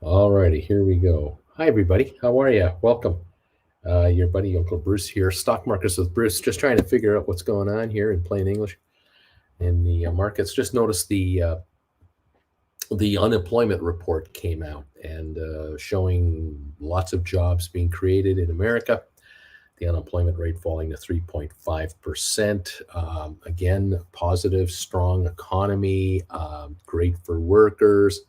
All righty, here we go. Hi, everybody. How are you? Welcome. Your buddy Uncle Bruce here. Stock markets with Bruce. Just trying to figure out what's going on here in plain English in the markets. Just noticed the unemployment report came out and showing lots of jobs being created in America. The unemployment rate falling to 3.5%. Again, positive, strong economy, great for workers.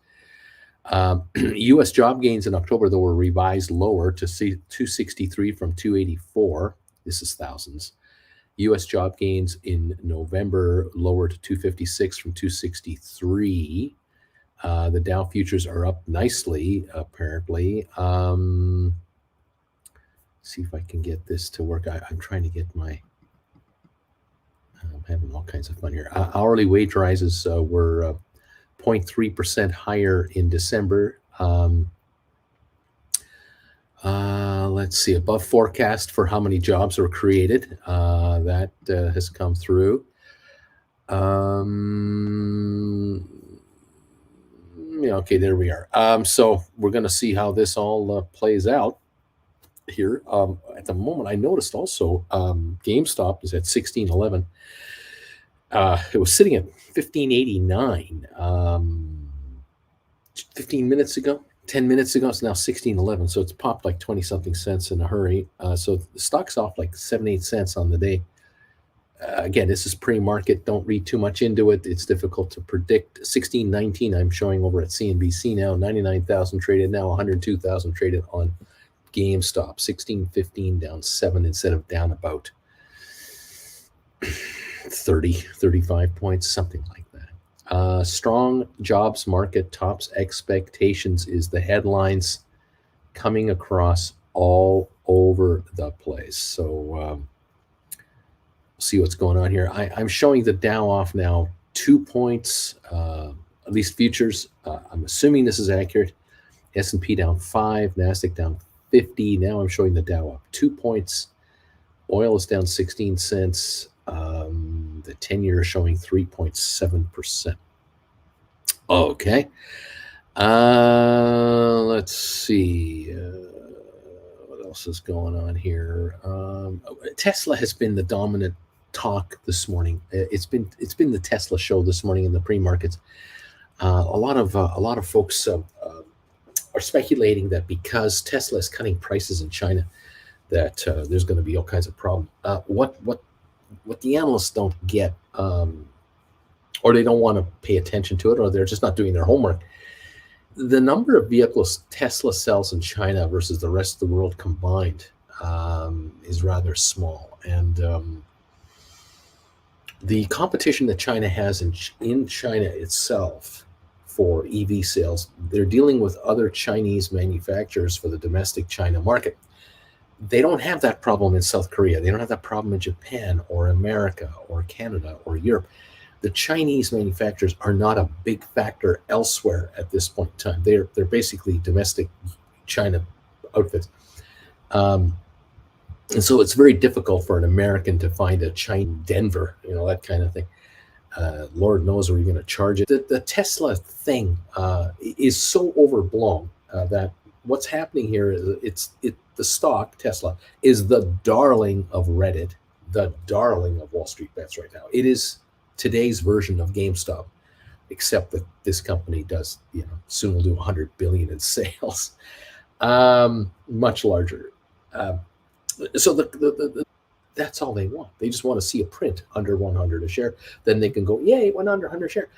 U.S. job gains in October, though, were revised lower to 263 from 284. This is thousands. U.S. job gains in November lower to 256 from 263. The Dow futures are up nicely, apparently. See if I can get this to work. I'm trying to get my. I'm having all kinds of fun here. Hourly wage rises were 0.3% higher in December. Let's see, above forecast for how many jobs were created. That has come through. Okay, there we are. So we're going to see how this all plays out here. At the moment, I noticed also GameStop is at 1611. It was sitting at 1589 15 minutes ago, 10 minutes ago. It's now 1611. So it's popped like 20 something cents in a hurry. So the stock's off like 7-8 cents on the day. Again, this is pre-market. Don't read too much into it. It's difficult to predict. 1619 I'm showing over at CNBC now. 99,000 traded now. 102,000 traded on GameStop. 1615 down 7 instead of down about 30, 35 points, something like that. Strong jobs market tops expectations is the headlines coming across all over the place. So see what's going on here. I'm showing the Dow off now 2 points, at least futures. I'm assuming this is accurate. S&P down 5, NASDAQ down 50. Now I'm showing the Dow up 2 points. Oil is down 16 cents. The 10-year is showing 3.7%. Okay. Let's see. What else is going on here? Tesla has been the dominant talk this morning. It's been the Tesla show this morning in the pre-markets. A lot of folks are speculating that because Tesla is cutting prices in China, that there's going to be all kinds of problems. What the analysts don't get, or they don't want to pay attention to it, or they're just not doing their homework. The number of vehicles Tesla sells in China versus the rest of the world combined is rather small. And the competition that China has in China itself for EV sales, they're dealing with other Chinese manufacturers for the domestic China market. They don't have that problem in South Korea. They don't have that problem in Japan or America or Canada or Europe. The Chinese manufacturers are not a big factor elsewhere at this point in time. They're basically domestic China outfits. And so it's very difficult for an American to find a China Denver, that kind of thing. Lord knows where you're going to charge it. The Tesla thing is so overblown that what's happening here is the stock, Tesla, is the darling of Reddit, the darling of Wall Street bets right now. It is today's version of GameStop, except that this company does, soon will do 100 billion in sales, much larger. So that's all they want. They just want to see a print under 100 a share. Then they can go, yay, it went under 100 a share.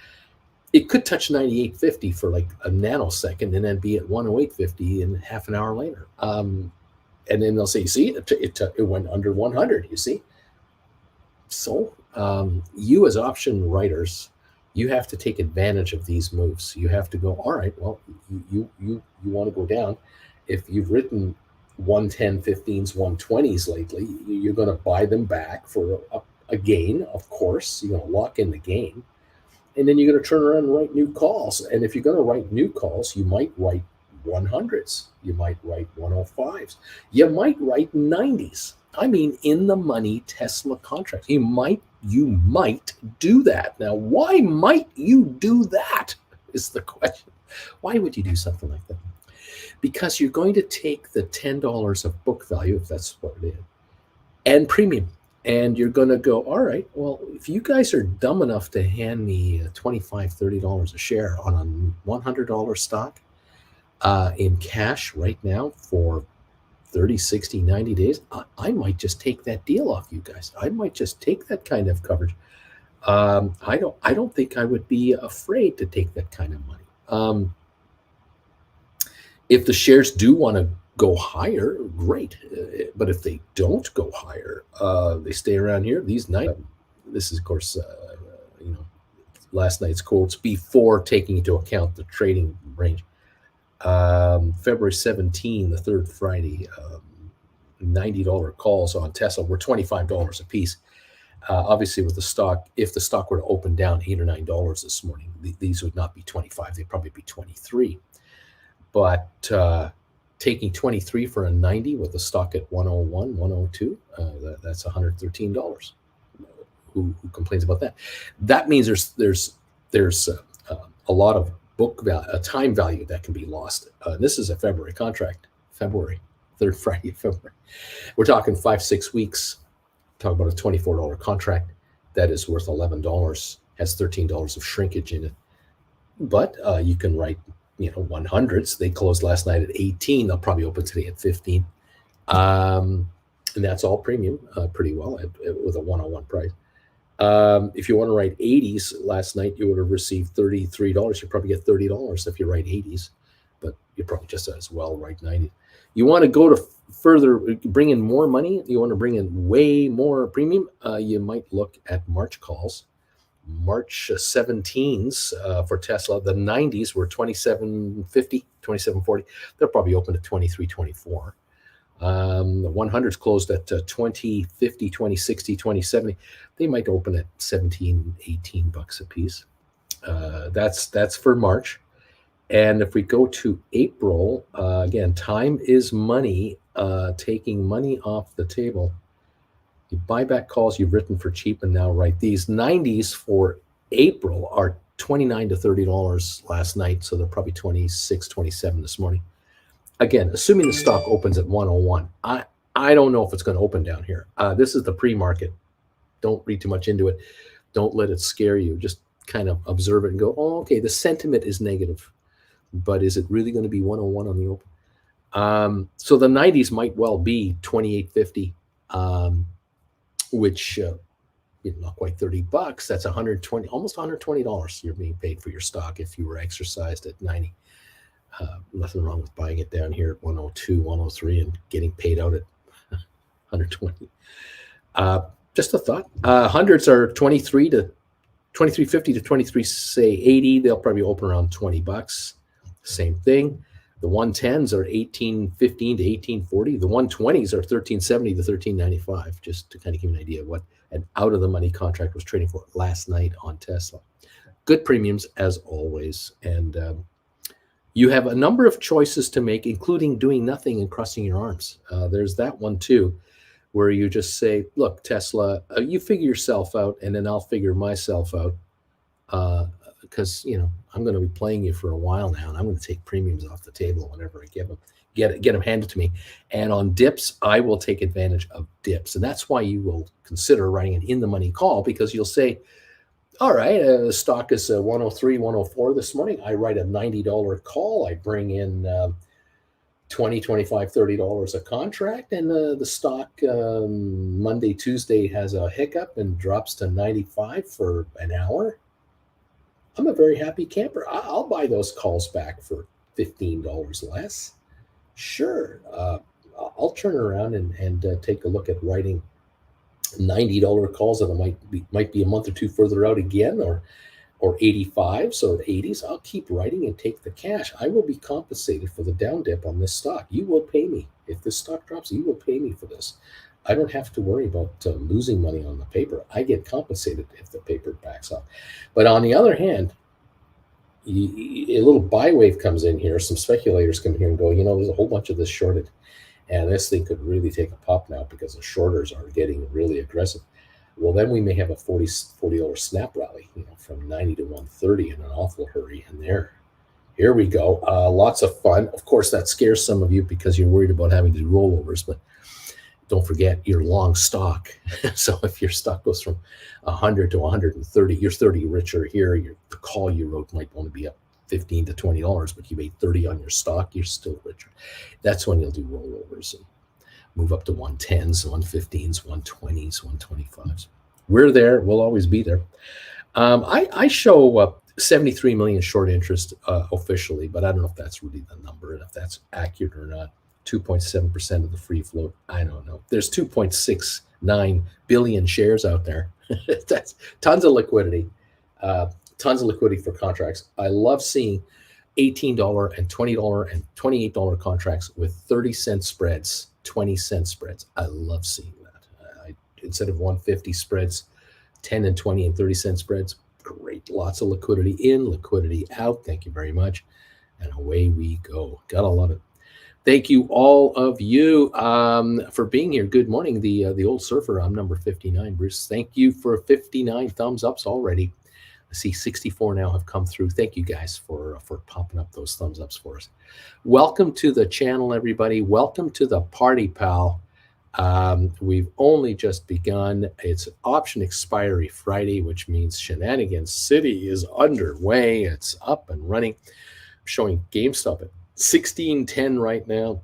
It could touch 98.50 for like a nanosecond and then be at 108.50 in half an hour later. And then they'll say, see, it went under 100, you see? So you as option writers, you have to take advantage of these moves. You have to go, all right, well, you want to go down. If you've written 110, 15s, 120s lately, you're going to buy them back for a gain, of course. You're going to lock in the gain. And then you're going to turn around and write new calls. And if you're going to write new calls, you might write 100s. You might write 105s. You might write 90s. I mean, in the money Tesla contracts. You might do that. Now, why might you do that is the question. Why would you do something like that? because you're going to take the $10 of book value, if that's what it is, and premium. And you're going to go, all right, well, if you guys are dumb enough to hand me $25, $30 a share on a $100 stock in cash right now for 30, 60, 90 days, I might just take that deal off you guys. I might just take that kind of coverage. I don't think I would be afraid to take that kind of money. If the shares do want to go higher, great. But if they don't go higher, they stay around here. These nights, this is of course, last night's quotes before taking into account the trading range. February 17, the third Friday, $90 calls on Tesla were $25 a piece. Obviously, with the stock, if the stock were to open down $8 or $9 this morning, these would not be 25; they'd probably be 23. But taking 23 for a 90 with the stock at 101, 102, that's $113. Who complains about that? That means there's a lot of book value, a time value that can be lost. This is a February contract, February, third Friday of February. We're talking 5-6 weeks. Talk about a $24 contract that is worth $11, has $13 of shrinkage in it. But you can write, 100s. They closed last night at 18. They'll probably open today at 15. And that's all premium pretty well with a 101 price. If you want to write 80s, last night you would have received $33. You probably get $30 if you write 80s, but you probably just as well write 90. You want to go to further, bring in more money. You want to bring in way more premium. You might look at March calls. March 17s for Tesla. The 90s were 27.50, 27.40. They'll probably open at 23.24. The 100s closed at 20.50, 20.60, 20.70. They might open at 17, 18 bucks a piece. That's for March. And if we go to April, again, time is money, taking money off the table. You buy back calls you've written for cheap and now write these. 90s for April are $29 to $30 last night, so they're probably 26, 27 this morning. Again, assuming the stock opens at 101, I don't know if it's going to open down here. This is the pre-market. Don't read too much into it. Don't let it scare you. Just kind of observe it and go, oh, okay, the sentiment is negative, but is it really going to be 101 on the open? So the 90s might well be 28.50, which not quite 30 bucks. That's 120, almost $120 you're being paid for your stock if you were exercised at 90. Nothing wrong with buying it down here at 102, 103 and getting paid out at 120. Just a thought. Hundreds are 23 to 23.50 to 23.80. They'll probably open around 20 bucks. Same thing. The 110s are 18.15 to 18.40. The 120s are 13.70 to 13.95, just to kind of give you an idea of what an out of the money contract was trading for last night on Tesla. Good premiums as always. And you have a number of choices to make, including doing nothing and crossing your arms. There's that one too, where you just say, look, Tesla, you figure yourself out and then I'll figure myself out. Because I'm going to be playing you for a while now, and I'm going to take premiums off the table whenever I get them handed to me. And on dips, I will take advantage of dips, and that's why you will consider writing an in-the-money call, because you'll say, all right, the stock is 103, 104 this morning. I write a $90 call. I bring in $20, $25, $30 a contract, and the stock Monday, Tuesday has a hiccup and drops to 95 for an hour. I'm a very happy camper. I'll buy those calls back for $15 less. Sure. I'll turn around and take a look at writing $90 calls that might be a month or two further out again, or 85s or 80s. I'll keep writing and take the cash. I will be compensated for the down dip on this stock. You will pay me. If this stock drops, you will pay me for this. I don't have to worry about losing money on the paper. I get compensated if the paper backs up. But on the other hand, a little buy wave comes in here. Some speculators come here and go, there's a whole bunch of this shorted. And this thing could really take a pop now because the shorters are getting really aggressive. Well, then we may have a $40 snap rally, from 90 to 130 in an awful hurry. And Here we go. Lots of fun. Of course, that scares some of you because you're worried about having to do rollovers, but don't forget you're long stock. So if your stock goes from 100 to 130, you're 30 richer here. The call you wrote might only be up $15 to $20, but you made 30 on your stock, you're still richer. That's when you'll do rollovers and move up to 110s, 115s, 120s, 125s. We're there. We'll always be there. I show 73 million short interest officially, but I don't know if that's really the number and if that's accurate or not. 2.7% of the free float. I don't know. There's 2.69 billion shares out there. That's tons of liquidity. Tons of liquidity for contracts. I love seeing $18 and $20 and $28 contracts with 30-cent spreads, 20-cent spreads. I love seeing that. Instead of 150 spreads, 10 and 20 and 30-cent spreads. Great. Lots of liquidity in, liquidity out. Thank you very much. And away we go. Gotta love it. Thank you, all of you, for being here. Good morning, the old surfer. I'm number 59, Bruce. Thank you for 59 thumbs ups already. I see 64 now have come through. Thank you guys for popping up those thumbs ups for us. Welcome to the channel, everybody. Welcome to the party, pal. We've only just begun. It's option expiry Friday, which means Shenanigans City is underway. It's up and running. I'm showing GameStop at 16.10 right now.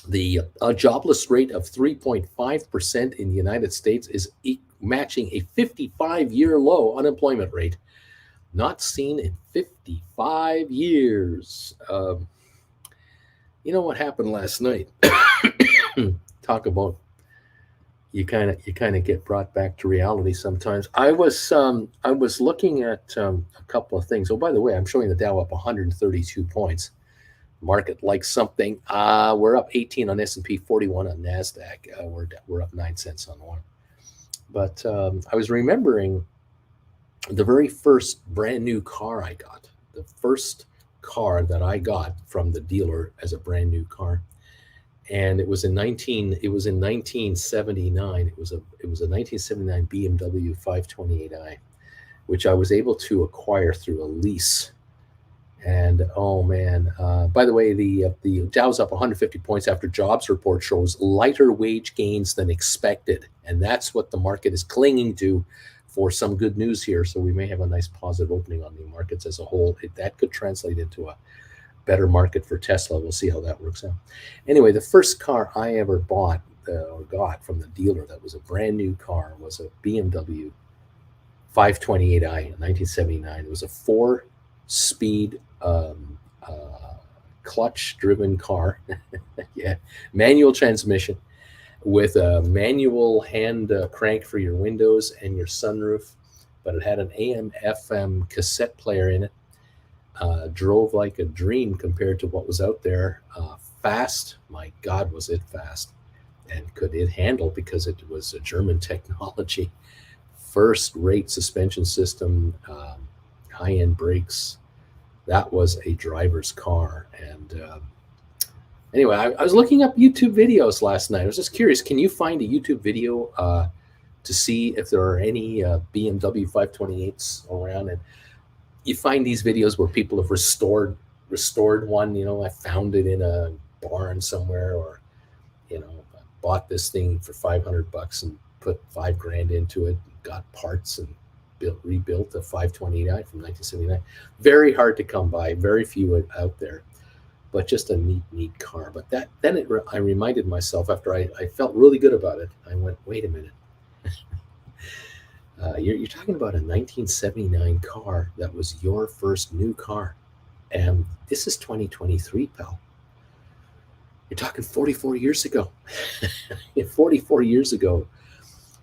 The jobless rate of 3.5% in the United States is matching a 55-year low unemployment rate, not seen in 55 years. You know what happened last night? Talk about you kind of get brought back to reality sometimes. I was looking at a couple of things. Oh, by the way, I'm showing the Dow up 132 points. Market likes something. We're up 18 on S&P, 41 on NASDAQ. We're up 9 cents on oil. But I was remembering the very first brand new car I got. The first car that I got from the dealer as a brand new car, and it was in 1979. It was a 1979 BMW 528i, which I was able to acquire through a lease. And oh man, by the way, the Dow's up 150 points after jobs report shows lighter wage gains than expected. And that's what the market is clinging to for some good news here. So we may have a nice positive opening on the markets as a whole. That could translate into a better market for Tesla. We'll see how that works out. Anyway, the first car I ever bought or got from the dealer that was a brand new car was a BMW 528i in 1979. It was a 4-speed clutch-driven car, yeah, manual transmission with a manual hand crank for your windows and your sunroof, but it had an AM/FM cassette player in it. Drove like a dream compared to what was out there. Fast, my God, was it fast, and could it handle, because it was a German technology, first-rate suspension system, high-end brakes. That was a driver's car. And anyway, I was looking up YouTube videos last night. I was just curious, can you find a YouTube video to see if there are any BMW 528s around? And you find these videos where people have restored one. You know, I found it in a barn somewhere, or, you know, bought this thing for $500 and put $5,000 into it, got parts and rebuilt a 528i from 1979. Very hard to come by, very few out there, but just a neat car. But I reminded myself, after I felt really good about it, I went, wait a minute. You're talking about a 1979 car that was your first new car, and this is 2023, pal. You're talking 44 years ago. 44 years ago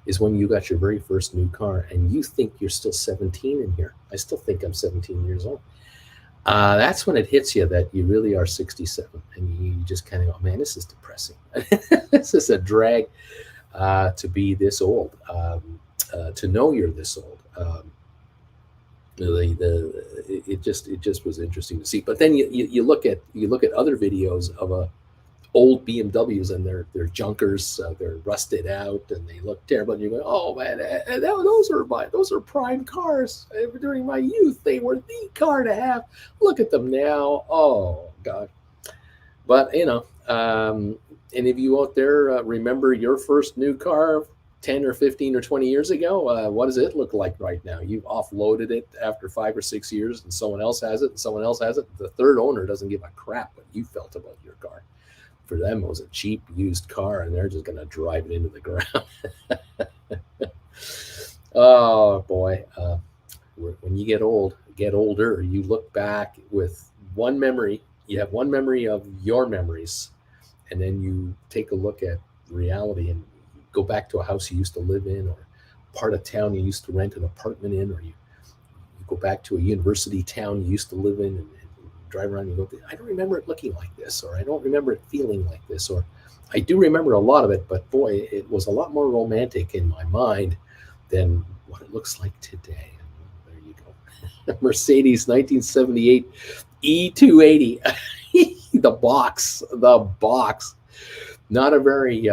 is when you got your very first new car, and you think you're still 17 in here. I still think I'm 17 years old. That's when it hits you that you really are 67, and you just kind of go, man, this is depressing. This is a drag to be this old, to know you're this old. It just was interesting to see. But then you look at other videos of a old BMWs, and they're junkers, they're rusted out, and they look terrible. And you go, oh man, those are prime cars. During my youth, they were the car to have. Look at them now. Oh God. But any of you out there remember your first new car 10 or 15 or 20 years ago? What does it look like right now? You've offloaded it after 5 or 6 years, and someone else has it, and someone else has it. The third owner doesn't give a crap what you felt about your car. For them, it was a cheap used car, and they're just going to drive it into the ground. Oh boy. When you get older, you look back with one memory. You have one memory of your memories, and then you take a look at reality and go back to a house you used to live in, or part of town you used to rent an apartment in, or you go back to a university town you used to live in, and drive around and you go, I don't remember it looking like this, or I don't remember it feeling like this, or I do remember a lot of it, but boy, it was a lot more romantic in my mind than what it looks like today. There you go. Mercedes 1978 E280. the box. Not a very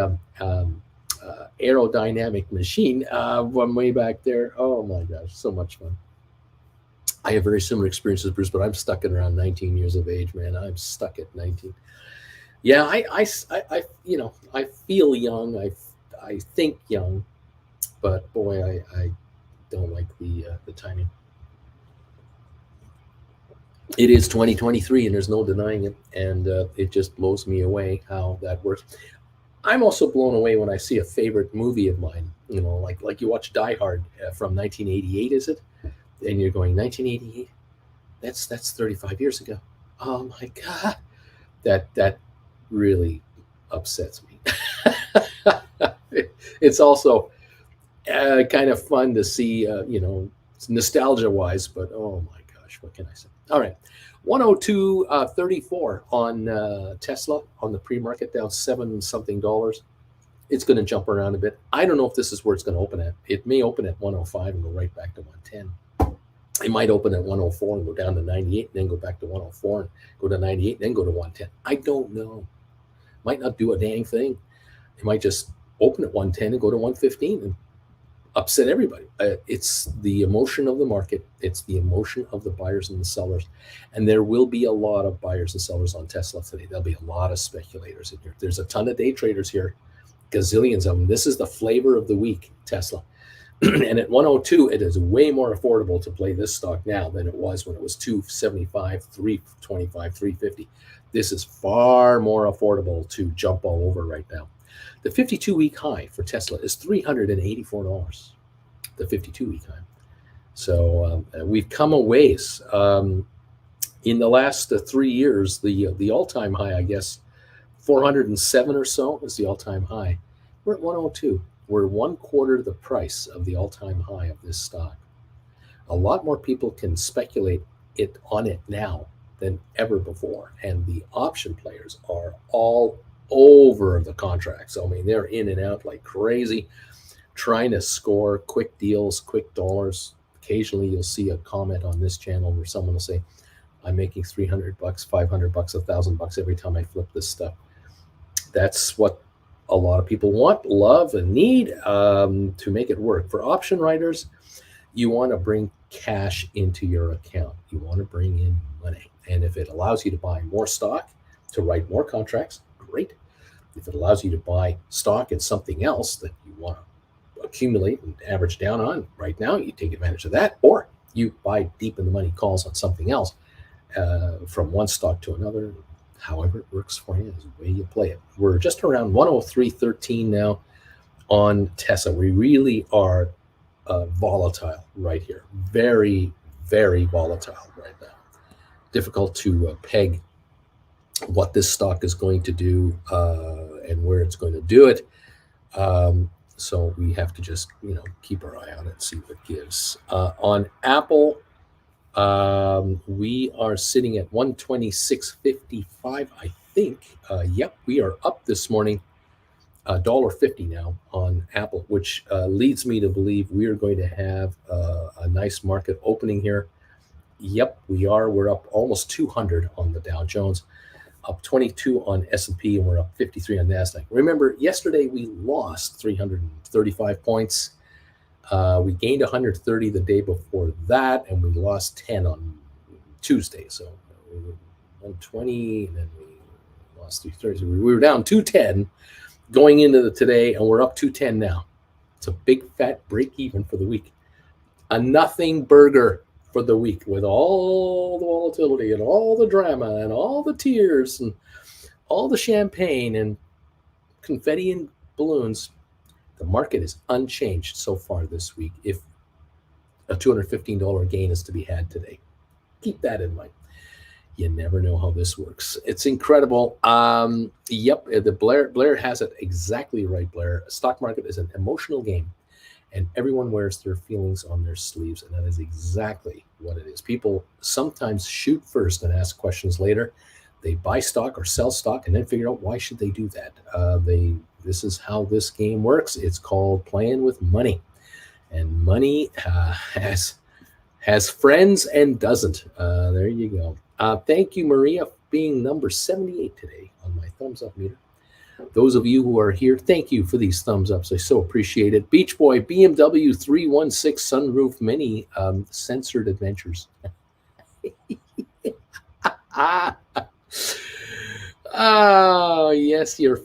aerodynamic machine. One way back there. Oh my gosh, so much fun. I have very similar experiences, Bruce, but I'm stuck at around 19 years of age, man. I'm stuck at 19. Yeah, I feel young. I think young, but boy, I don't like the timing. It is 2023, and there's no denying it, and it just blows me away how that works. I'm also blown away when I see a favorite movie of mine, like you watch Die Hard from 1988, is it? And you're going, 1988? That's 35 years ago. Oh my God. That really upsets me. It's also kind of fun to see, nostalgia-wise, but oh my gosh, what can I say? All right. 102.34 on Tesla on the pre-market, down $7-something. It's going to jump around a bit. I don't know if this is where it's going to open at. It may open at 105 and go right back to 110. It might open at 104 and go down to 98, and then go back to 104 and go to 98, and then go to 110. I don't know. Might not do a dang thing. It might just open at 110 and go to 115 and upset everybody. It's the emotion of the market. It's the emotion of the buyers and the sellers. And there will be a lot of buyers and sellers on Tesla today. There'll be a lot of speculators in here. There's a ton of day traders here, gazillions of them. This is the flavor of the week, Tesla. And at 102, it is way more affordable to play this stock now than it was when it was 275, 325, 350. This is far more affordable to jump all over right now. The 52-week high for Tesla is $384. The 52-week high. So we've come a ways. In the last 3 years, the all-time high, I guess, 407 or so is the all-time high. We're at 102. We're 1/4 the price of the all-time high of this stock. A lot more people can speculate on it now than ever before. And the option players are all over the contracts. I mean, they're in and out like crazy, trying to score quick deals, quick dollars. Occasionally you'll see a comment on this channel where someone will say, I'm making $300, $500, $1,000 every time I flip this stuff. That's what a lot of people want, love, and need to make it work. For option writers, you want to bring cash into your account. You want to bring in money. And if it allows you to buy more stock, to write more contracts, great. If it allows you to buy stock in something else that you want to accumulate and average down on right now, you take advantage of that. Or you buy deep in the money calls on something else, from one stock to another. However it works for you is the way you play it. We're just around 103.13 now on Tesla. We really are volatile right here. Very, very volatile right now. Difficult to peg what this stock is going to do and where it's going to do it. So we have to just, keep our eye on it and see what it gives. On Apple, we are sitting at 126.55, I think. Yep, we are up this morning, $1.50 now on Apple, which leads me to believe we are going to have a nice market opening here. Yep, we are. We're up almost 200 on the Dow Jones. up 22 on S&P, and we're up 53 on NASDAQ. Remember, yesterday we lost 335 points. We gained 130 the day before that, and we lost 10 on Tuesday. So we were 120, and then we lost 330. So we were down 210 going into today, and we're up 210 now. It's a big fat break even for the week. A nothing burger for the week with all the volatility and all the drama and all the tears and all the champagne and confetti and balloons. The market is unchanged so far this week if a $215 gain is to be had today. Keep that in mind. You never know how this works. It's incredible. Yep, Blair has it exactly right, Blair. Stock market is an emotional game, and everyone wears their feelings on their sleeves, and that is exactly what it is. People sometimes shoot first and ask questions later. They buy stock or sell stock and then figure out why should they do that. This is how this game works. It's called playing with money, and money has friends and doesn't. There you go. Thank you, Maria, for being number 78 today on my thumbs up meter. Those of you who are here, thank you for these thumbs ups. I so appreciate it. Beach Boy, BMW 316 sunroof mini censored adventures. Oh, yes, you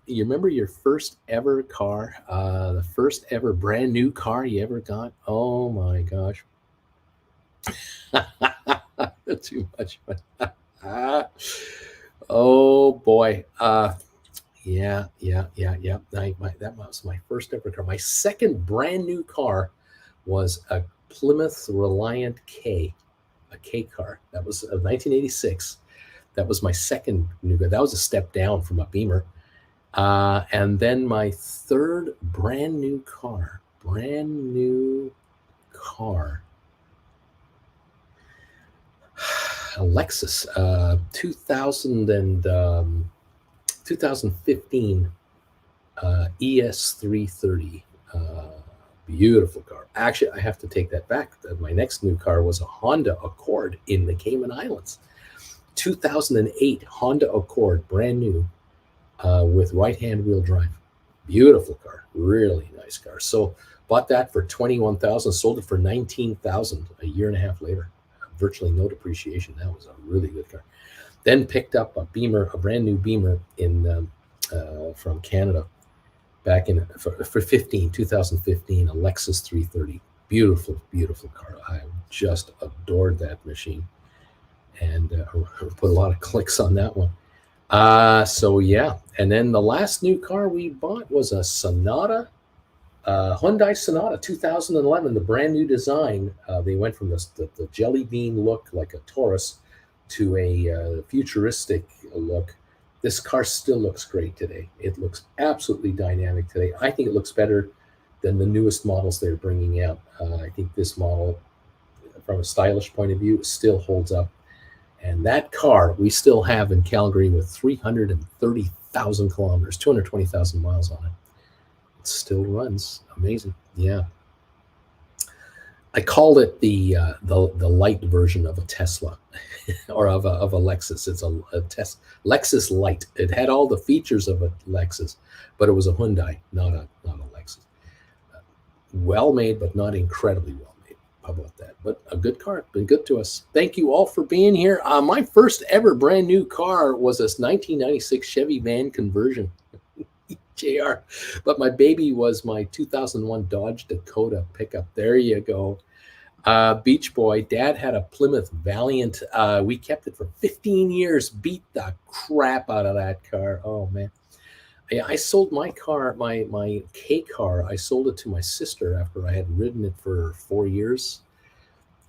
remember your first ever car, the first ever brand new car you ever got? Oh my gosh. Too much fun. Oh boy. Yeah. That was my first ever car. My second brand new car was a Plymouth Reliant K, a K car. That was a 1986. That was my second new car. That was a step down from a Beamer. And then my third brand new car, a Lexus 2015 ES330. Beautiful car. Actually, I have to take that back. My next new car was a Honda Accord in the Cayman Islands. 2008 Honda Accord, brand new, with right-hand wheel drive. Beautiful car. Really nice car. So bought that for $21,000, sold it for $19,000 a year and a half later. Virtually no depreciation. That was a really good car. Then picked up a Beamer, a brand new Beamer from Canada back in for 2015, a Lexus 330. Beautiful, beautiful car. I just adored that machine, and put a lot of clicks on that one. So yeah, and then the last new car we bought was a Sonata. Hyundai Sonata 2011, the brand new design. They went from the jelly bean look like a Taurus to a futuristic look. This car still looks great today. It looks absolutely dynamic today. I think it looks better than the newest models they're bringing out. I think this model, from a stylish point of view, still holds up. And that car we still have in Calgary with 330,000 kilometers, 220,000 miles on it. Still runs. Amazing. Yeah, I called it the light version of a Tesla or of a Lexus. It's a Lexus Light. It had all the features of a Lexus, but it was a Hyundai, not a Lexus. Well made, but not incredibly well made. How about that? But a good car. Been good to us. Thank you all for being here. My first ever brand new car was this 1996 Chevy van conversion. JR, but my baby was my 2001 Dodge Dakota pickup. There you go. Beach Boy, Dad had a Plymouth Valiant. We kept it for 15 years. Beat the crap out of that car. Oh man. I sold my car, my K car. I sold it to my sister after I had ridden it for 4 years.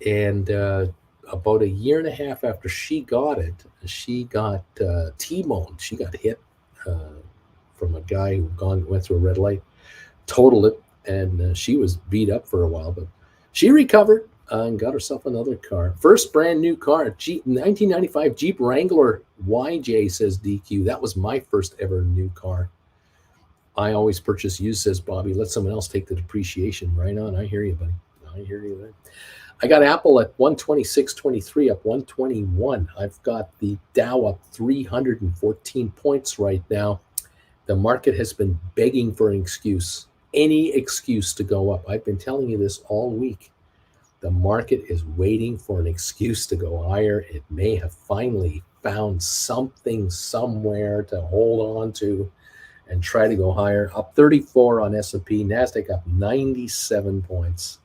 And about a year and a half after she got it, she got T-boned. She got hit from a guy who went through a red light, totaled it, and she was beat up for a while, but she recovered and got herself another car. First brand new car, 1995 Jeep Wrangler YJ, says DQ. That was my first ever new car. I always purchase used, says Bobby. Let someone else take the depreciation. Right on. I hear you, buddy. I hear you there. I got Apple at 126.23, up 121. I've got the Dow up 314 points right now. The market has been begging for an excuse, any excuse to go up. I've been telling you this all week. The market is waiting for an excuse to go higher. It may have finally found something somewhere to hold on to and try to go higher. Up 34 on S&P, NASDAQ up 97 points.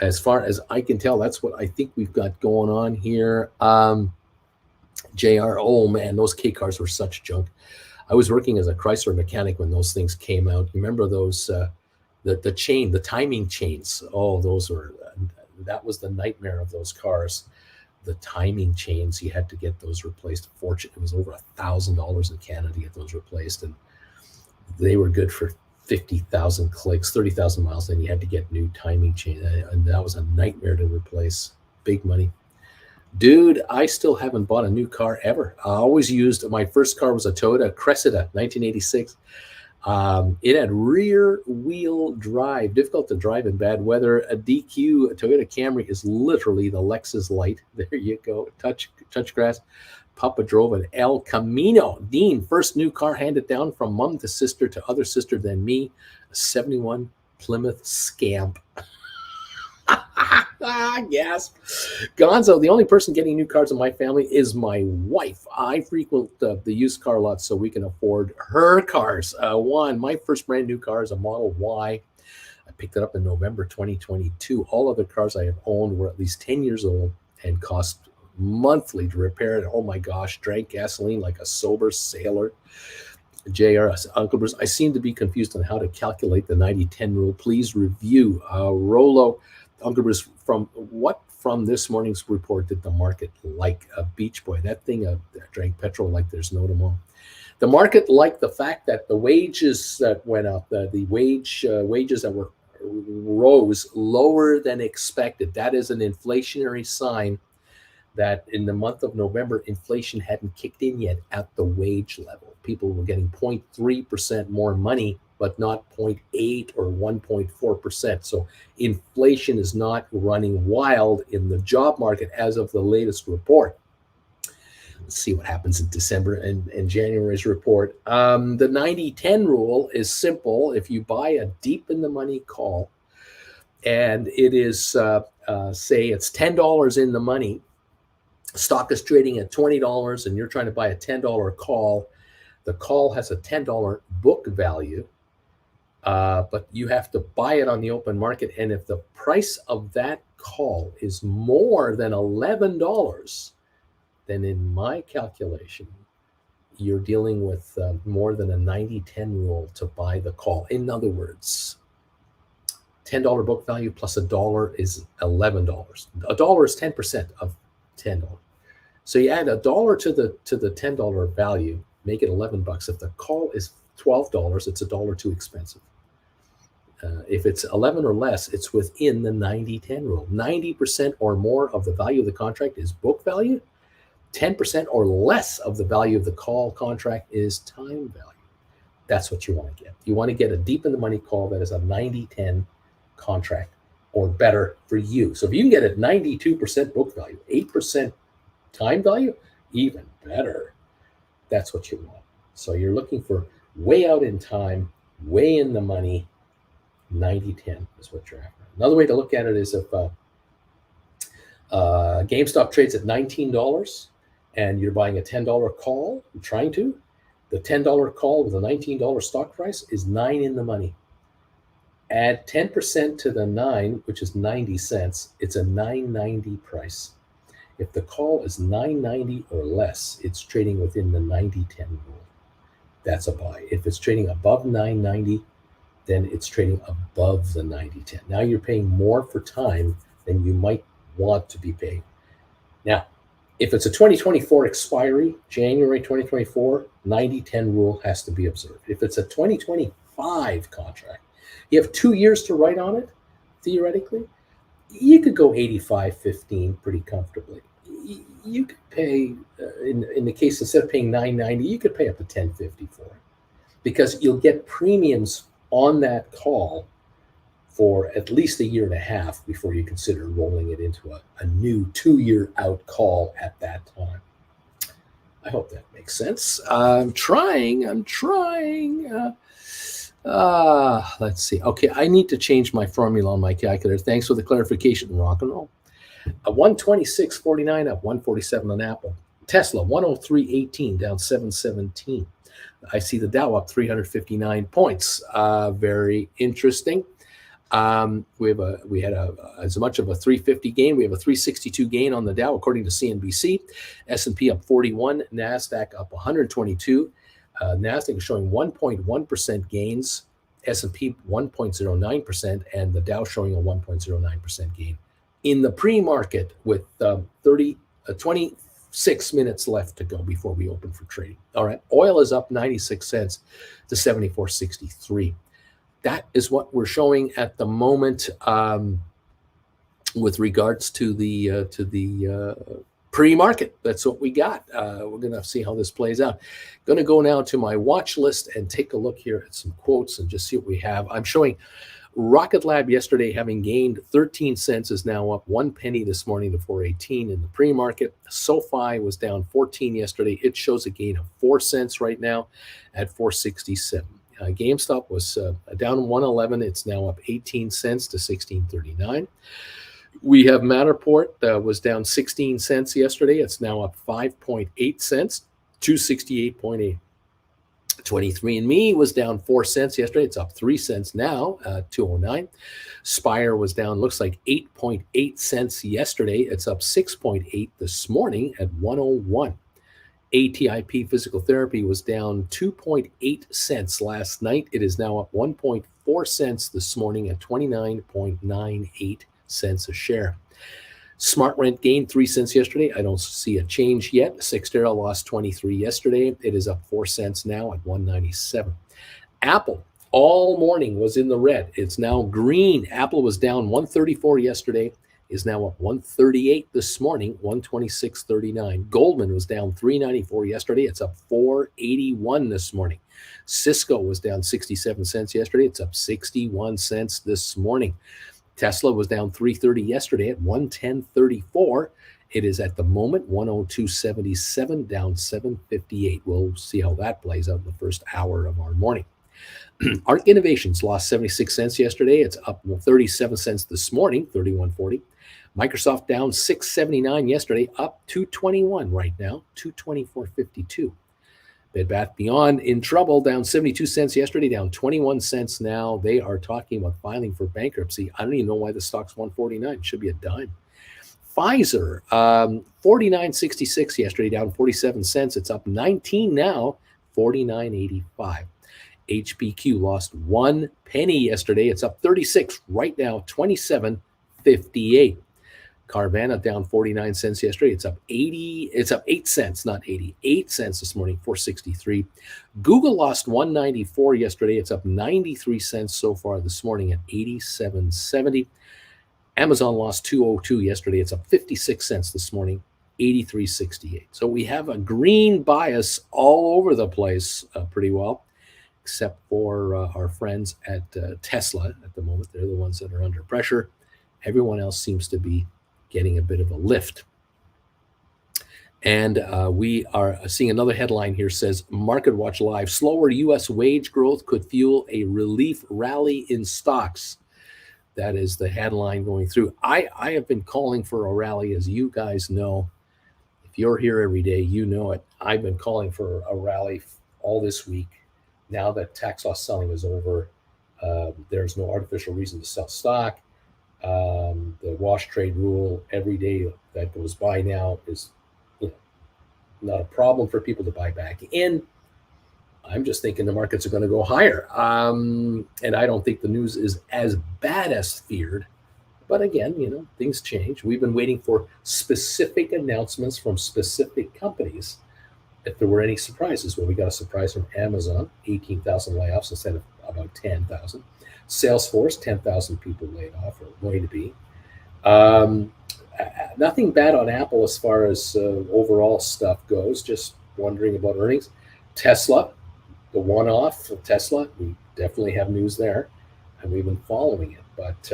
As far as I can tell, that's what I think we've got going on here. JR, oh man, those K cars were such junk. I was working as a Chrysler mechanic when those things came out. You remember those, the timing chains? Oh, those were, that was the nightmare of those cars. The timing chains, you had to get those replaced. Fortune, it was over $1,000 in Canada to get those replaced, and they were good for 50,000 clicks, 30,000 miles. Then you had to get new timing chain, and that was a nightmare to replace. Big money. Dude, I still haven't bought a new car ever. I always used, my first car was a Toyota Cressida, 1986. It had rear wheel drive, difficult to drive in bad weather. A DQ, a Toyota Camry is literally the Lexus Light. There you go. Touch grass. Papa drove an El Camino. Dean, first new car handed down from mom to sister to other sister than me. A 71 Plymouth Scamp. Yes. Gonzo, the only person getting new cars in my family is my wife. I frequent the used car lot so we can afford her cars. My first brand new car is a Model Y. I picked it up in November 2022. All other cars I have owned were at least 10 years old and cost monthly to repair it. Oh my gosh, drank gasoline like a sober sailor. JR, Uncle Bruce, I seem to be confused on how to calculate the 90-10 rule. Please review. Rolo, Uncle Bruce, from this morning's report did the market like a Beach Boy? That thing drank petrol like there's no tomorrow. The market liked the fact that the wages that went up, the wages that were rose lower than expected. That is an inflationary sign that in the month of November, inflation hadn't kicked in yet at the wage level. People were getting 0.3% more money, but not 0.8 or 1.4%. So inflation is not running wild in the job market as of the latest report. Let's see what happens in December and January's report. The 90-10 rule is simple. If you buy a deep in the money call and it is, say it's $10 in the money, stock is trading at $20 and you're trying to buy a $10 call, the call has a $10 book value, but you have to buy it on the open market. And if the price of that call is more than $11, then in my calculation, you're dealing with more than a 90-10 rule to buy the call. In other words, $10 book value plus $1 is $11. $1 is 10% of $10. So you add $1 to the $10 value, make it $11. If the call is $12, it's $1 too expensive. If it's 11 or less, it's within the 90-10 rule. 90% or more of the value of the contract is book value. 10% or less of the value of the call contract is time value. That's what you want to get. You want to get a deep in the money call that is a 90-10 contract or better for you. So if you can get a 92% book value, 8% time value, even better. That's what you want. So you're looking for way out in time, way in the money. 90-10 is what you're after. Another way to look at it is if GameStop trades at $19 and you're buying a $10 call, you're trying to, the $10 call with a $19 stock price is 9 in the money. Add 10% to the 9, which is 90 cents, it's a $9.90 price. If the call is $9.90 or less, it's trading within the 90-10 rule. That's a buy. If it's trading above $9.90, then it's trading above the 90-10. Now you're paying more for time than you might want to be paying. Now, if it's a 2024 expiry, January 2024, 90-10 rule has to be observed. If it's a 2025 contract, you have 2 years to write on it, theoretically, you could go 85-15 pretty comfortably. You could pay, in the case, instead of paying $9.90, you could pay up to $10.50 for it, because you'll get premiums on that call for at least a year and a half before you consider rolling it into a new 2-year out call at that time. I hope that makes sense. I'm trying. Let's see. Okay, I need to change my formula on my calculator. Thanks for the clarification, rock and roll. 126.49 up, 147 on Apple. Tesla 103.18 down 717. I see the Dow up 359 points. Very interesting. We had as much of a 350 gain. We have a 362 gain on the Dow, according to CNBC. S&P up 41, NASDAQ up 122. NASDAQ is showing 1.1% gains, S&P 1.09%, and the Dow showing a 1.09% gain. In the pre-market with 26 minutes left to go before we open for trading. All right, oil is up 96 cents to 74.63. That is what we're showing at the moment with regards to the pre-market. That's what we got. We're going to see how this plays out. Going to go now to my watch list and take a look here at some quotes and just see what we have. I'm showing Rocket Lab yesterday having gained 13 cents is now up 1 penny this morning to 4.18 in the pre-market. SoFi was down 14 yesterday. It shows a gain of 4 cents right now at 4.67. GameStop was down 1.11. It's now up 18 cents to 16.39. We have Matterport was down 16 cents yesterday. It's now up 5.8 cents to 68.8. 23andMe was down 4 cents yesterday. It's up 3 cents now, 209. Spire was down, looks like 8.8 cents yesterday. It's up 6.8 this morning at 101. ATIP Physical Therapy was down 2.8 cents last night. It is now up 1.4 cents this morning at 29.98 cents a share. SmartRent gained 3 cents yesterday. I don't see a change yet. Cyxtera lost 23 yesterday. It is up 4 cents now at 197. Apple all morning was in the red. It's now green. Apple was down 134 yesterday, is now up 138 this morning, 126.39. Goldman was down 394 yesterday. It's up 481 this morning. Cisco was down 67 cents yesterday. It's up 61 cents this morning. Tesla was down 330 yesterday at 110.34. It is at the moment 102.77, down 758. We'll see how that plays out in the first hour of our morning. ARC Innovations lost 76 cents yesterday. It's up 37 cents this morning, 31.40. Microsoft down 6.79 yesterday, up 2.21 right now, 224.52. Bed Bath Beyond in trouble, down 72 cents yesterday, down 21 cents now. They are talking about filing for bankruptcy. I don't even know why the stock's 149. It should be a dime. Pfizer, 49.66 yesterday, down 47 cents. It's up 19 now, 49.85. HPQ lost 1 penny yesterday. It's up 36 right now, 27.58. Carvana down 49 cents yesterday. It's up 8 cents, not 80, 8 cents this morning, 4.63. Google lost 194 yesterday. It's up 93 cents so far this morning at 87.70. Amazon lost 202 yesterday. It's up 56 cents this morning, 83.68. So we have a green bias all over the place pretty well, except for our friends at Tesla at the moment. They're the ones that are under pressure. Everyone else seems to be getting a bit of a lift. And we are seeing another headline here says, Market Watch Live, slower U.S. wage growth could fuel a relief rally in stocks. That is the headline going through. I have been calling for a rally, as you guys know. If you're here every day, you know it. I've been calling for a rally all this week. Now that tax loss selling is over, there's no artificial reason to sell stock. The wash trade rule every day that goes by now is not a problem for people to buy back in. I'm just thinking the markets are going to go higher. And I don't think the news is as bad as feared. But again, things change. We've been waiting for specific announcements from specific companies if there were any surprises. Well, we got a surprise from Amazon, 18,000 layoffs instead of about 10,000. Salesforce, 10,000 people laid off, or going to be. Nothing bad on Apple as far as overall stuff goes, just wondering about earnings. Tesla, the one-off of Tesla, we definitely have news there, and we've been following it. But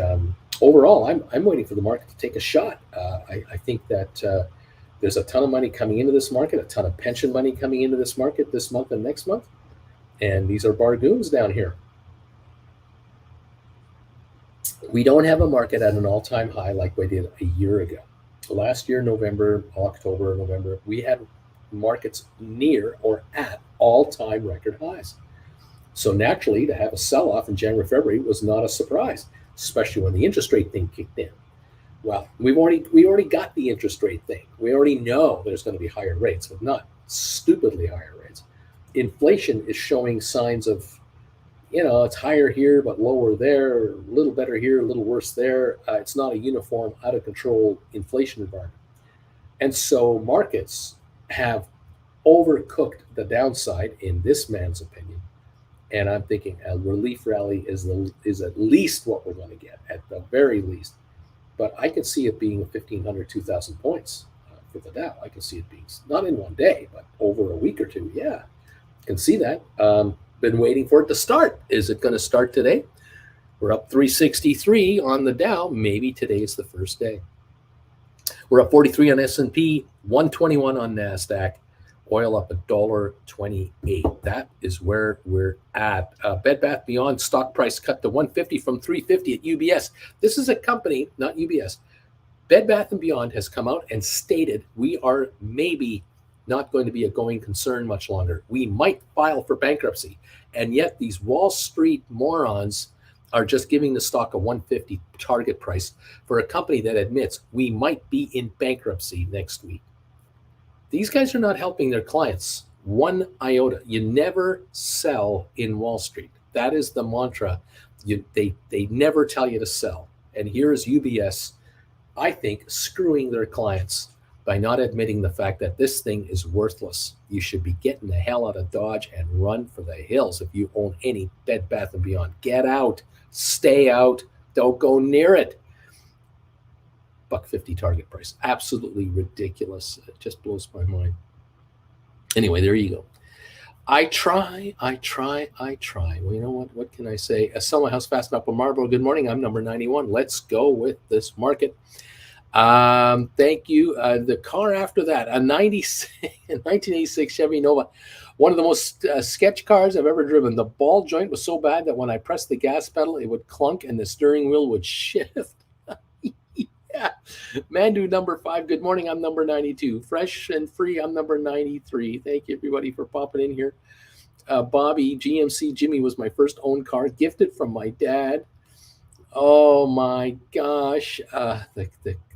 overall, I'm waiting for the market to take a shot. I think that there's a ton of money coming into this market, a ton of pension money coming into this market this month and next month, and these are bargoons down here. We don't have a market at an all-time high like we did a year ago. Last year, October, November, we had markets near or at all-time record highs. So naturally, to have a sell-off in January, February was not a surprise, especially when the interest rate thing kicked in. Well, we already got the interest rate thing. We already know there's going to be higher rates, but not stupidly higher rates. Inflation is showing signs of, it's higher here but lower there, a little better here, a little worse there. It's not a uniform, out of control inflation environment. And so markets have overcooked the downside, in this man's opinion. And I'm thinking a relief rally is at least what we're going to get, at the very least. But I can see it being 1,500, 2,000 points for the Dow. I can see it being, not in one day, but over a week or two. Yeah, can see that. Been waiting for it to start. Is it going to start today? We're up 363 on the Dow. Maybe today is the first day. We're up 43 on S&P, 121 on NASDAQ. Oil up $1.28. That is where we're at. Bed Bath Beyond stock price cut to 150 from 350 at UBS. This is a company, not UBS. Bed Bath & Beyond has come out and stated we are maybe not going to be a going concern much longer. We might file for bankruptcy. And yet these Wall Street morons are just giving the stock a 150 target price for a company that admits we might be in bankruptcy next week. These guys are not helping their clients one iota. You never sell in Wall Street. That is the mantra. They never tell you to sell. And here is UBS, I think, screwing their clients by not admitting the fact that this thing is worthless. You should be getting the hell out of Dodge and run for the hills if you own any Bed Bath & Beyond. Get out. Stay out. Don't go near it. $1.50 target price. Absolutely ridiculous. It just blows my mind. Anyway, there you go. I try. Well, you know what? What can I say? Sell my house fast enough on Marlboro. Good morning. I'm number 91. Let's go with this market. Thank you. The car after that, a 1986 Chevy Nova. One of the most sketch cars I've ever driven. The ball joint was so bad that when I pressed the gas pedal, it would clunk and the steering wheel would shift. Yeah. Mandu number 5. Good morning. I'm number 92. Fresh and free. I'm number 93. Thank you, everybody, for popping in here. Bobby, GMC Jimmy was my first owned car, gifted from my dad. Oh my gosh.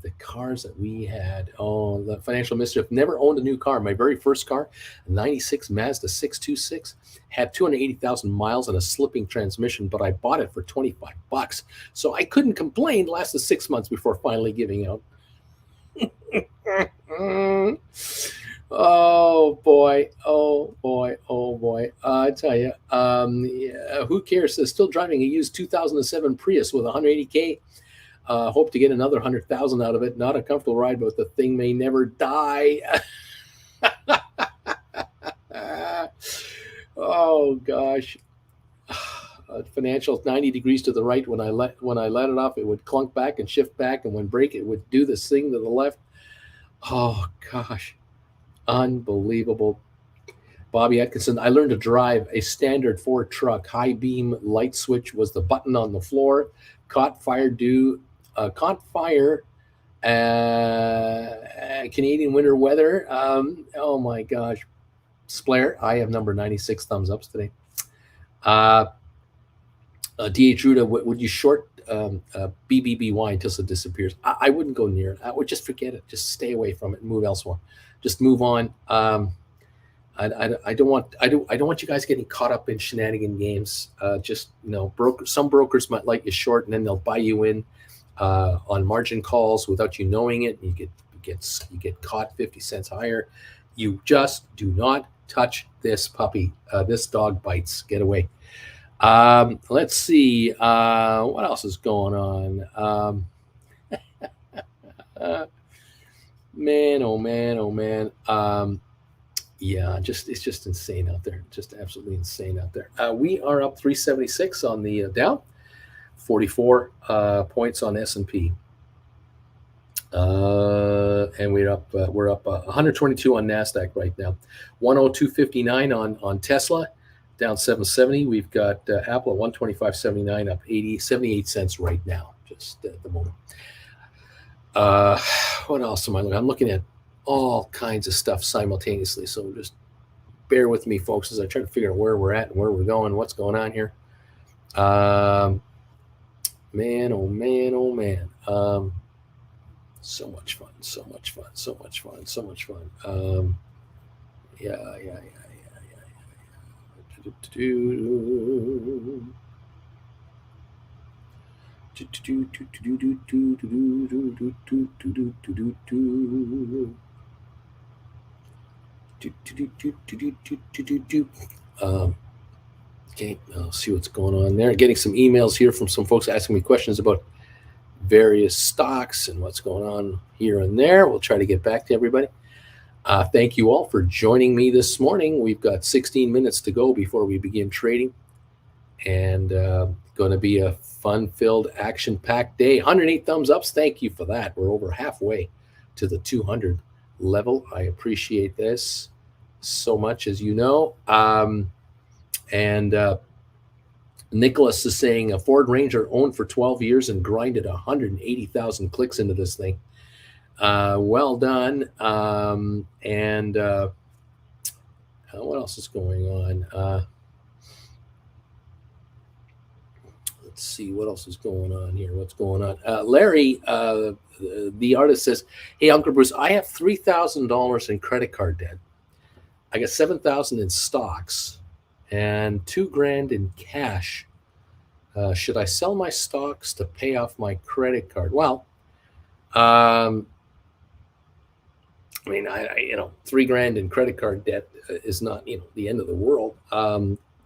The cars that we had. Oh, the financial mischief. Never owned a new car. My very first car, a 96 Mazda 626, had 280,000 miles and a slipping transmission, but I bought it for $25. So I couldn't complain. Lasted 6 months before finally giving out. Oh boy. I tell you, yeah, who cares? They're still driving a used 2007 Prius with 180K. Hope to get another 100,000 out of it. Not a comfortable ride, but the thing may never die. Oh gosh. Financial 90 degrees to the right. When I let it off, it would clunk back and shift back, and when brake, it would do this thing to the left. Oh gosh. Unbelievable. Bobby Atkinson, I learned to drive a standard Ford truck. High beam light switch was the button on the floor. Caught fire, Canadian winter weather. Oh my gosh. Splair, I have number 96 thumbs ups today. D.H. Ruda, would you short BBBY until it disappears? I wouldn't go near it. I would just forget it. Just stay away from it and move elsewhere. Just move on. I don't want you guys getting caught up in shenanigan games. Some brokers might like you short, and then they'll buy you in on margin calls without you knowing it. You get caught 50 cents higher. You just do not touch this puppy. This dog bites. Get away. Let's see. What else is going on? Man, oh man. Yeah, it's just insane out there. Just absolutely insane out there. We are up 376 on the Dow, 44 points on S&P. And we're up 122 on NASDAQ right now. 102.59 on Tesla, down 770. We've got Apple at 125.79, up 78 cents right now, just at the moment. What else am I looking at? I'm looking at all kinds of stuff simultaneously, so just bear with me, folks, as I try to figure out where we're at and where we're going, what's going on here. Man, oh man, oh man. So much fun. Yeah. Okay, I'll see what's going on there. Getting some emails here from some folks asking me questions about various stocks and what's going on here and there. We'll try to get back to everybody. Thank you all for joining me this morning. We've got 16 minutes to go before we begin trading, and going to be a fun-filled, action-packed day. 108 thumbs ups. Thank you for that. We're over halfway to the 200 level. I appreciate this so much, as you know. And Nicholas is saying a Ford Ranger owned for 12 years and grinded 180,000 clicks into this thing. Well done. And what else is going on? Let's see what else is going on here. What's going on? Larry, the artist, says, "Hey, Uncle Bruce, I have $3,000 in credit card debt. I got $7,000 in stocks and $2,000 in cash. Should I sell my stocks to pay off my credit card?" Well, I mean, $3,000 in credit card debt is not, the end of the world.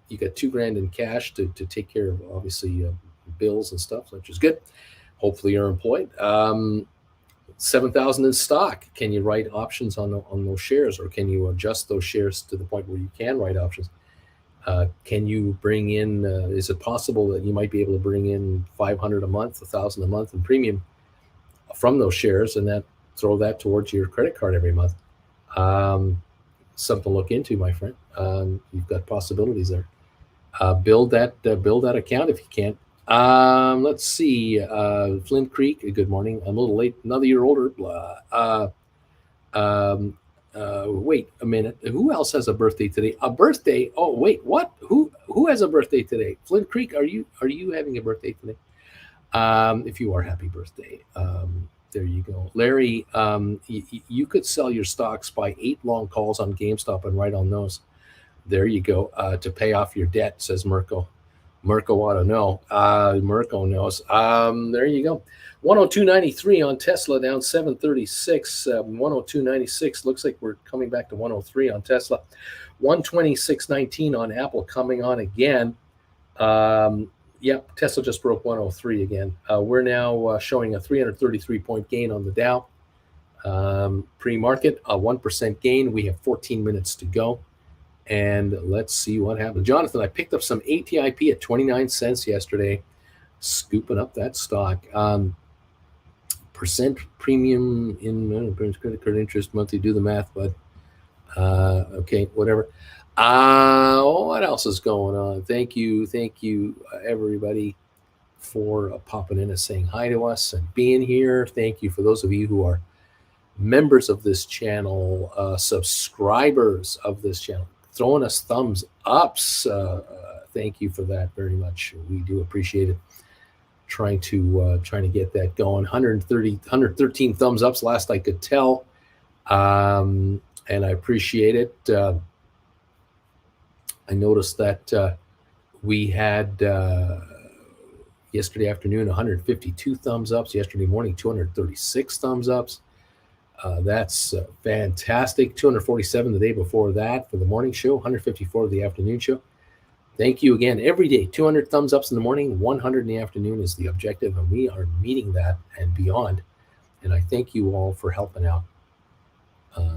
You got $2,000 in cash to take care of, obviously, bills and stuff, which is good. Hopefully you're employed. 7,000 in stock. Can you write options on those shares, or can you adjust those shares to the point where you can write options? Can you bring in, is it possible that you might be able to bring in $500 a month, $1,000 a month in premium from those shares, and throw that towards your credit card every month? Something to look into, my friend. You've got possibilities there. Build that account if you can. Let's see. Flint Creek, good morning. I'm a little late, another year older. Wait a minute. Who else has a birthday today? A birthday? Oh, wait, what? Who has a birthday today? Flint Creek, are you having a birthday today? If you are, happy birthday. There you go. Larry, you could sell your stocks, buy 8 long calls on GameStop and write on those. There you go. To pay off your debt, says Mirko. Mirko ought to know. Mirko knows. There you go. 102.93 on Tesla, down 736. 102.96. Looks like we're coming back to 103 on Tesla. 126.19 on Apple, coming on again. Yep, Tesla just broke 103 again. We're now showing a 333-point gain on the Dow. Pre-market, a 1% gain. We have 14 minutes to go. And let's see what happens. Jonathan, I picked up some ATIP at 29 cents yesterday, scooping up that stock. Percent premium in credit card interest, monthly, do the math, but okay, whatever. What else is going on? Thank you, everybody, for popping in and saying hi to us and being here. Thank you for those of you who are members of this channel, subscribers of this channel, throwing us thumbs ups. Thank you for that very much. We do appreciate it. Trying to get that going. 113 thumbs ups last I could tell, and I appreciate it. I noticed that we had yesterday afternoon 152 thumbs ups. Yesterday morning 236 thumbs ups. That's fantastic. 247 the day before that for the morning show, 154 the afternoon show. Thank you again. Every day, 200 thumbs ups in the morning, 100 in the afternoon is the objective, and we are meeting that and beyond. And I thank you all for helping out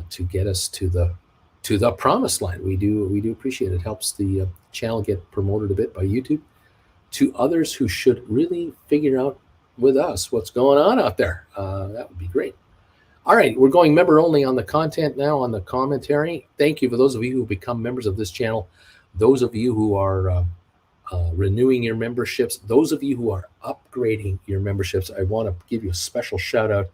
to get us to the promised land. We do appreciate it. It helps the channel get promoted a bit by YouTube to others who should really figure out with us what's going on out there. That would be great. All right, we're going member only on the content now, on the commentary. Thank you for those of you who become members of this channel, those of you who are renewing your memberships, those of you who are upgrading your memberships. I want to give you a special shout out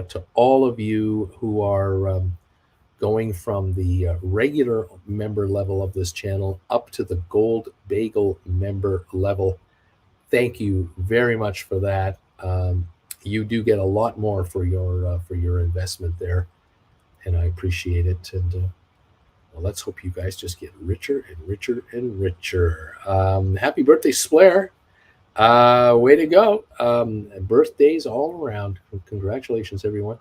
to all of you who are going from the regular member level of this channel up to the Gold Bagel member level. Thank you very much for that. You do get a lot more for your investment there, and I appreciate it. And well, let's hope you guys just get richer and richer and richer. Happy birthday, Splair. Way to go. Birthdays all around. Congratulations, everyone.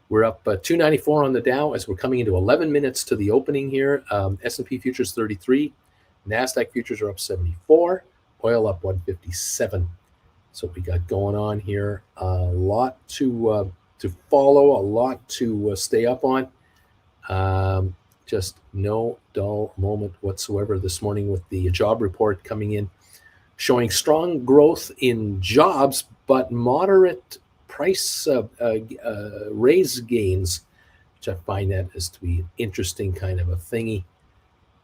We're up 294 on the Dow as we're coming into 11 minutes to the opening here. S&P futures 33. NASDAQ futures are up 74. Oil up 157. So we got going on here. A lot to follow, a lot to stay up on. Just no dull moment whatsoever this morning with the job report coming in, showing strong growth in jobs, but moderate price raise gains, which I find that is to be an interesting kind of a thingy.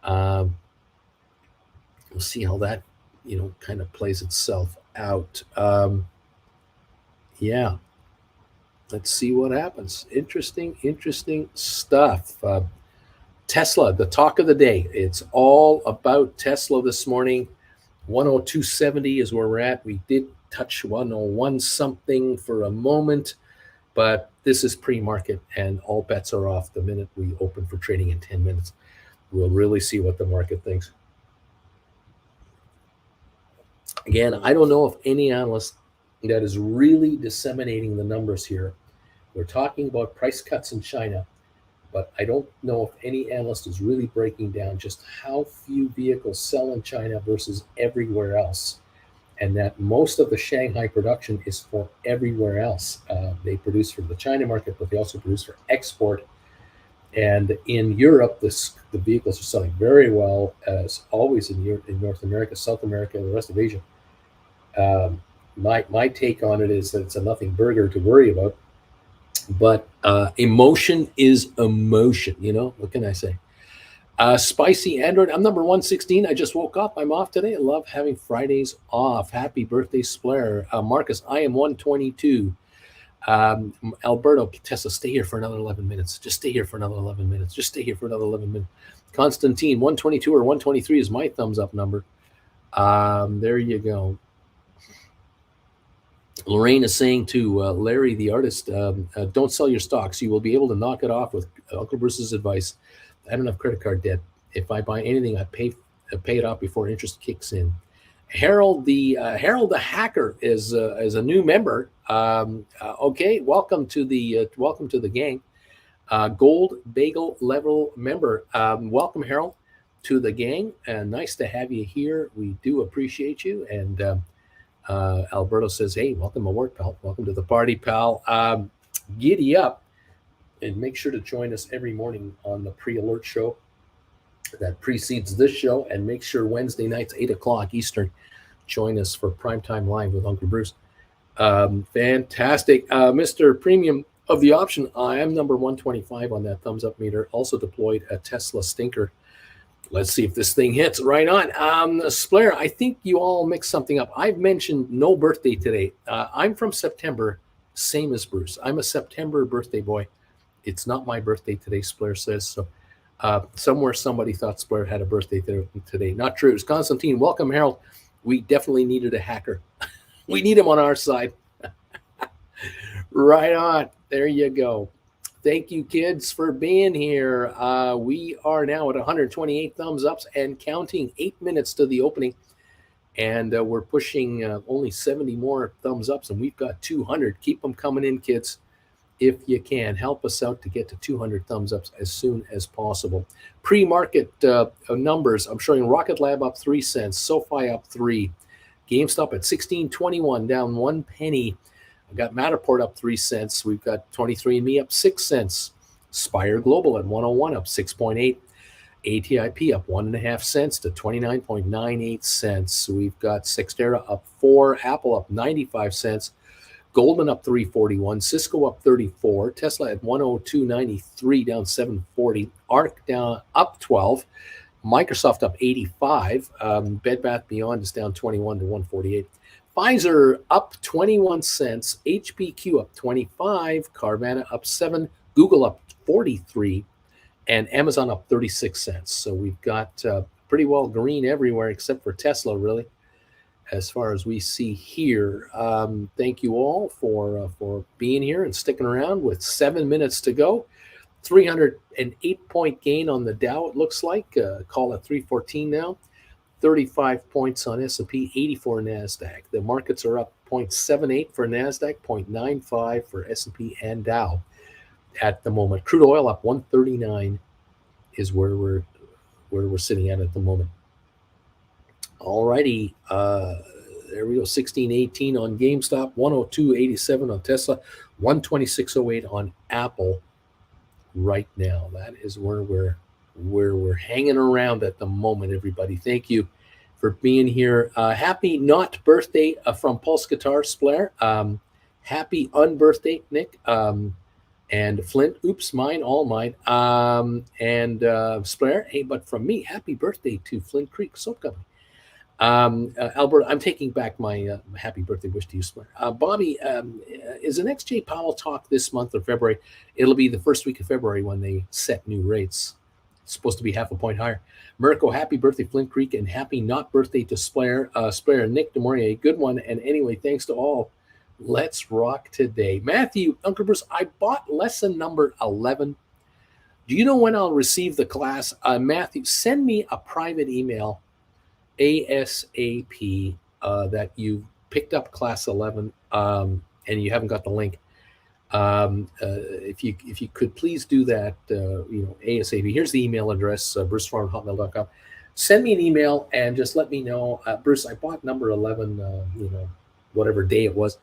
We'll see how that, kind of plays itself out. Yeah, let's see what happens. Interesting stuff. Tesla, the talk of the day. It's all about Tesla this morning. 102.70 is where we're at. We did touch 101 something for a moment, but this is pre-market and all bets are off the minute we open for trading in 10 minutes. We'll really see what the market thinks. Again, I don't know of any analyst that is really disseminating the numbers here. We're talking about price cuts in China, but I don't know if any analyst is really breaking down just how few vehicles sell in China versus everywhere else, and that most of the Shanghai production is for everywhere else. They produce for the China market, but they also produce for export. And in Europe, the vehicles are selling very well, as always in North America, South America, and the rest of Asia. My take on it is that it's a nothing burger to worry about. But emotion is emotion, what can I say? Spicy Android, I'm number 116. I just woke up. I'm off today. I love having Fridays off. Happy birthday, Splair. Marcus, I am 122. Alberto, Tesla, stay here for another 11 minutes. Just stay here for another 11 minutes. Just stay here for another 11 minutes. Constantine, 122 or 123 is my thumbs up number. There you go. Lorraine is saying to Larry, the artist, don't sell your stocks. You will be able to knock it off with Uncle Bruce's advice. I don't have credit card debt. If I buy anything, I pay it off before interest kicks in. Harold the hacker is a new member. Okay, welcome to the gang. Gold Bagel level member. Welcome, Harold, to the gang. Nice to have you here. We do appreciate you. And Alberto says, hey, welcome aboard, pal. Welcome to the party, pal. Giddy up and make sure to join us every morning on the pre-alert show that precedes this show, and make sure Wednesday nights, 8 o'clock Eastern, join us for Primetime Live with Uncle Bruce. Fantastic. Mr. Premium of the option, I am number 125 on that thumbs up meter. Also deployed a Tesla stinker. Let's see if this thing hits. Right on. Splair, I think you all mixed something up. I've mentioned no birthday today. I'm from September, same as Bruce. I'm a September birthday boy. It's not my birthday today, Splair says. So somewhere somebody thought Splair had a birthday today. Not true. It's Constantine. Welcome, Harold. We definitely needed a hacker. We need him on our side. Right on. There you go. Thank you, kids, for being here. We are now at 128 thumbs ups and counting. 8 minutes to the opening. And we're pushing only 70 more thumbs ups, and we've got 200. Keep them coming in, kids. If you can, help us out to get to 200 thumbs ups as soon as possible. Pre-market numbers, I'm showing Rocket Lab up 3 cents, SoFi up 3, GameStop at 16.21, down 1 penny. I've got Matterport up 3 cents. We've got 23andMe up 6 cents. Spire Global at 101, up 6.8. ATIP up 1.5 cents to 29.98 cents. We've got Cyxtera up 4, Apple up 95 cents, Goldman up 341, Cisco up 34, Tesla at 102.93 down 740, ARC down up 12, Microsoft up 85, Bed Bath Beyond is down 21 to 148. Pfizer up 21 cents, HPQ up 25, Carvana up 7, Google up 43, and Amazon up 36 cents. So we've got pretty well green everywhere except for Tesla, really, as far as we see here. Thank you all for being here and sticking around with 7 minutes to go. 308-point gain on the Dow, it looks like. Call it 314 now. 35 points on S&P, 84 NASDAQ. The markets are up 0.78 for NASDAQ, 0.95 for S&P and Dow at the moment. Crude oil up 139 is where we're sitting at the moment. All righty. There we go. 16.18 on GameStop, 102.87 on Tesla, 126.08 on Apple right now. That is where we're hanging around at the moment, everybody. Thank you for being here. Happy not birthday from Pulse Guitar Splair. Happy unbirthday, Nick. And Flint, oops, all mine. And Splair, hey, but from me, happy birthday to Flint Creek Soap Company. Alberta, I'm taking back my happy birthday wish to you, Splair. Bobby, is the next Jay Powell talk this month or February? It'll be the first week of February when they set new rates. It's supposed to be half a point higher. Mirko, happy birthday, Flint Creek, and happy not birthday to Splair. Splair, Nick DeMaurier, good one. And anyway, thanks to all. Let's rock today. Matthew, Uncle Bruce, I bought lesson number 11. Do you know when I'll receive the class? Matthew, send me a private email ASAP that you picked up class 11 and you haven't got the link. If you could please do that, ASAP. Here's the email address, brucefarm@hotmail.com. Send me an email and just let me know, Bruce, I bought number 11, whatever day it was.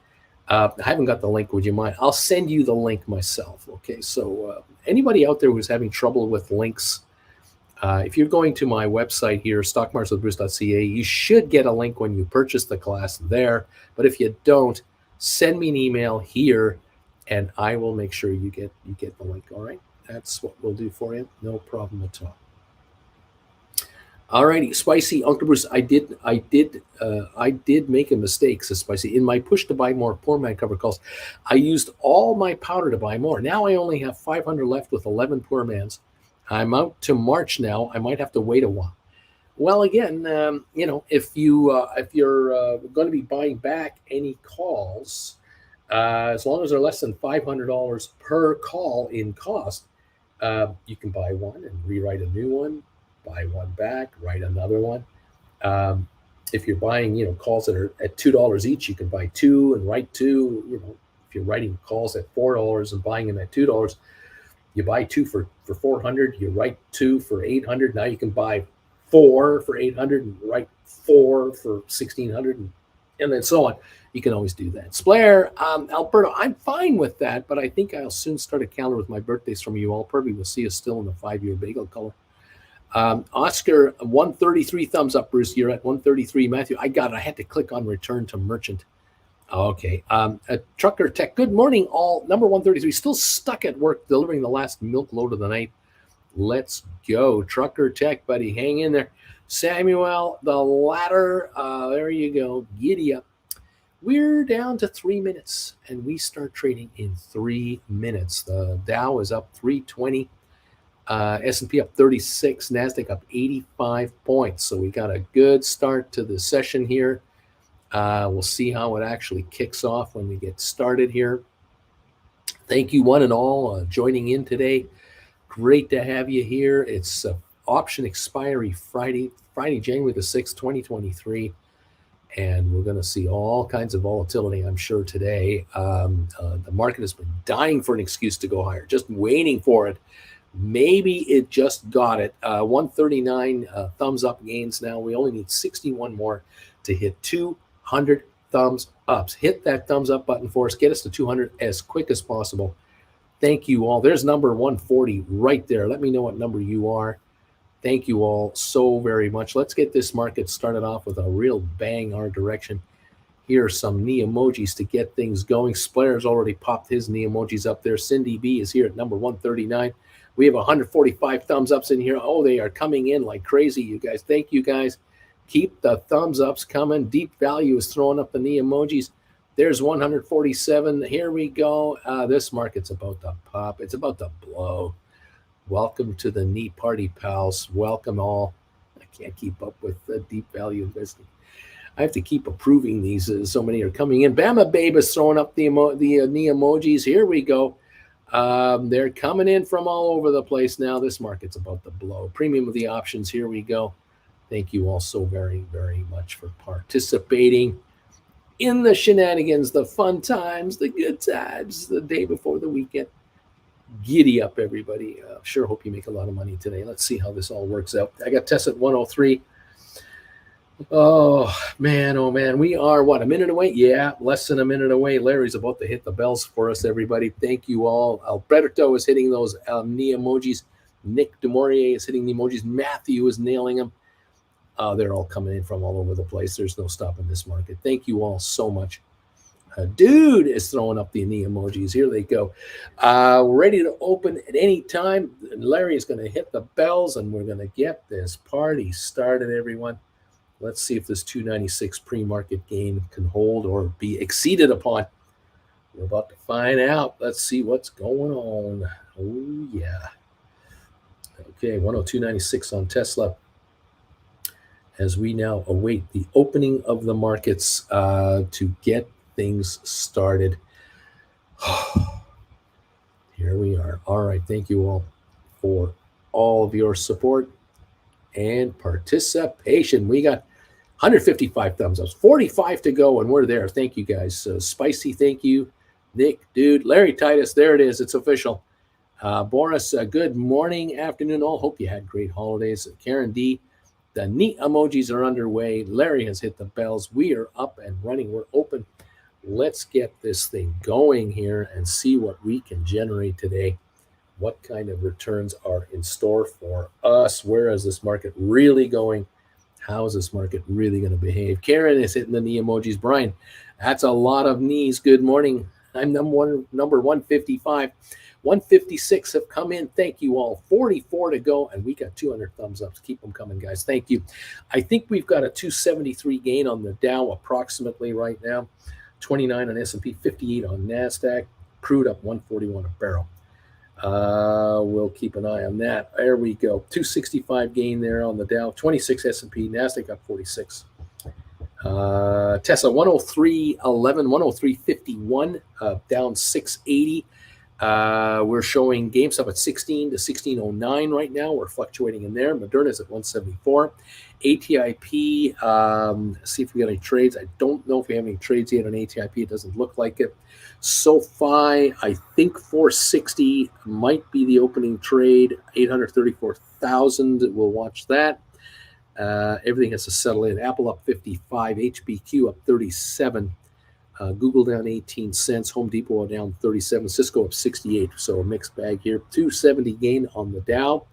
I haven't got the link. Would you mind? I'll send you the link myself. Okay. So anybody out there who's having trouble with links, if you're going to my website here, stockmarketswithbruce.ca, you should get a link when you purchase the class there. But if you don't, send me an email here, and I will make sure you get the link. All right, that's what we'll do for you. No problem at all. All righty, Spicy Uncle Bruce. I did make a mistake, says Spicy. In my push to buy more poor man cover calls, I used all my powder to buy more. Now I only have 500 left with 11 poor mans. I'm out to March now. I might have to wait a while. Well, again, if you're going to be buying back any calls, as long as they're less than $500 per call in cost, you can buy one and rewrite a new one, buy one back, write another one. If you're buying, calls that are at $2 each, you can buy two and write two. If you're writing calls at $4 and buying them at $2, you buy two for $400, you write two for $800. Now you can buy four for $800 and write four for $1,600, and then so on. You can always do that. Splair, Alberta, I'm fine with that, but I think I'll soon start a calendar with my birthdays from you all. Probably will see us still in the 5-year bagel color. Oscar, 133 thumbs up, Bruce. You're at 133. Matthew, I got it. I had to click on return to merchant. Okay. Trucker Tech, good morning, all. Number 133, still stuck at work delivering the last milk load of the night. Let's go. Trucker Tech, buddy. Hang in there. Samuel, the ladder. There you go. Giddy up. We're down to 3 minutes, and we start trading in 3 minutes. The Dow is up 320. S&P up 36. NASDAQ up 85 points. So we got a good start to the session here. We'll see how it actually kicks off when we get started here. Thank you one and all joining in today. Great to have you here. It's option expiry Friday, January the 6th, 2023. And we're going to see all kinds of volatility, I'm sure, today. The market has been dying for an excuse to go higher, just waiting for it. Maybe it just got it. 139 thumbs up gains now. We only need 61 more to hit 200 thumbs ups. Hit that thumbs up button for us. Get us to 200 as quick as possible. Thank you all. There's number 140 right there. Let me know what number you are. Thank you all so very much. Let's get this market started off with a real bang our direction. Here are some knee emojis to get things going. Splayer's already popped his knee emojis up there. Cindy B is here at number 139. We have 145 thumbs ups in here. Oh, they are coming in like crazy, you guys. Thank you, guys. Keep the thumbs ups coming. Deep Value is throwing up the knee emojis. There's 147. Here we go. This market's about to pop. It's about to blow. Welcome to the knee party, pals. Welcome all. I can't keep up with the Deep Value investing. I have to keep approving these. So many are coming in. Bama Babe is throwing up the knee emojis. Here we go. They're coming in from all over the place now. This market's about to blow. Premium of the options. Here we go. Thank you all so very, very much for participating in the shenanigans, the fun times, the good times, the day before the weekend. Giddy up, everybody. Sure hope you make a lot of money today. Let's see how this all works out. I got Tess at 103. Oh man, we are what, a minute away? Yeah, less than a minute away. Larry's about to hit the bells for us, everybody. Thank you all. Alberto is hitting those knee emojis. Nick DeMaurier is hitting the emojis. Matthew is nailing them. They're all coming in from all over the place. There's no stopping this market. Thank you all so much. Dude is throwing up the knee emojis. Here they go. Ready to open at any time. Larry is going to hit the bells, and we're going to get this party started, everyone. Let's see if this 296 pre-market gain can hold or be exceeded upon. We're about to find out. Let's see what's going on. Oh, yeah. Okay, 102.96 on Tesla. As we now await the opening of the markets to get things started. Here we are. All right, thank you all for all of your support and participation. We got 155 thumbs up, 45 to go, and we're there. Thank you, guys. Spicy, thank you. Nick, dude, Larry Titus, there it is. It's official. Boris, good morning, afternoon all. Hope you had great holidays. Karen D, the neat emojis are underway. Larry has hit the bells. We are up and running. We're open. Let's get this thing going here and see what we can generate today. What kind of returns are in store for us? Where is this market really going? How is this market really going to behave? Karen is hitting the knee emojis. Brian, that's a lot of knees. Good morning. I'm number 155. 156 have come in. Thank you all. 44 to go, and we got 200 thumbs up. Keep them coming, guys. Thank you. I think we've got a 273 gain on the Dow approximately right now. 29 on S&P, 58 on NASDAQ. Crude up 141 a barrel. We'll keep an eye on that. There we go. 265 gain there on the Dow. 26 S&P. NASDAQ up 46. Tesla 103.11, 103.51, down 680. We're showing GameStop at 16 to 1609 right now. We're fluctuating in there. Moderna's at 174. ATIP, see if we got any trades. I don't know if we have any trades yet on ATIP. It doesn't look like it. SoFi, I think 460 might be the opening trade. 834,000. We'll watch that. Everything has to settle in. Apple up 55. HBQ up 37. Google down 18 cents. Home Depot down 37. Cisco up 68. So a mixed bag here. 270 gain on the Dow.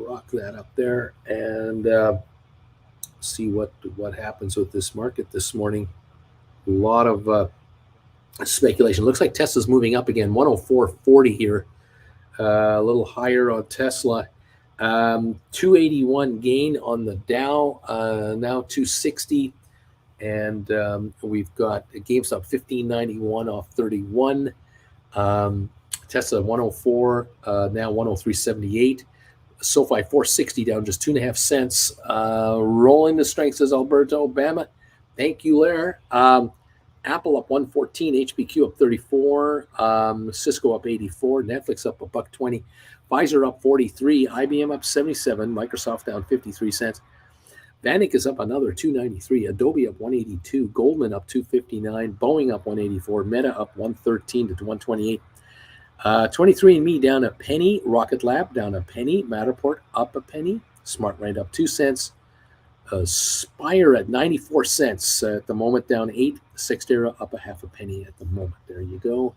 Rock that up there and see what happens with this market this morning. A lot of speculation. Looks like Tesla's moving up again. 104.40 here. A little higher on Tesla. 281 gain on the Dow. Now 260. And we've got GameStop 1591 off 31. Tesla 104, now 103.78. SoFi 460 down just 2.5 cents. Rolling the strength, says Alberto Obama. Thank you, Lair. Apple up 114, HBQ up 34, Cisco up 84, Netflix up $1.20, Pfizer up 43, IBM up 77, Microsoft down 53 cents. Vanik is up another 293, Adobe up 182, Goldman up 259, Boeing up 184, Meta up 113 to 128. 23andMe down a penny, Rocket Lab down a penny, Matterport up a penny, SmartRent up 2 cents, Spire at 94 cents at the moment, down 8, Sextera up a half a penny at the moment. There you go.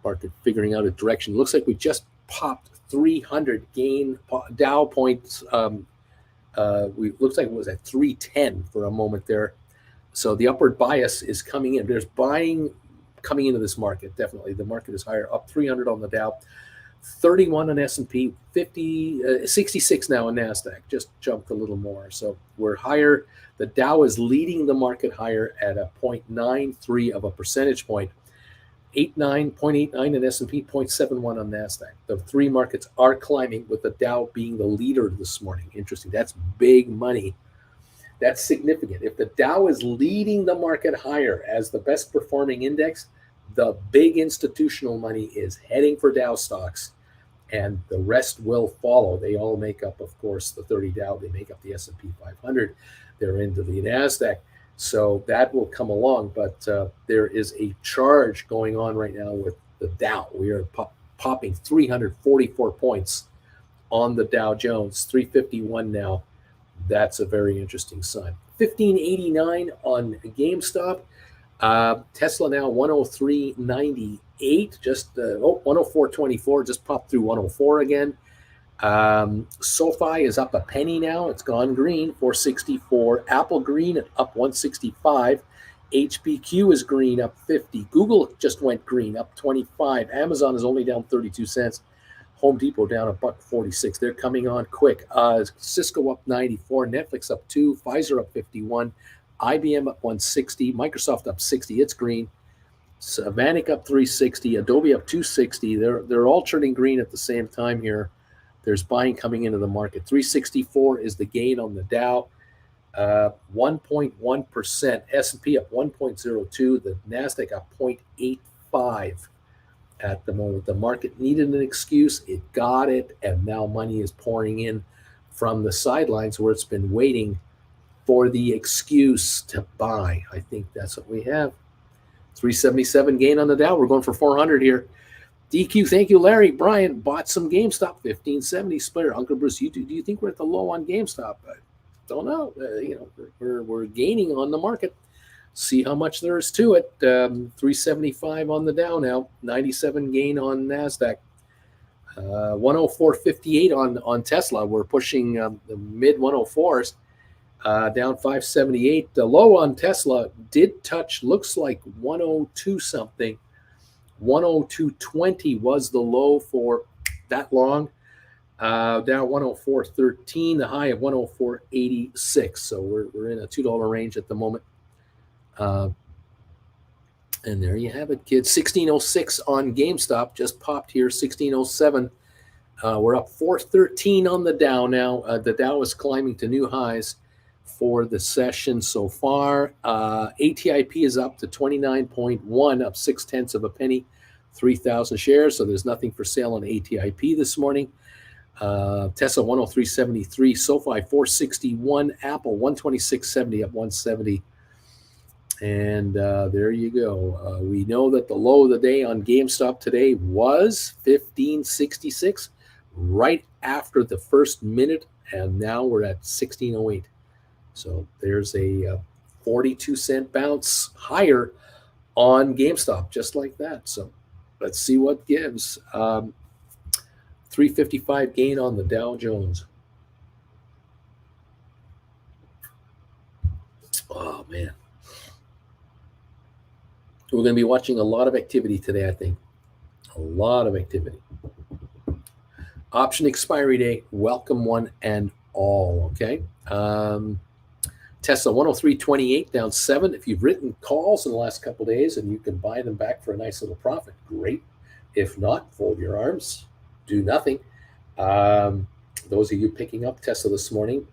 Market figuring out a direction. Looks like we just popped 300 gain. Dow points, looks like it was at 310 for a moment there. So the upward bias is coming in. There's buying coming into this market, definitely. The market is higher, up 300 on the Dow, 31 on S&P, 66 now on NASDAQ, just jumped a little more. So we're higher. The Dow is leading the market higher at a 0.93 of a percentage point. 0.89 in S&P, 0.71 on NASDAQ. The three markets are climbing, with the Dow being the leader this morning. Interesting. That's big money. That's significant. If the Dow is leading the market higher as the best performing index, the big institutional money is heading for Dow stocks, and the rest will follow. They all make up, of course, the 30 Dow. They make up the S&P 500. They're into the NASDAQ. So that will come along, but there is a charge going on right now with the Dow. We are popping 344 points on the Dow Jones, 351 now. That's a very interesting sign. 1589 on GameStop. Tesla now 103.98, just 104.24, just popped through 104 again. SoFi is up a penny now. It's gone green, 464. Apple green up 165. HBQ is green, up 50. Google just went green, up 25. Amazon is only down 32 cents. Home Depot down $1.46. They're coming on quick. Cisco up 94. Netflix up 2. Pfizer up 51. IBM up 160. Microsoft up 60. It's green. Savanic up 360. Adobe up 260. They're all turning green at the same time here. There's buying coming into the market. 364 is the gain on the Dow. 1.1%. S&P up 1.02. The NASDAQ up 0.85 at the moment. The market needed an excuse. It got it, and now money is pouring in from the sidelines where it's been waiting for the excuse to buy. I think that's what we have. 377 gain on the Dow. We're going for 400 here. DQ, thank you, Larry. Brian bought some GameStop, 1570 splitter. Uncle Bruce, do you think we're at the low on GameStop? I don't know. We're gaining on the market. See how much there is to it. 375 on the Dow now. 97 gain on NASDAQ. 104.58 on Tesla. We're pushing the mid 104s. Down 578. The low on Tesla did touch, looks like 102 something. 102.20 was the low for that long. Down 104.13, the high of 104.86. So we're in a $2 range at the moment. And there you have it, kids. 1606 on GameStop just popped here. 1607. We're up 413 on the Dow now. The Dow is climbing to new highs for the session so far. ATIP is up to 29.1, up 0.6 of a penny, 3,000 shares. So there's nothing for sale on ATIP this morning. Tesla 103.73, SoFi 461, Apple 126.70, up 170. And there you go. We know that the low of the day on GameStop today was 1566, right after the first minute, and now we're at 1608. So there's a 42-cent bounce higher on GameStop, just like that. So let's see what gives. 355 gain on the Dow Jones. Oh, man. We're going to be watching a lot of activity today, I think. A lot of activity. Option expiry day, welcome one and all, okay? Tesla 103.28, down 7. If you've written calls in the last couple of days and you can buy them back for a nice little profit, great. If not, fold your arms, do nothing. Those of you picking up Tesla this morning,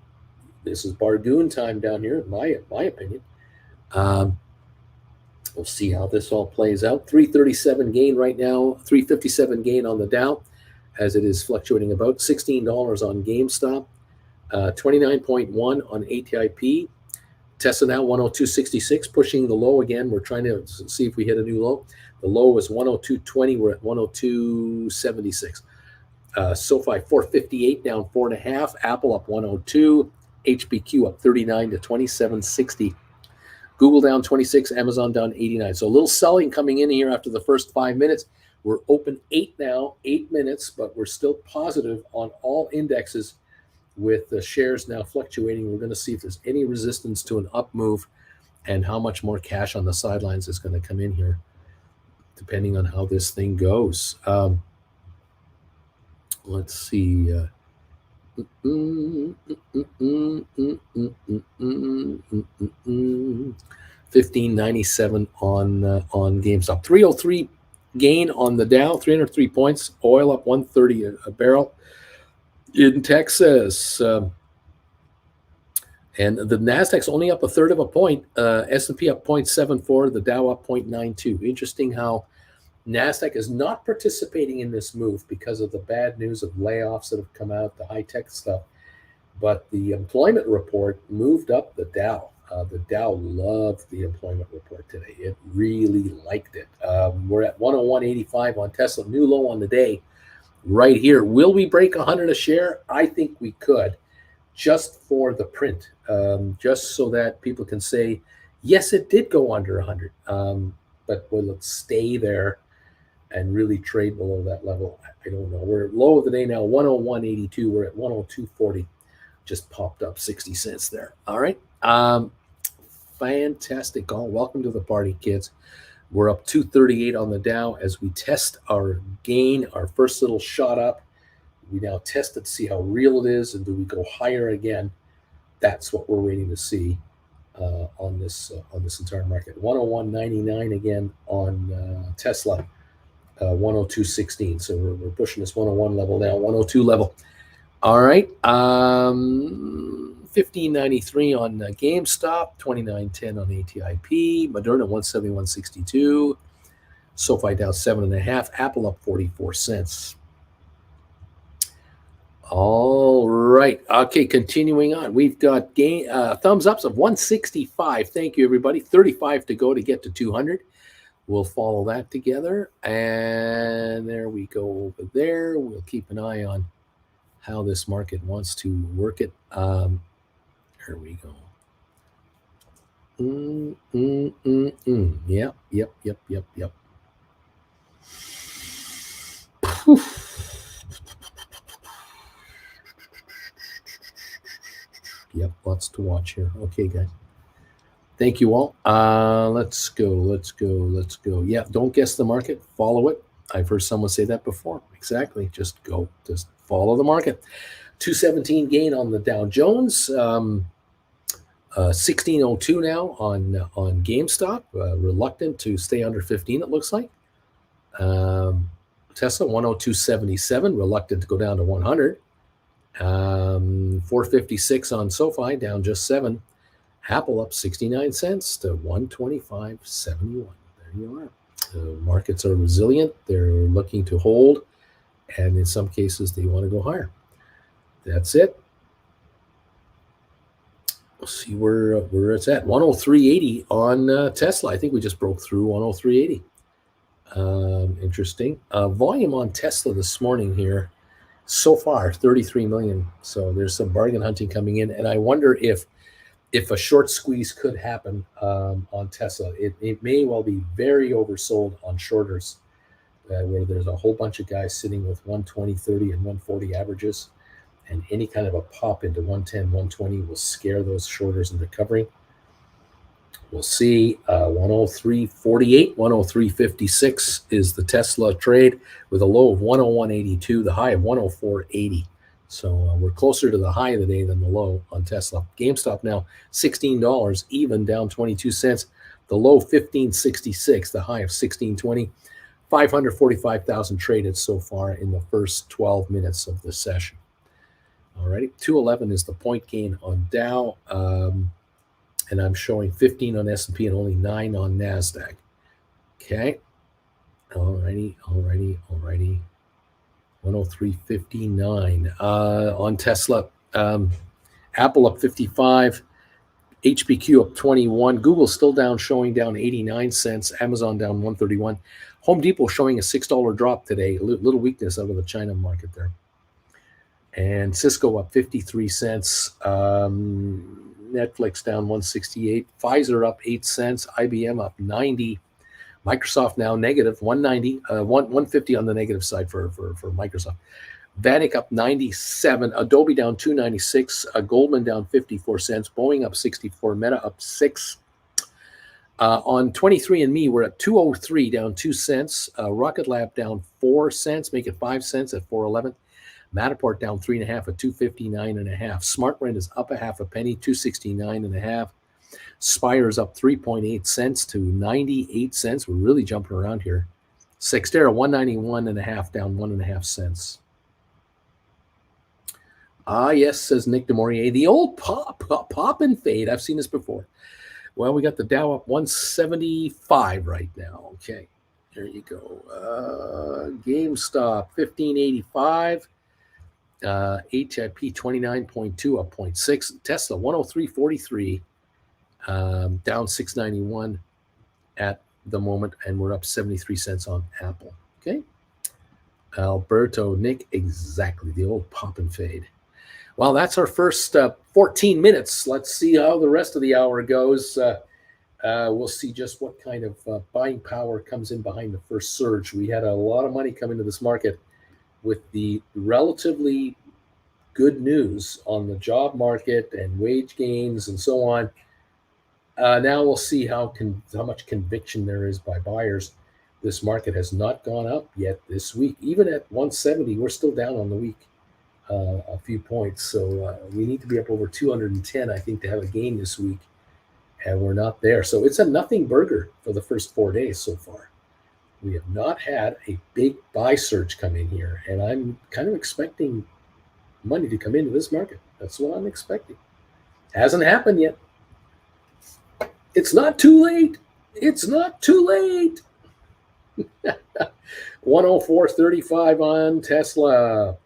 this is Bardoon time down here, in my opinion. We'll see how this all plays out. 337 gain right now, 357 gain on the Dow, as it is fluctuating about. $16 on GameStop, 29.1 on ATIP. Tesla now 102.66, pushing the low again. We're trying to see if we hit a new low. The low was 102.20. We're at 102.76. SoFi 458, down 4.5. Apple up 102. HBQ up 39 to 27.60. Google down 26. Amazon down 89. So a little selling coming in here after the first 5 minutes. We're open 8 now, 8 minutes, but we're still positive on all indexes with the shares now fluctuating. We're going to see if there's any resistance to an up move and how much more cash on the sidelines is going to come in here, depending on how this thing goes. Let's see. 1597 on GameStop. 303 gain on the Dow, 303 points. Oil up 130 a barrel in Texas. And the Nasdaq's only up a third of a point. S&P up 0.74. The Dow up 0.92. Interesting how Nasdaq is not participating in this move because of the bad news of layoffs that have come out, the high-tech stuff. But the employment report moved up the Dow. The Dow loved the employment report today. It really liked it. We're at 101.85 on Tesla, new low on the day right here. Will we break 100 a share? I think we could, just for the print, just so that people can say, yes, it did go under 100. But will it stay there and really trade below that level? I don't know. We're low of the day now, 101.82. We're at 102.40. Just popped up 60 cents there. All right. Fantastic call. Welcome to the party, kids. We're up 238 on the Dow as we test our gain, our first little shot up. We now test it to see how real it is, and do we go higher again? That's what we're waiting to see on this entire market. 101.99 again on Tesla, 102.16. So we're pushing this 101 level now, 102 level. All right, 15.93 on GameStop, 29.10 on ATIP, Moderna 171.62, SoFi down 7.5, Apple up 44 cents. All right, okay, continuing on. We've got thumbs ups of 165. Thank you, everybody. 35 to go to get to 200. We'll follow that together, and there we go over there. We'll keep an eye on how this market wants to work it. Here we go. Yep. Yep, lots to watch here. Okay, guys. Thank you all. Let's go. Yeah, don't guess the market. Follow it. I've heard someone say that before. Exactly. Just go. Just follow the market. 217 gain on the Dow Jones. 1602 now on GameStop. Reluctant to stay under 15, it looks like. Tesla 102.77. Reluctant to go down to 100. 456 on SoFi, down just 7. Apple up 69 cents to 125.71. There you are. The markets are resilient. They're looking to hold, and in some cases, they want to go higher. That's it. We'll see where it's at. 103.80 on Tesla. I think we just broke through 103.80. Interesting. Volume on Tesla this morning here, so far, 33 million. So there's some bargain hunting coming in, and I wonder if a short squeeze could happen on Tesla. It may well be very oversold on shorters, where there's a whole bunch of guys sitting with 120, 30, and 140 averages, and any kind of a pop into 110, 120 will scare those shorters into covering. We'll see. 103.48, 103.56 is the Tesla trade, with a low of 101.82, the high of 104.80. So we're closer to the high of the day than the low on Tesla. GameStop now $16, even down 22 cents. The low 15.66, the high of 16.20. 545,000 traded so far in the first 12 minutes of the session. All righty, 211 is the point gain on Dow, and I'm showing 15 on S&P and only 9 on NASDAQ. Okay, all righty. 103.59 on Tesla. Apple up 55, HBQ up 21, Google still down, showing down 89 cents, Amazon down 131, Home Depot showing a $6 drop today, a little weakness out of the China market there. And Cisco up 53 cents, Netflix down 168, Pfizer up 8 cents, IBM up 90, Microsoft now negative 190, 150 on the negative side for Microsoft. Vanik up 97, Adobe down 296, Goldman down 54 cents, Boeing up 64, Meta up 6. On 23andMe, we're at 203, down 2 cents. Rocket Lab down 4 cents, make it 5 cents at 411. Matterport down 3.5 at 259.5. SmartRent is up a half a penny, 269.5. Spire's up 3.8 cents to 98 cents. We're really jumping around here. Sextera 191.5, down 1.5 cents. Ah, yes, says Nick DeMaurier. The old pop and fade. I've seen this before. Well, we got the Dow up 175 right now. Okay, there you go. GameStop 1585. HIP 29.2 up 0.6. Tesla 103.43. Down 691 at the moment, and we're up 73 cents on Apple. Okay. Alberto, Nick, exactly. The old pop and fade. Well, that's our first 14 minutes. Let's see how the rest of the hour goes. We'll see just what kind of buying power comes in behind the first surge. We had a lot of money come into this market with the relatively good news on the job market and wage gains and so on. Now we'll see how much conviction there is by buyers. This market has not gone up yet this week. Even at 170, we're still down on the week. A few points. So we need to be up over 210, I think, to have a gain this week. And we're not there. So it's a nothing burger for the first 4 days so far. We have not had a big buy surge come in here. And I'm kind of expecting money to come into this market. That's what I'm expecting. Hasn't happened yet. It's not too late. It's not too late. 104.35 on Tesla.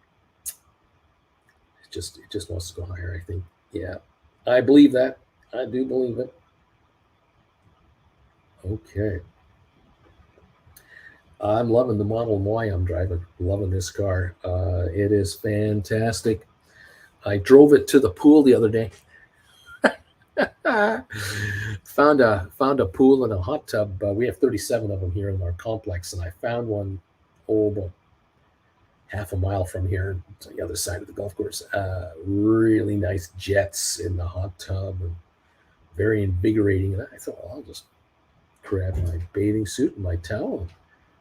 It just wants to go higher, I think. Yeah, I believe that. I do believe it. Okay. I'm loving the Model Y I'm driving. Loving this car. It is fantastic. I drove it to the pool the other day. found a pool and a hot tub. We have 37 of them here in our complex, and I found one about half a mile from here to the other side of the golf course. Really nice jets in the hot tub, and very invigorating. And I thought, well, I'll just grab my bathing suit and my towel,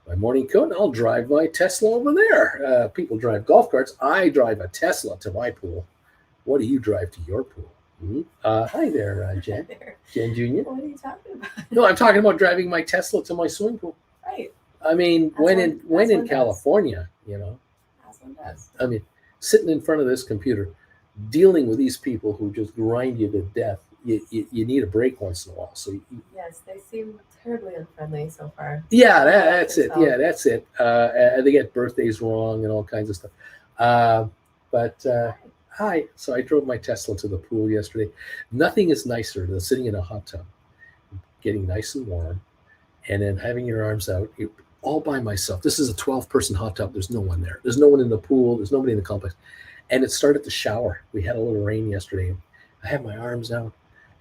my morning coat, and I'll drive my Tesla over there. People drive golf carts. I drive a Tesla to my pool. What do you drive to your pool? Mm-hmm. Hi there, Jen. Hi there. Jen Jr. What are you talking about? No, I'm talking about driving my Tesla to my swimming pool. Right. I mean, when in California, you know. I mean, sitting in front of this computer, dealing with these people who just grind you to death, you need a break once in a while. So yes, they seem terribly unfriendly so far. Yeah, that's it. Yeah, that's it. They get birthdays wrong and all kinds of stuff. Hi. So I drove my Tesla to the pool yesterday. Nothing is nicer than sitting in a hot tub, getting nice and warm, and then having your arms out. All by myself. This is a 12-person hot tub. There's no one there. There's no one in the pool. There's nobody in the complex. And it started to shower. We had a little rain yesterday. I have my arms out,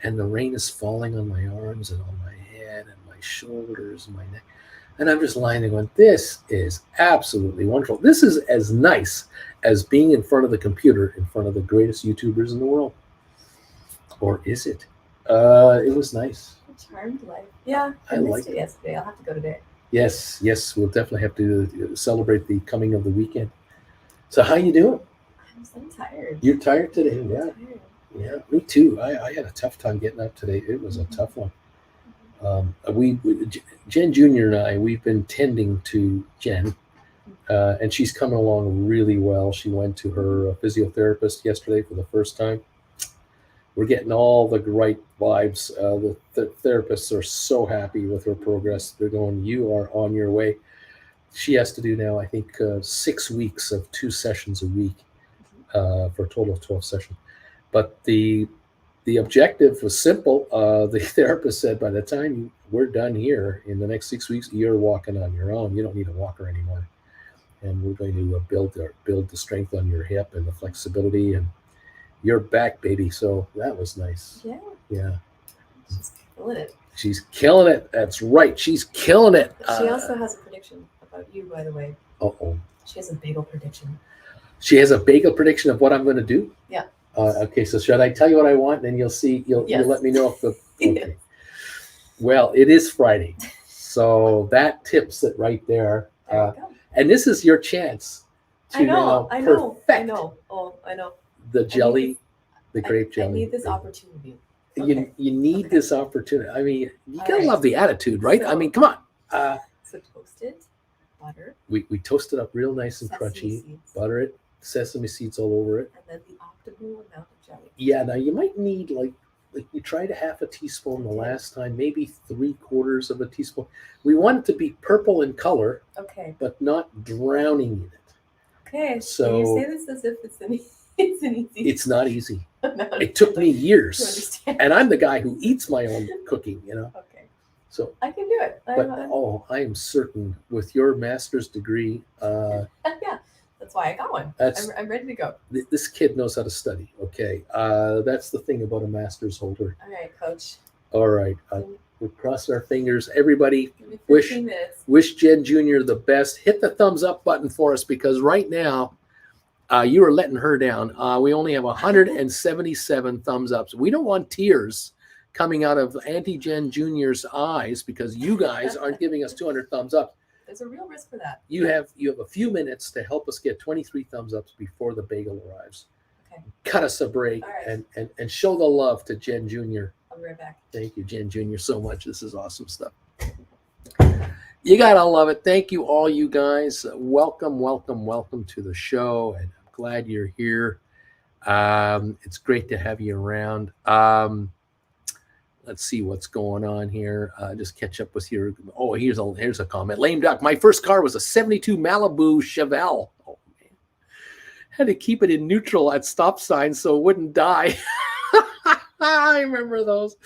and the rain is falling on my arms and on my head and my shoulders and my neck. And I'm just lying there going, this is absolutely wonderful. This is as nice as being in front of the computer in front of the greatest YouTubers in the world. Or is it? It was nice. A charmed life. Yeah, I missed it yesterday. I'll have to go today. Yes, we'll definitely have to celebrate the coming of the weekend. So how you doing? I'm so tired. You're tired today? Yeah. I'm tired. Yeah, me too. I had a tough time getting up today. It was a tough one. Jen Jr. and I, we've been tending to Jen, and she's coming along really well. She went to her physiotherapist yesterday for the first time. We're getting all the right vibes. The therapists are so happy with her progress. They're going, you are on your way. She has to do now, I think, 6 weeks of 2 sessions a week for a total of 12 sessions. But the objective was simple. The therapist said, by the time we're done here in the next 6 weeks, you're walking on your own. You don't need a walker anymore. And we're going to build the strength on your hip and the flexibility, and you're back, baby. So that was nice. Yeah. Yeah. Just feeling it. She's killing it. That's right. She's killing it. She also has a prediction about you, by the way. Uh-oh. She has a bagel prediction. She has a bagel prediction of what I'm going to do? Yeah. Okay, so should I tell you what I want? And you'll see, you'll let me know if the, okay. Yes. Well, it is Friday. So that tips it right there. There you go. And this is your chance to now perfect I know. the jelly, the grape jelly. I need this opportunity. Okay. You need this opportunity. I mean, you gotta love the attitude, right? So, I mean, come on. So toasted butter. We toast it up real nice and Sesame crunchy. seeds. Butter it, sesame seeds all over it. And then the optimal amount of jelly. Yeah, now you might need like you tried a half a teaspoon the last time, maybe 3/4 of a teaspoon. We want it to be purple in color, okay, but not drowning in it. Okay, so you say this as if it's an easy. It's not easy. It took me years, and I'm the guy who eats my own cooking. Okay. So I can do it. I am certain with your master's degree. Yeah. That's why I got one. I'm ready to go. This kid knows how to study. Okay. That's the thing about a master's holder. All right, coach. All right. We're crossing our fingers. Everybody, wish Jen Jr. the best. Hit the thumbs up button for us because right now you are letting her down. We only have 177 thumbs ups. We don't want tears coming out of Auntie Jen Jr.'s eyes because you guys aren't giving us 200 thumbs up. There's a real risk for that. You have a few minutes to help us get 23 thumbs ups before the bagel arrives. Okay. Cut us a break and show the love to Jen Jr. I'll be right back. Thank you, Jen Jr. so much. This is awesome stuff. You gotta love it. Thank you, all you guys. Welcome to the show, and I'm glad you're here. It's great to have you around. Let's see what's going on here. Just catch up with your. Oh, here's a comment. Lame duck. My first car was a '72 Malibu Chevelle. Oh man, had to keep it in neutral at stop signs so it wouldn't die. I remember those.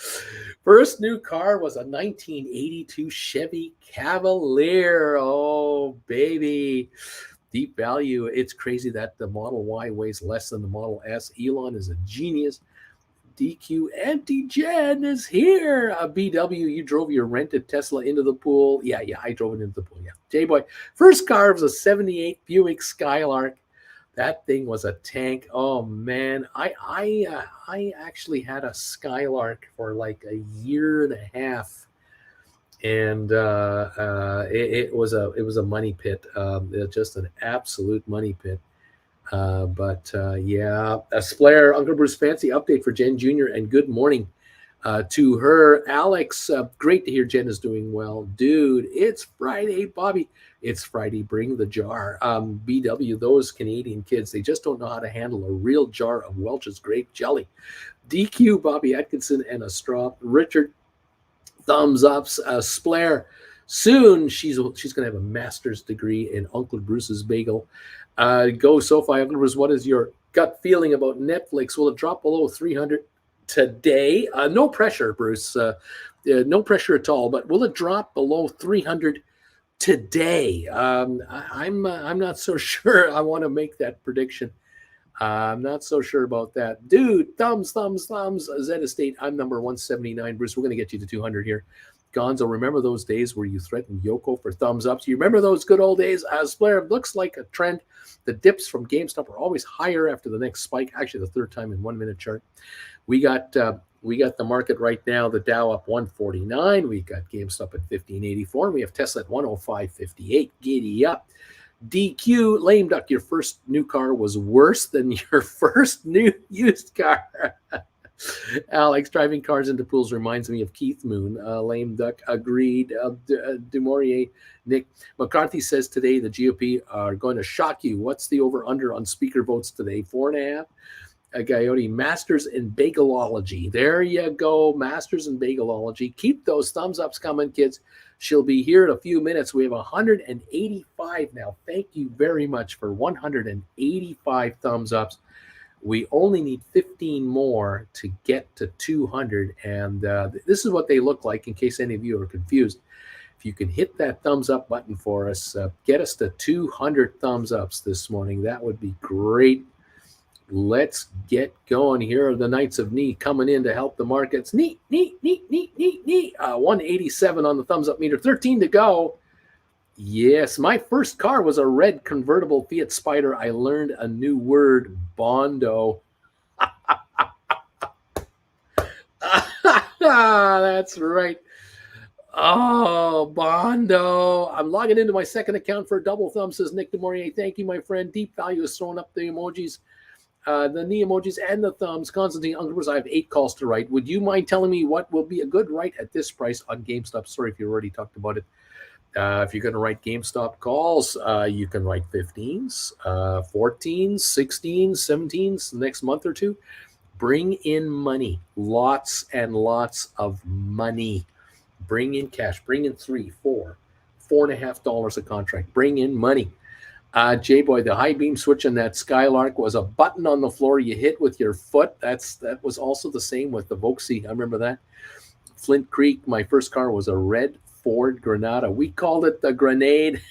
First new car was a 1982 Chevy Cavalier. Oh baby, deep value. It's crazy that the Model Y weighs less than the Model S. Elon is a genius. DQ Auntie Jen is here. BW, you drove your rented Tesla into the pool. Yeah, I drove it into the pool. Yeah, J-Boy. First car was a 78 Buick Skylark. That thing was a tank. Oh man, I actually had a Skylark for like a year and a half, and it was a money pit. Just an absolute money pit. Yeah, Splair, Uncle Bruce Fancy update for Jen Jr. and good morning to her. Alex, great to hear Jen is doing well. Dude, it's Friday, Bobby. It's Friday, bring the jar. BW, those Canadian kids, they just don't know how to handle a real jar of Welch's grape jelly. DQ, Bobby Atkinson, and a straw. Richard, thumbs ups. Splair, soon she's going to have a master's degree in Uncle Bruce's bagel. Go SoFi. Uncle Bruce, what is your gut feeling about Netflix? Will it drop below 300 today? No pressure, Bruce. No pressure at all. But will it drop below 300 today? I'm not so sure. I want to make that prediction. I'm not so sure about that. Dude, thumbs. Zed Estate, I'm number 179. Bruce, we're going to get you to 200 here. Gonzo, remember those days where you threatened Yoko for thumbs ups? You remember those good old days? Blair, looks like a trend. The dips from GameStop are always higher after the next spike. Actually, the third time in 1 minute chart. We got the market right now. The Dow up 149. We got GameStop at 1584. And we have Tesla at 105.58. Giddy up. DQ, lame duck. Your first new car was worse than your first new used car. Alex, driving cars into pools reminds me of Keith Moon. Lame duck, agreed. Dumouriez, Nick McCarthy says today the GOP are going to shock you. What's the over-under on speaker votes today? 4.5. Coyote, masters in bagelology. There you go, masters in bagelology. Keep those thumbs ups coming, kids. She'll be here in a few minutes. We have 185 now. Thank you very much for 185 thumbs ups. We only need 15 more to get to 200, and this is what they look like in case any of you are confused. If you can hit that thumbs up button for us, get us to 200 thumbs ups this morning. That would be great. Let's get going. Here are the Knights of Knee coming in to help the markets. Knee. 187 on the thumbs up meter, 13 to go. Yes, my first car was a red convertible Fiat Spider. I learned a new word, Bondo. That's right. Oh, Bondo. I'm logging into my second account for a double thumb, says Nick DeMaurier. Thank you, my friend. Deep Value is throwing up the emojis, the knee emojis and the thumbs. Constantine Unglers, I have 8 calls to write. Would you mind telling me what will be a good write at this price on GameStop? Sorry if you already talked about it. If you're going to write GameStop calls, you can write 15s, 14s, 16s, 17s next month or two. Bring in money, lots and lots of money. Bring in cash. Bring in $4.50 a contract. Bring in money. J-Boy, the high beam switch on that Skylark was a button on the floor you hit with your foot. That was also the same with the Vauxy. I remember that. Flint Creek, my first car was a red Ford Granada. We called it the Grenade.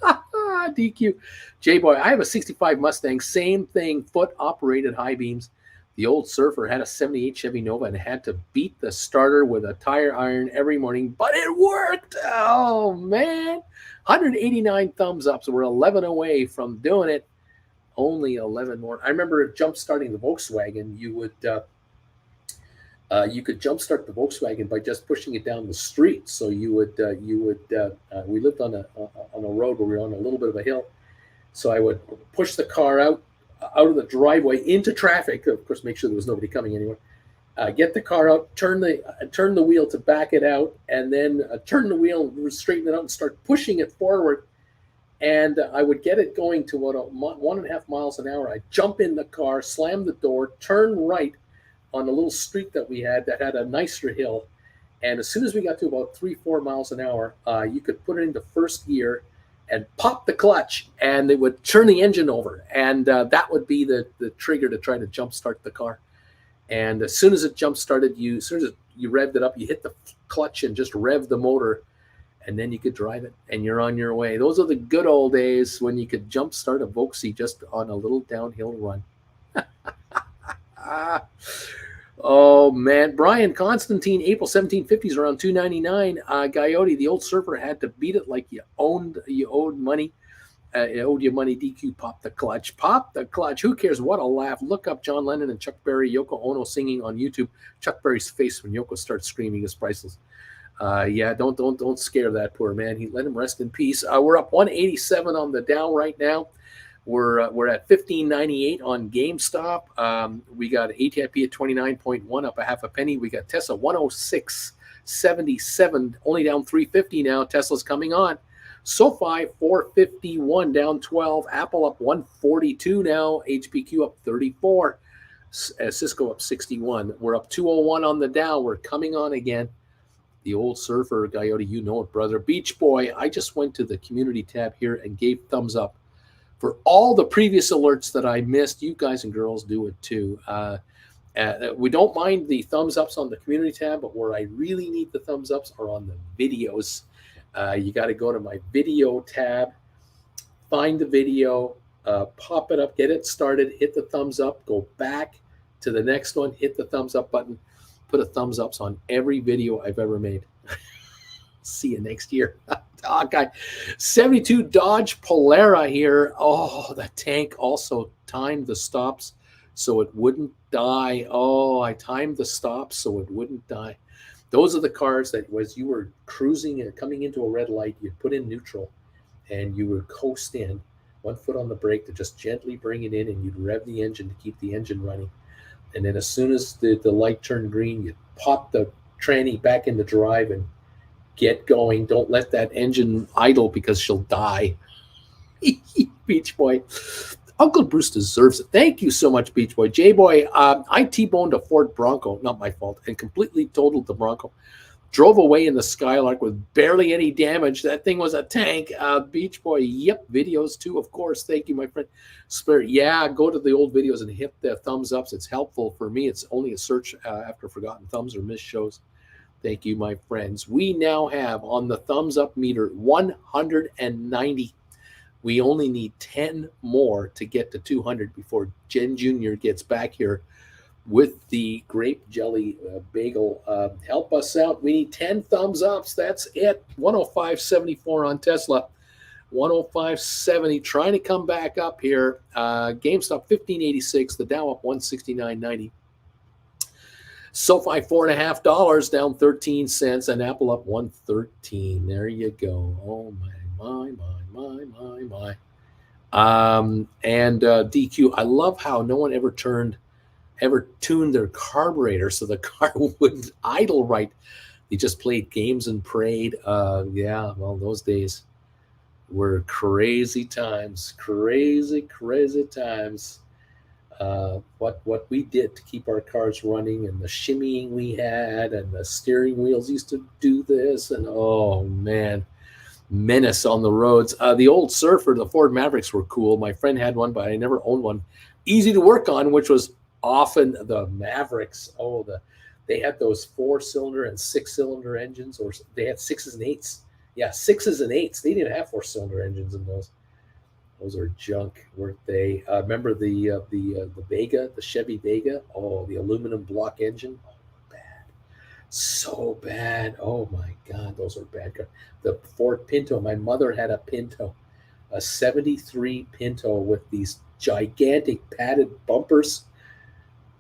DQ. J-Boy, I have a 65 Mustang. Same thing, foot-operated high beams. The old surfer had a 78 Chevy Nova and had to beat the starter with a tire iron every morning, but it worked. Oh, man. 189 thumbs up, so we're 11 away from doing it. Only 11 more. I remember jump starting the Volkswagen. You could jump start the Volkswagen by just pushing it down the street. So we lived on a road where we were on a little bit of a hill. So I would push the car out of the driveway into traffic. Of course, make sure there was nobody coming anywhere. Get the car out, turn the wheel to back it out, and then turn the wheel, straighten it out, and start pushing it forward. And I would get it going to about 1.5 miles an hour. I'd jump in the car, slam the door, turn right on a little street that we had that had a nicer hill. And as soon as we got to about 3-4 miles an hour, you could put it into first gear and pop the clutch, and it would turn the engine over. And that would be the trigger to try to jumpstart the car. And as soon as it jump-started, as soon as you revved it up, you hit the clutch and just rev the motor, and then you could drive it, and you're on your way. Those are the good old days when you could jump-start a Vauxy just on a little downhill run. Oh, man. Brian Constantine, April 1750s, around $2.99. Coyote, the old surfer, had to beat it like you owed money. It owed you money. DQ, pop the clutch. Pop the clutch. Who cares? What a laugh. Look up John Lennon and Chuck Berry, Yoko Ono singing on YouTube. Chuck Berry's face when Yoko starts screaming is priceless. Don't scare that poor man. Let him rest in peace. We're up 187 on the Dow right now. We're at 1598 on GameStop. We got ATIP at 29.1, up a half a penny. We got Tesla 106.77, only down 350 now. Tesla's coming on. SoFi 451, down 12. Apple up 142 now. HPQ up 34. Cisco up 61. We're up 201 on the Dow. We're coming on again. The old surfer, Coyote, you know it, brother. Beach Boy, I just went to the community tab here and gave thumbs up for all the previous alerts that I missed. You guys and girls do it too. We don't mind the thumbs ups on the community tab, but where I really need the thumbs ups are on the videos. You got to go to my video tab, find the video, pop it up, get it started, hit the thumbs up, go back to the next one, hit the thumbs up button, put a thumbs ups on every video I've ever made. See you next year. Oh, God. 72 Dodge Polara here. Oh, the tank also timed the stops so it wouldn't die. Oh, I timed the stops so it wouldn't die. Those are the cars that was you were cruising and coming into a red light, you'd put in neutral, and you would coast in, 1 foot on the brake to just gently bring it in, and you'd rev the engine to keep the engine running. And then as soon as the light turned green, you'd pop the tranny back into drive and get going. Don't let that engine idle because she'll die. Beach Boy. Uncle Bruce deserves it. Thank you so much, Beach Boy. J-Boy, I T-boned a Ford Bronco, not my fault, and completely totaled the Bronco. Drove away in the Skylark with barely any damage. That thing was a tank. Beach Boy, yep, videos too, of course. Thank you, my friend. Spirit, yeah, go to the old videos and hit the thumbs ups. It's helpful for me. It's only a search after forgotten thumbs or missed shows. Thank you, my friends. We now have on the thumbs up meter 190. We only need 10 more to get to 200 before Jen Jr. gets back here with the grape jelly bagel. Help us out. We need 10 thumbs ups. That's it. 105.74 on Tesla. 105.70, trying to come back up here. GameStop 15.86, the Dow up 169.90. SoFi $4.50, down 13 cents, and Apple up 113. There you go. Oh my. And DQ, I love how no one ever tuned their carburetor so the car wouldn't idle right. They just played games and prayed. Yeah, well, those days were crazy times. Crazy times. What we did to keep our cars running, and the shimmying we had, and the steering wheels used to do this, and oh man, menace on the roads. The old Surfer, the Ford Mavericks were cool. My friend had one, but I never owned one. Easy to work on, which was often the Mavericks. They had those 4-cylinder and 6-cylinder engines, or they had 6s and 8s. Yeah, 6s and 8s. They didn't have 4-cylinder engines in those. Those are junk, weren't they? Remember the Vega, the Chevy Vega? Oh, the aluminum block engine. Oh, bad. So bad. Oh my God, those are bad. The Ford Pinto. My mother had a Pinto, a 73 Pinto with these gigantic padded bumpers.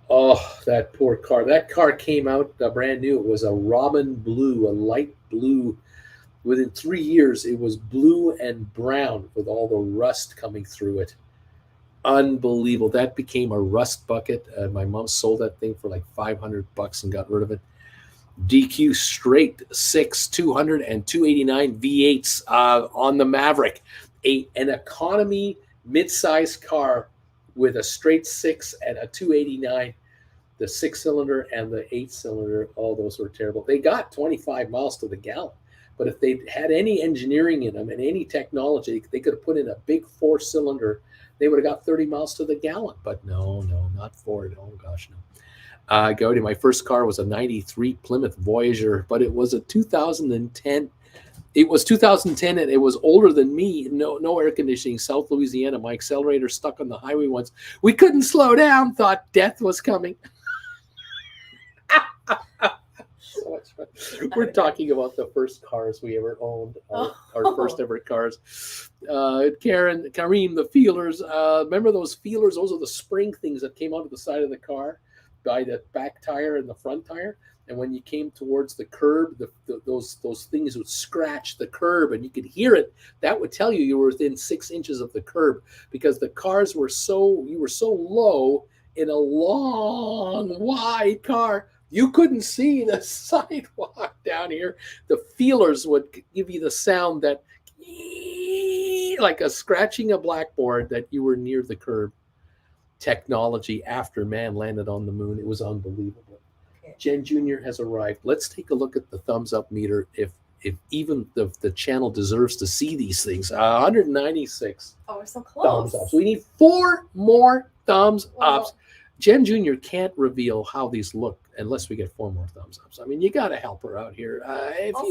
Oh, that poor car. That car came out brand new. It was a robin blue, a light blue. Within 3 years, it was blue and brown with all the rust coming through it. Unbelievable. That became a rust bucket. My mom sold that thing for like $500 and got rid of it. DQ straight 6, 200 and 289 V8s on the Maverick. An economy mid-size car with a straight 6 and a 289. The 6-cylinder and the 8-cylinder, all those were terrible. They got 25 miles to the gallon. But if they had any engineering in them and any technology, they could have put in a big 4-cylinder. They would have got 30 miles to the gallon. But no, not Ford. Oh, gosh, no. Go to my first car was a 93 Plymouth Voyager, but it was a 2010. It was 2010, and it was older than me. No air conditioning, South Louisiana. My accelerator stuck on the highway once. We couldn't slow down, thought death was coming. So much fun. We're talking about the first cars we ever owned, our first ever cars. Kareem, the feelers. Remember those feelers? Those are the spring things that came out of the side of the car by the back tire and the front tire. And when you came towards the curb, those things would scratch the curb, and you could hear it. That would tell you were within 6 inches of the curb, because the cars were you were so low in a long, wide car. You couldn't see the sidewalk down here. The feelers would give you the sound that, like a scratching a blackboard, that you were near the curb. Technology after man landed on the moon. It was unbelievable. Okay. Jen Jr. has arrived. Let's take a look at the thumbs up meter. If even the channel deserves to see these things. 196. Oh, we're so close. Thumbs ups. We need 4 more thumbs ups. Jen Jr. can't reveal how these look unless we get 4 more thumbs ups. I mean, you got to help her out here. I don't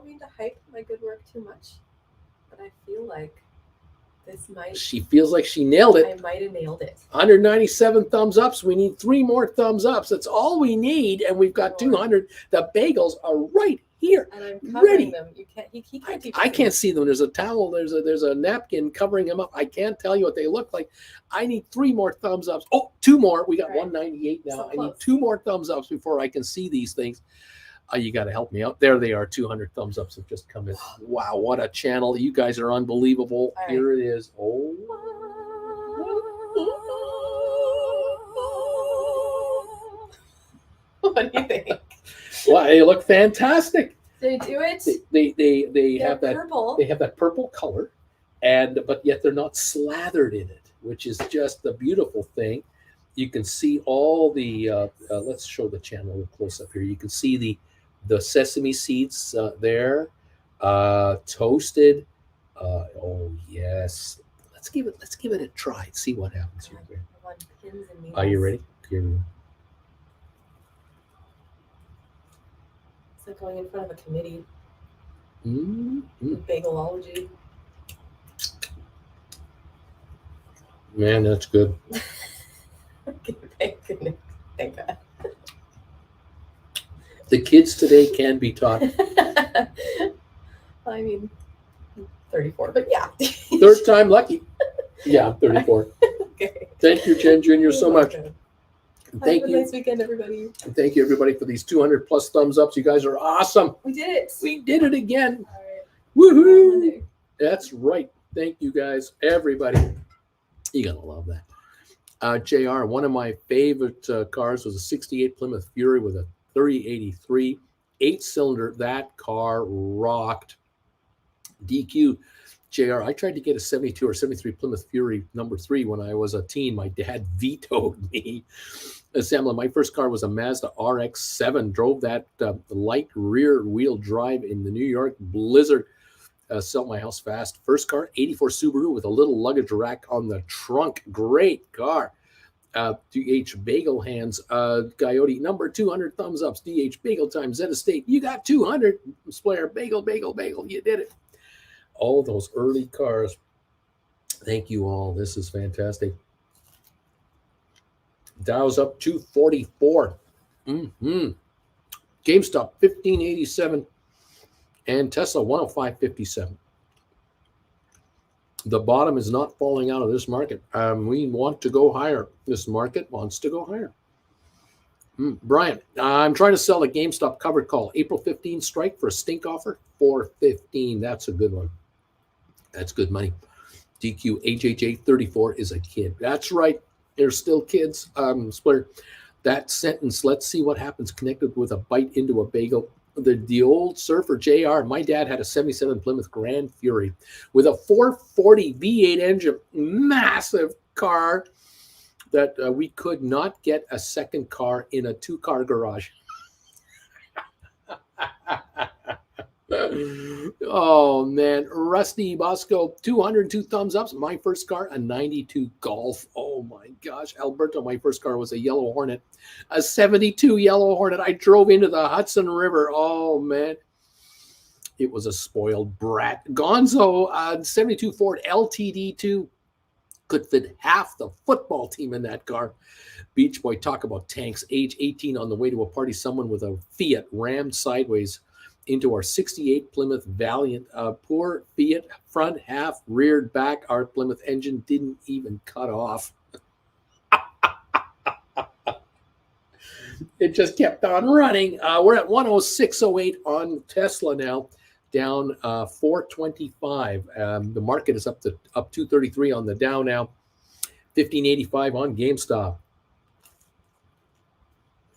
mean to hype my good work too much, but I feel like this might. She feels like she nailed it. I might have nailed it. 197 thumbs ups. We need 3 more thumbs ups. That's all we need, and we've got 200. The bagels are right here. And I'm covering them. You can't. He can't. I can't see them. There's a towel. There's a napkin covering them up. I can't tell you what they look like. I need 3 more thumbs ups. Oh, 2 more. We got 198 now. So I need 2 more thumbs ups before I can see these things. You got to help me out. There they are. 200 thumbs ups have just come in. Wow, what a channel. You guys are unbelievable. Right. Here it is. Oh. What do you think? Well, they look fantastic. They do it. They have that purple. They have that purple color, but yet they're not slathered in it, which is just the beautiful thing. You can see all the. Let's show the channel a little close up here. You can see the sesame seeds there, toasted. Oh yes. Let's give it a try and see what happens here. Are you ready? Here we go. It's like going in front of a committee. Mm-hmm. Bagelology. Man, that's good. Okay, thank goodness. Thank God. The kids today can be taught. I mean, 34, but yeah. Third time lucky. Yeah, I'm 34. Okay. Thank you, Jen Jr., so much. Okay. Thank Have a you. nice weekend, everybody. And thank you, everybody, for these 200 plus thumbs ups. You guys are awesome. We did it. We did it again. All right. Woohoo! Monday. That's right. Thank you, guys. Everybody. You're going to love that. JR, one of my favorite cars was a 68 Plymouth Fury with a 3083 8-cylinder. That car rocked. DQ, JR, I tried to get a 72 or 73 Plymouth Fury #3 when I was a teen. My dad vetoed me. Assembly. My first car was a Mazda RX-7. Drove that light rear wheel drive in the New York blizzard. Sell my house fast. First car, 84 Subaru with a little luggage rack on the trunk. Great car. DH Bagel hands. Coyote number 200 thumbs ups. DH Bagel time. Zen Estate. You got 200. Splayer. Bagel. You did it. All those early cars. Thank you all. This is fantastic. Dow's up 244. GameStop 1587 and Tesla 105.57. The bottom is not falling out of this market. We want to go higher. This market wants to go higher. Brian, I'm trying to sell a GameStop covered call. April 15 strike for a stink offer. 415. That's a good one. That's good money. DQ HHA 34 is a kid. That's right. They're still kids. Splitter. That sentence, let's see what happens, connected with a bite into a bagel. The old surfer JR, my dad had a 77 Plymouth Grand Fury with a 440 V8 engine, massive car that we could not get a second car in a 2-car garage. Oh man, Rusty Bosco, 202 thumbs ups. My first car, a 92 Golf. Oh my gosh, Alberto, my first car was a Yellow Hornet, a 72 Yellow Hornet. I drove into the Hudson River. Oh man, it was a spoiled brat. Gonzo, 72 Ford LTD2, could fit half the football team in that car. Beach Boy, talk about tanks. Age 18, on the way to a party, someone with a Fiat rammed sideways into our 68 Plymouth Valiant. Poor Fiat, front half, reared back. Our Plymouth engine didn't even cut off. It just kept on running. We're at 106.08 on Tesla now, down 425. The market is up 233 on the Dow now, 1585 on GameStop.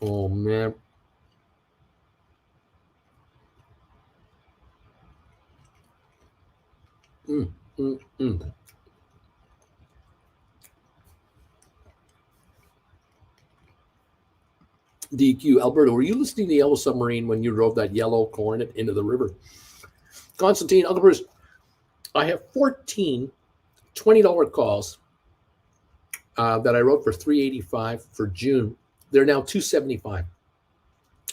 Oh man. DQ, Alberto, were you listening to the Yellow Submarine when you drove that yellow Hornet into the river? Constantine, Uncle Bruce, I have 14 $20 calls that I wrote for $385 for June. They're now $275.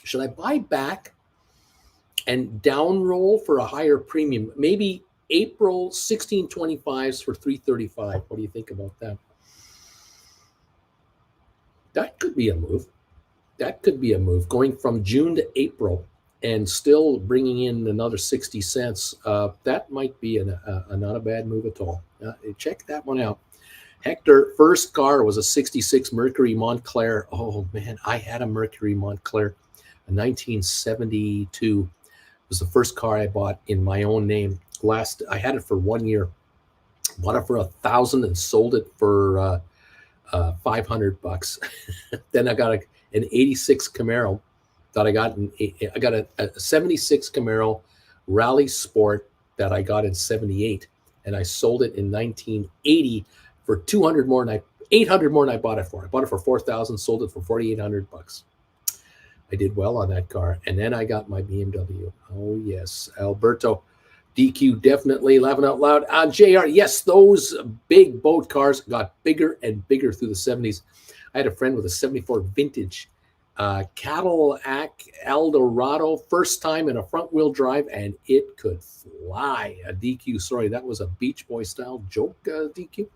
Should I buy back and down roll for a higher premium? Maybe April 1625s for $335. What do you think about that? That could be a move. That could be a move, going from June to April and still bringing in another 60 cents. That might be not a bad move at all. Check that one out. Hector, first car was a 66 Mercury Montclair. Oh man, I had a Mercury Montclair, a 1972. It was the first car I bought in my own name. I had it for 1 year. Bought it for $1,000 and sold it for $500. Then I got an 86 Camaro that I got a 76 Camaro Rally Sport that I got in 78, and I sold it in 1980 for 200 more than 800 more than I bought it for. I bought it for $4,000, sold it for $4,800. I did well on that car, and then I got my BMW. Oh yes, Alberto, DQ, definitely laughing out loud. JR, yes, those big boat cars got bigger and bigger through the 70s. I had a friend with a 74 vintage Cadillac Eldorado, first time in a front wheel drive, and it could fly. A DQ, sorry, that was a Beach Boy style joke, DQ.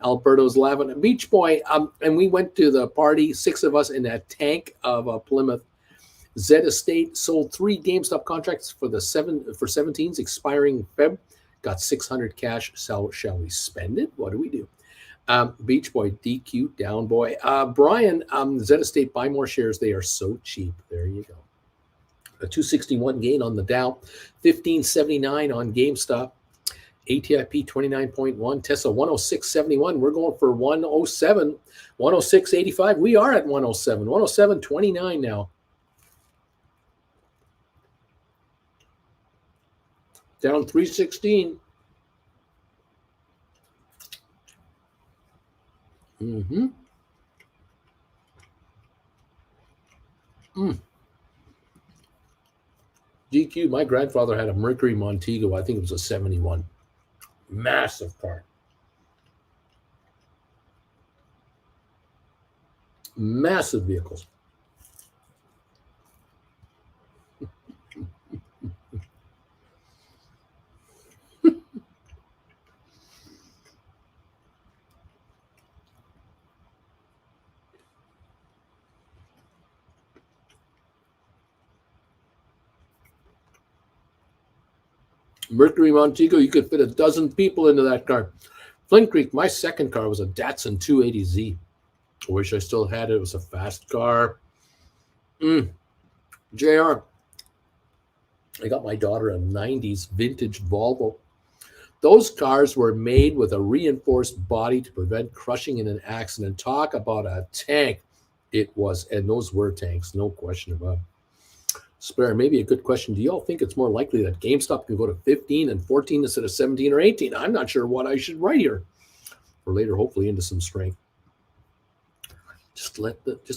Alberto's laughing at Beach Boy. And we went to the party, 6 of us in a tank of a Plymouth. Z Estate sold 3 GameStop contracts for 17s expiring Feb. Got 600 cash. So shall we spend it? What do we do? Beach Boy, DQ, down boy. Brian, Z Estate, buy more shares. They are so cheap. There you go. A 261 gain on the Dow, 1579 on GameStop, ATIP 29.1, Tesla 106.71. We're going for 107, 106.85. We are at 107, 107.29 now. Down 316. Mm-hmm. GQ, my grandfather had a Mercury Montego. I think it was a 71. Massive car. Massive vehicles. Mercury Montego, you could fit a dozen people into that car. Flint Creek, my second car was a Datsun 280Z. I wish I still had it. It was a fast car. JR, I got my daughter a 90s vintage Volvo. Those cars were made with a reinforced body to prevent crushing in an accident. Talk about a tank. It was, and those were tanks, no question about it. Spare, maybe a good question. Do you all think it's more likely that GameStop can go to 15 and 14 instead of 17 or 18? I'm not sure what I should write here. Or later, hopefully, into some strength. Just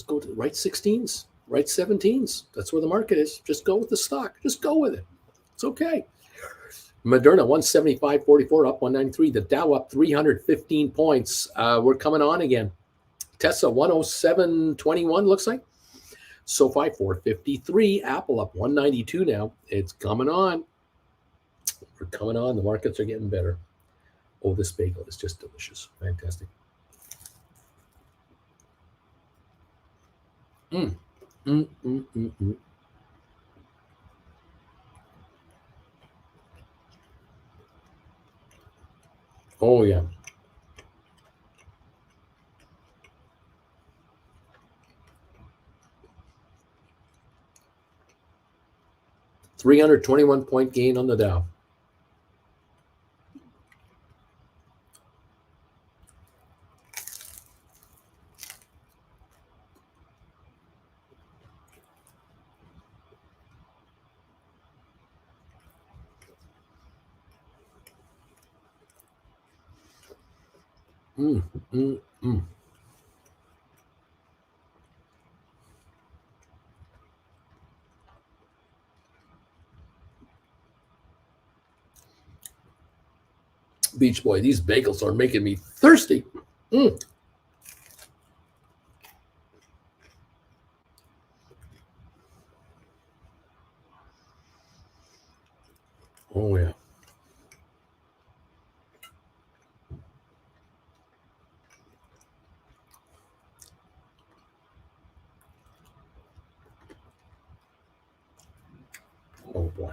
go to write 16s, write 17s. That's where the market is. Just go with the stock. Just go with it. It's okay. Moderna 175.44 up 193. The Dow up 315 points. We're coming on again. Tesla 107.21 looks like. SoFi 453. Apple up 192 now. It's coming on. We're coming on. The markets are getting better. Oh, this bagel is just delicious. Fantastic. Oh, yeah. $321-point gain on the Dow. Beach Boy, these bagels are making me thirsty. Oh, yeah. Oh, boy.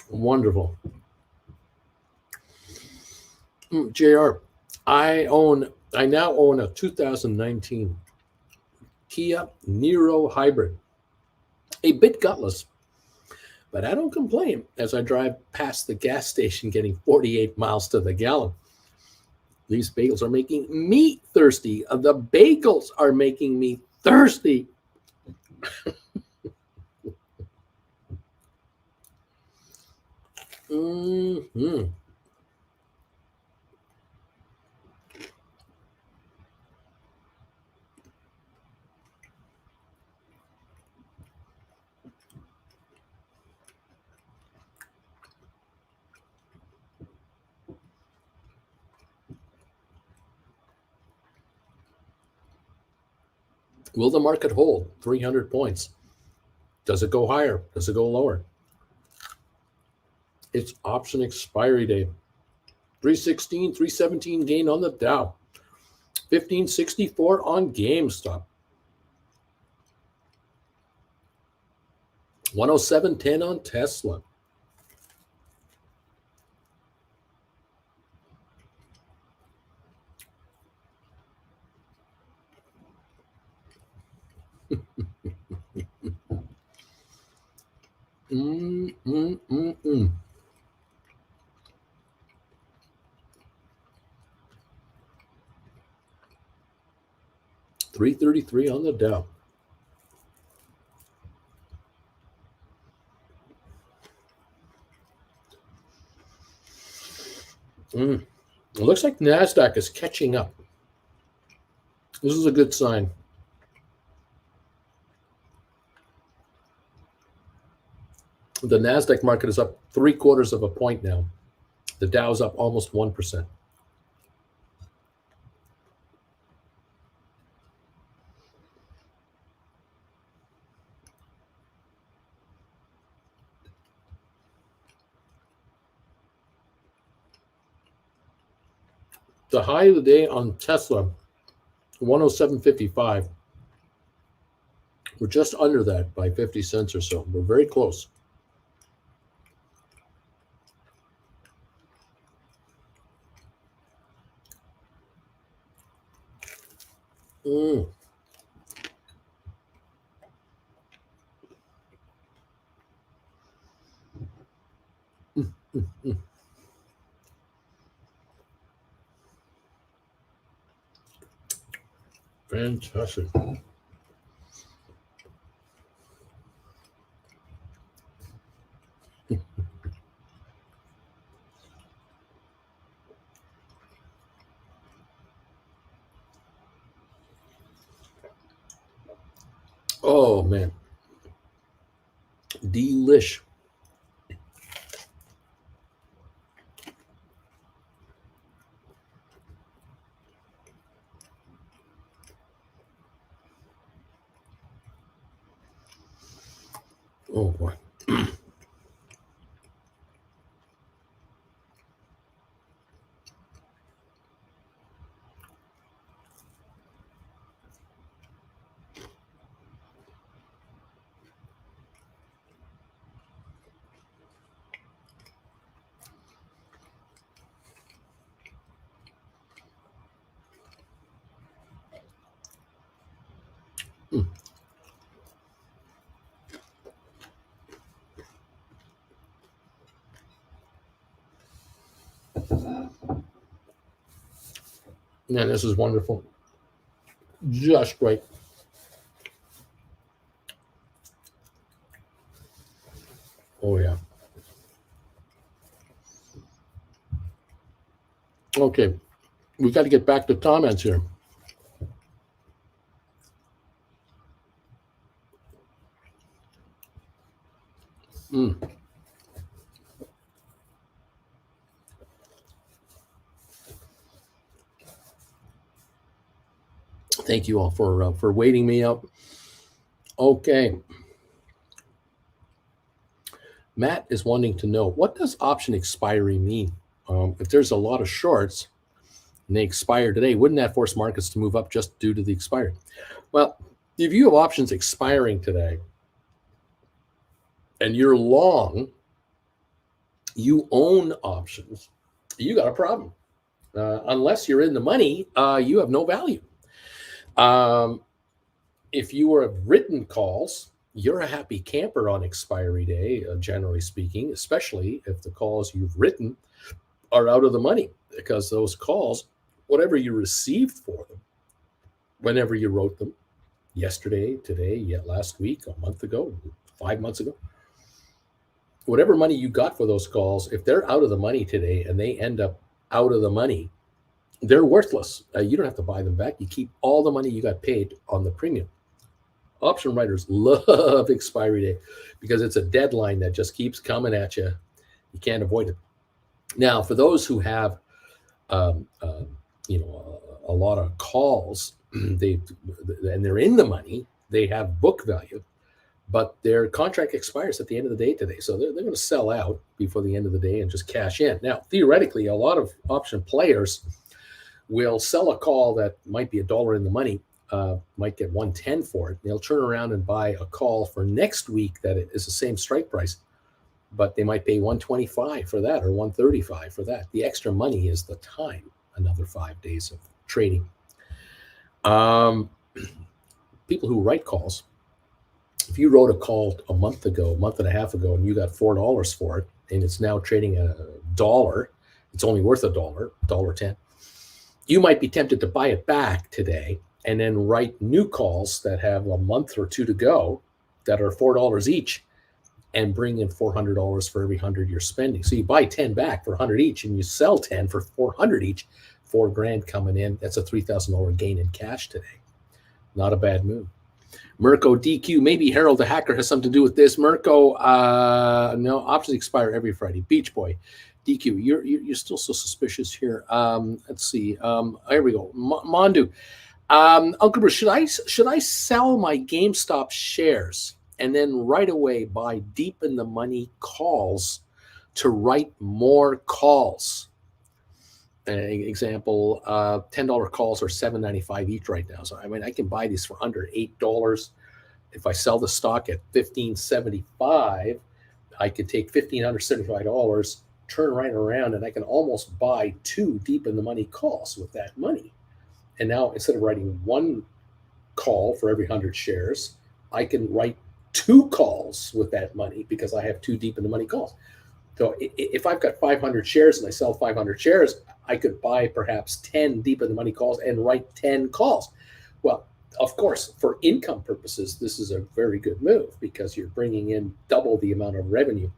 Wonderful. JR, I now own a 2019 Kia Niro Hybrid. A bit gutless, but I don't complain as I drive past the gas station getting 48 miles to the gallon. These bagels are making me thirsty. The bagels are making me thirsty. Will the market hold 300 points? Does it go higher? Does it go lower? It's option expiry day. 316, 317 gain on the Dow. 1564 on GameStop. 107.10 on Tesla. Mm. 333 on the Dow. It looks like NASDAQ is catching up. This is a good sign. The NASDAQ market is up 3/4 of a point now. The Dow's up almost 1%. The high of the day on Tesla, 107.55. We're just under that by 50 cents or so. We're very close. Fantastic. Oh, man. Delish. Oh, boy. Man, this is wonderful. Just great. Oh, yeah. Okay. We got to get back to comments here. Thank you all for waiting me up. Okay. Matt is wanting to know, what does option expiry mean? If there's a lot of shorts and they expire today, wouldn't that force markets to move up just due to the expiry? Well, if you have options expiring today and you're long, you own options, you got a problem. Unless you're in the money, you have no value. If you have written calls, you're a happy camper on expiry day, generally speaking, especially if the calls you've written are out of the money, because those calls, whatever you received for them, whenever you wrote them, yesterday, today, yet last week, a month ago, 5 months ago, whatever money you got for those calls, if they're out of the money today and they end up out of the money, they're worthless. You don't have to buy them back. You keep all the money you got paid on the premium. Option writers love expiry day because it's a deadline that just keeps coming at you. You can't avoid it. Now, for those who have, a a lot of calls. And they're in the money. They have book value, but their contract expires at the end of the day today. So they're going to sell out before the end of the day and just cash in. Now, theoretically, a lot of option players will sell a call that might be $1 in the money, might get 110 for it. They'll turn around and buy a call for next week that is the same strike price, but they might pay 125 for that or 135 for that. The extra money is the time, another 5 days of trading. People who write calls, if you wrote a call a month and a half ago, and you got $4 for it, and it's now trading at $1, it's only worth $1.10. You might be tempted to buy it back today and then write new calls that have a month or two to go that are $4 each and bring in $400 for every 100 you're spending. So you buy 10 back for 100 each and you sell 10 for 400 each, $4,000 coming in. That's a $3,000 gain in cash today. Not a bad move. Mirko DQ, maybe Harold the Hacker has something to do with this. Mirko, no, options expire every Friday. Beach Boy, DQ, you're still so suspicious here. Let's see. Here we go. Mondu, Uncle Bruce, should I sell my GameStop shares and then right away buy deep in the money calls to write more calls? Example, $10 calls are $7.95 each right now. So I mean, I can buy these for under $8. If I sell the stock at $15.75, I could take $1,575, turn right around, and I can almost buy 2 deep in the money calls with that money. And now instead of writing 1 call for every 100 shares, I can write 2 calls with that money because I have 2 deep in the money calls. So if I've got 500 shares and I sell 500 shares, I could buy perhaps 10 deep in the money calls and write 10 calls. Well, of course, for income purposes, this is a very good move because you're bringing in double the amount of revenue.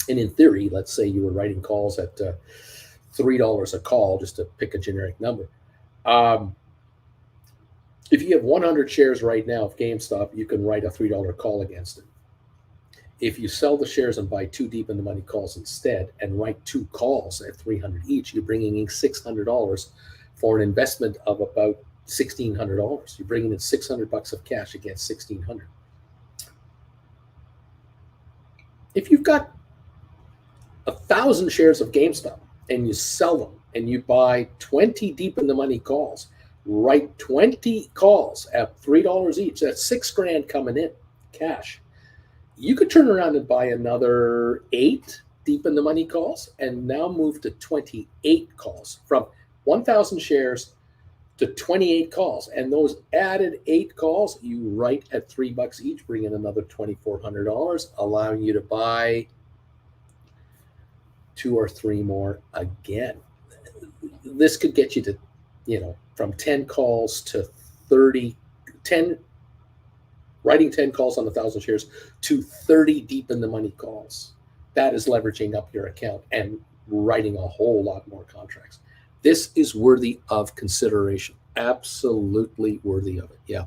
And in theory, let's say you were writing calls at $3 a call, just to pick a generic number. If you have 100 shares right now of GameStop, you can write a $3 call against it. If you sell the shares and buy 2 deep in the money calls instead and write 2 calls at $300 each, you're bringing in $600 for an investment of about $1,600. You're bringing in $600 of cash against $1,600. If you've got 1,000 shares of GameStop and you sell them and you buy 20 deep in the money calls, write 20 calls at $3 each, that's $6,000 coming in cash. You could turn around and buy another 8 deep in the money calls and now move to 28 calls from 1,000 shares to 28 calls. And those added 8 calls, you write at $3 each, bring in another $2,400, allowing you to buy 2 or 3 more again. This could get you to, from 10 calls to 30, writing 10 calls on 1,000 shares to 30 deep in the money calls. That is leveraging up your account and writing a whole lot more contracts. This is worthy of consideration. Absolutely worthy of it. Yeah.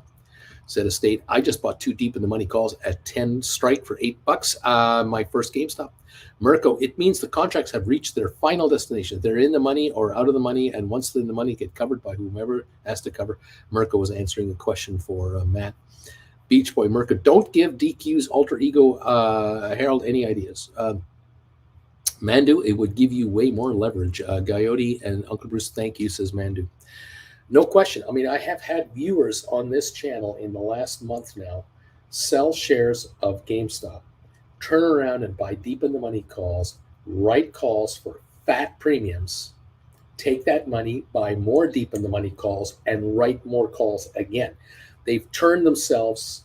Said Estate, I just bought 2 deep in the money calls at 10 strike for $8. My first GameStop. Mirko, it means the contracts have reached their final destination. They're in the money or out of the money, and once they're in the money, get covered by whomever has to cover. Mirko was answering a question for Matt. Beach Boy, Mirko, don't give DQ's alter ego Harold any ideas. Mandu, it would give you way more leverage. Coyote and Uncle Bruce, thank you, says Mandu. No question. I mean, I have had viewers on this channel in the last month now sell shares of GameStop, turn around and buy deep in the money calls, write calls for fat premiums, take that money, buy more deep in the money calls, and write more calls again. They've turned themselves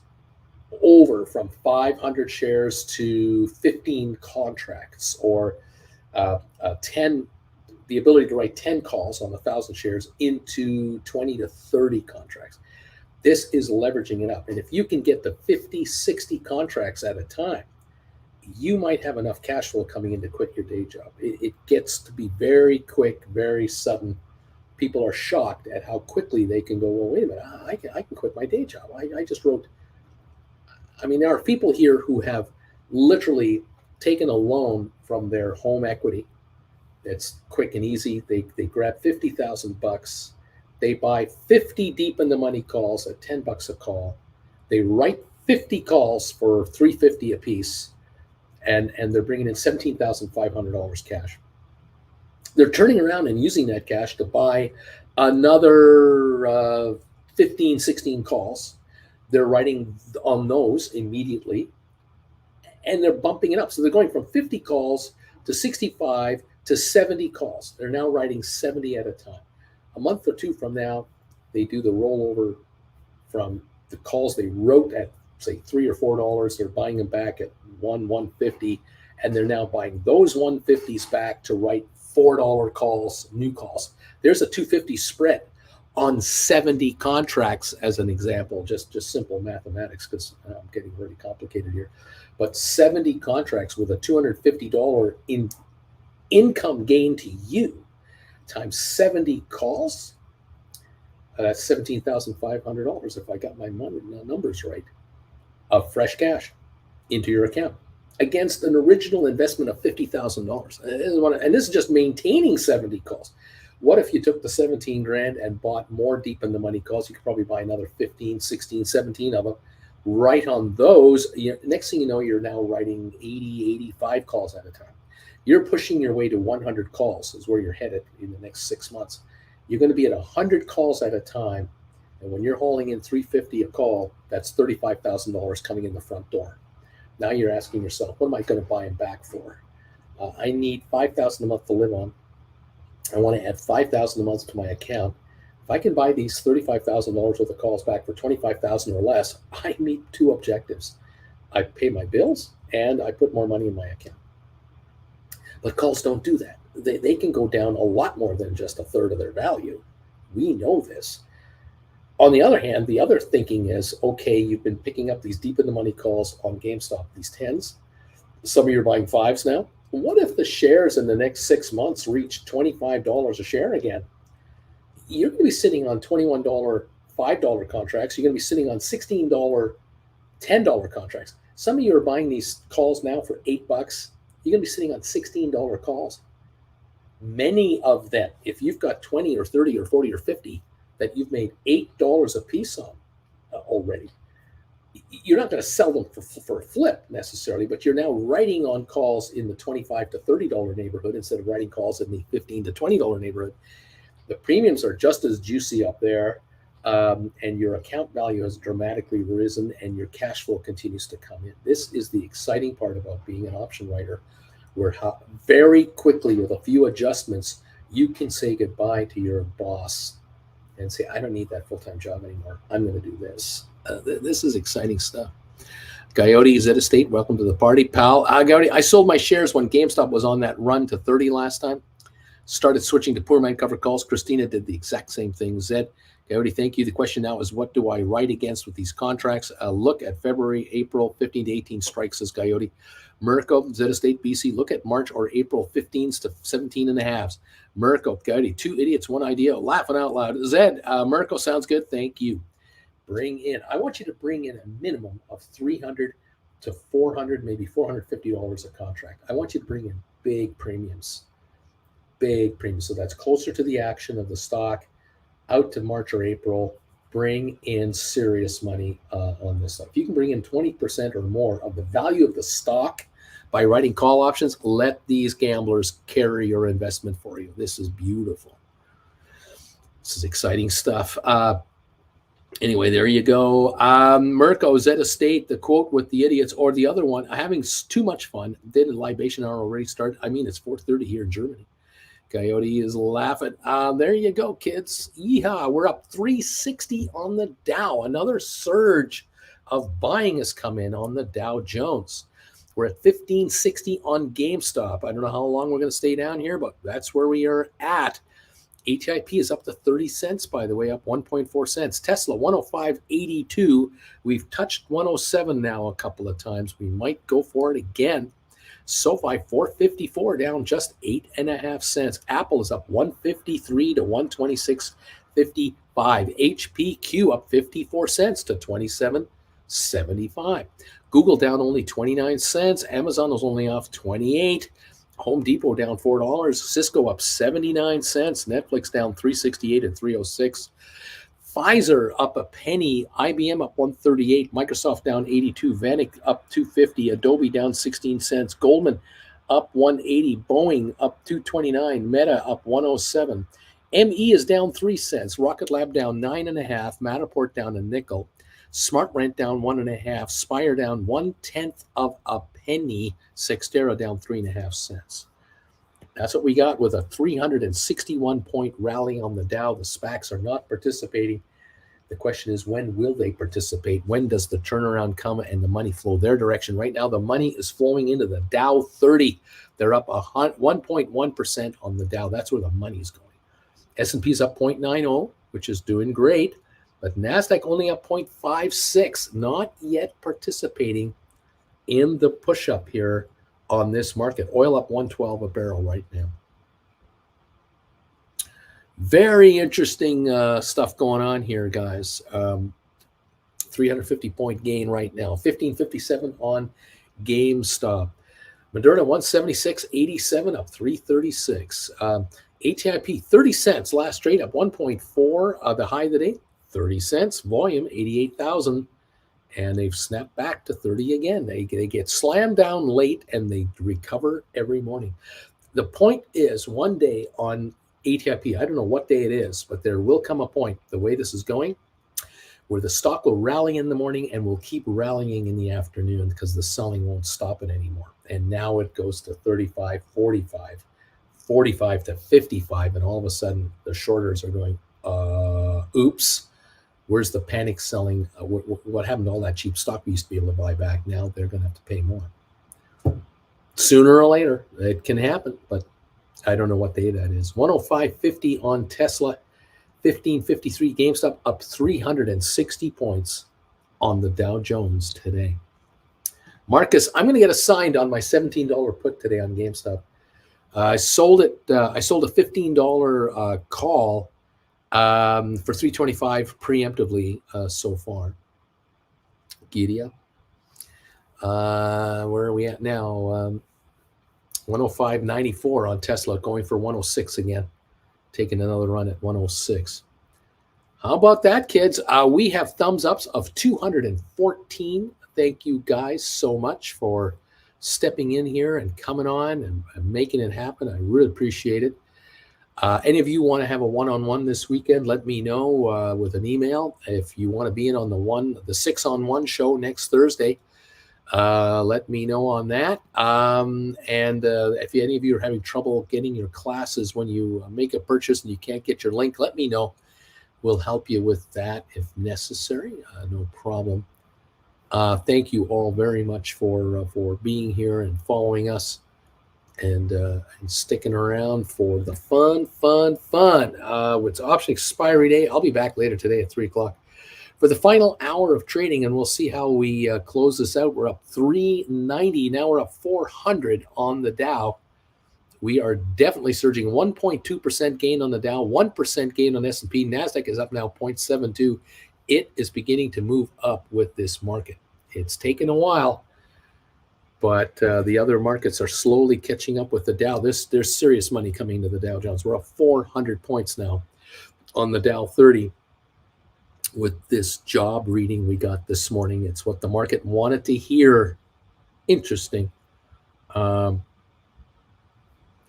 over from 500 shares to 15 contracts or 10, the ability to write 10 calls on 1,000 shares into 20 to 30 contracts. This is leveraging it up. And if you can get to 50, 60 contracts at a time, you might have enough cash flow coming in to quit your day job. It gets to be very quick, very sudden. People are shocked at how quickly they can go, well, wait a minute, I can quit my day job. I just wrote. I mean, there are people here who have literally taken a loan from their home equity. It's quick and easy. They grab $50,000. They buy 50 deep in the money calls at $10 a call. They write 50 calls for $350 a piece, and they're bringing in $17,500 cash. They're turning around and using that cash to buy another 15, 16 calls. They're writing on those immediately, and they're bumping it up. So they're going from 50 calls to 65 to 70 calls. They're now writing 70 at a time. A month or two from now, they do the rollover from the calls they wrote at, say, $3 or $4. They're buying them back at $1.50, and they're now buying those 150s back to write $4 calls, new calls. There's a 250 spread on 70 contracts as an example, just simple mathematics, because I'm getting really complicated here. But 70 contracts with a $250 income gain to you times 70 calls, that's $17,500 if I got my numbers right, of fresh cash into your account against an original investment of $50,000. And this is just maintaining 70 calls. What if you took the 17 grand and bought more deep in the money calls? You could probably buy another 15, 16, 17 of them. Right on those, next thing you know, you're now writing 80, 85 calls at a time. You're pushing your way to 100 calls is where you're headed in the next 6 months. You're going to be at 100 calls at a time. And when you're hauling in $350 a call, that's $35,000 coming in the front door. Now you're asking yourself, what am I going to buy them back for? I need $5,000 a month to live on. I want to add $5,000 a month to my account. If I can buy these $35,000 worth of calls back for $25,000 or less, I meet two objectives. I pay my bills and I put more money in my account. But calls don't do that. They can go down a lot more than just a third of their value. We know this. On the other hand, the other thinking is, okay, you've been picking up these deep in the money calls on GameStop, these 10s. Some of you are buying 5s now. What if the shares in the next 6 months reach $25 a share again? You're going to be sitting on $21 $5 contracts. You're going to be sitting on $16 $10 contracts. Some of you are buying these calls now for $8. You're going to be sitting on $16 calls. Many of them, if you've got 20 or 30 or 40 or 50 that you've made $8 a piece on already, you're not going to sell them for a flip necessarily, but you're now writing on calls in the $25 to $30 neighborhood instead of writing calls in the $15 to $20 neighborhood. The premiums are just as juicy up there, and your account value has dramatically risen, and your cash flow continues to come in. This is the exciting part about being an option writer, where very quickly, with a few adjustments, you can say goodbye to your boss and say, I don't need that full-time job anymore. I'm going to do this. This is exciting stuff. Coyote Zeta State, welcome to the party, pal. Coyote, I sold my shares when GameStop was on that run to 30 last time. Started switching to poor man cover calls. Christina did the exact same thing. Zed, Coyote, thank you. The question now is, what do I write against with these contracts? Look at February, April, 15 to 18 strikes, says Coyote. Mirko, Zeta State, BC, look at March or April 15s to 17 and a halves. Mirko, Coyote, two idiots, one idea, laughing out loud. Zed, Mirko, sounds good. Thank you. Bring in, I want you to bring in a minimum of $300 to $400, maybe $450 a contract. I want you to bring in big premiums. Big premiums. So that's closer to the action of the stock, out to March or April. Bring in serious money on this stuff. If you can bring in 20% or more of the value of the stock by writing call options, let these gamblers carry your investment for you. This is beautiful. This is exciting stuff. Anyway, there you go. Mirko, Zeta State, the quote with the idiots, or the other one, having too much fun. Did a libation hour already start? I mean, it's 4:30 here in Germany. Coyote is laughing. There you go, kids. Yeehaw. We're up 360 on the Dow. Another surge of buying has come in on the Dow Jones. We're at 1560 on GameStop. I don't know how long we're going to stay down here, but that's where we are at. HIP is up to 30 cents, by the way, up 1.4 cents. Tesla, 105.82. We've touched 107 now a couple of times. We might go for it again. SoFi, 454, down just 8.5 cents. Apple is up 153 to 126.55. HPQ up 54 cents to 27.75. Google down only 29 cents. Amazon was only off 28. Home Depot down $4. Cisco up 79 cents. Netflix down 368 and 306. Pfizer up a penny. IBM up 138. Microsoft down 82. Vanik up 250. Adobe down 16 cents. Goldman up 180. Boeing up 229. Meta up 107. ME is down 3 cents. Rocket Lab down 9.5. Matterport down a nickel. Smart Rent down 1.5. Spire down 1/10 of a penny. Sextera down 3.5 cents. That's what we got with a 361 point rally on the Dow. The SPACs are not participating. The question is, when will they participate? When does the turnaround come and the money flow their direction? Right now, the money is flowing into the Dow 30. They're up 1.1% on the Dow. That's where the money's going. S&P's up 0.90, which is doing great, but NASDAQ only up 0.56, not yet participating in the push-up here on this market. Oil up 112 a barrel right now. Very interesting stuff going on here, guys. 350 point gain right now. 1557 on GameStop. Moderna 176.87 up 336. ATIP 30 cents last trade up 1.4. The high of the day 30 cents. Volume 88,000. And they've snapped back to 30 again. They get slammed down late and they recover every morning. The point is, one day on ATIP, I don't know what day it is, but there will come a point, the way this is going, where the stock will rally in the morning and will keep rallying in the afternoon because the selling won't stop it anymore. And now it goes to 35, 45, 45 to 55, and all of a sudden the shorters are going, oops. Where's the panic selling? What happened to all that cheap stock we used to be able to buy back? Now they're going to have to pay more. Sooner or later, it can happen, but I don't know what day that is. 105.50 on Tesla, 15.53. GameStop up 360 points on the Dow Jones today. Marcus, I'm going to get assigned on my $17 put today on GameStop. I sold it. I sold a $15 call for 325 preemptively so far. Gideon. Where are we at now? 105.94 on Tesla, going for 106 again. Taking another run at 106. How about that, kids? We have thumbs ups of 214. Thank you guys so much for stepping in here and coming on and making it happen. I really appreciate it. Any of you want to have a one-on-one this weekend, let me know with an email. If you want to be in on the 6-on-1 show next Thursday, let me know on that. If any of you are having trouble getting your classes when you make a purchase and you can't get your link, let me know. We'll help you with that if necessary. No problem. Thank you all very much for being here and following us. And sticking around for the fun. It's option expiry day. I'll be back later today at 3 o'clock for the final hour of trading, and we'll see how we close this out. We're up 390. Now we're up 400 on the Dow. We are definitely surging. 1.2% gain on the Dow, 1% gain on S&P. NASDAQ is up now 0.72. It is beginning to move up with this market. It's taken a while, but the other markets are slowly catching up with the Dow. There's serious money coming to the Dow Jones. We're up 400 points now on the Dow 30 with this job reading we got this morning. It's what the market wanted to hear. Interesting.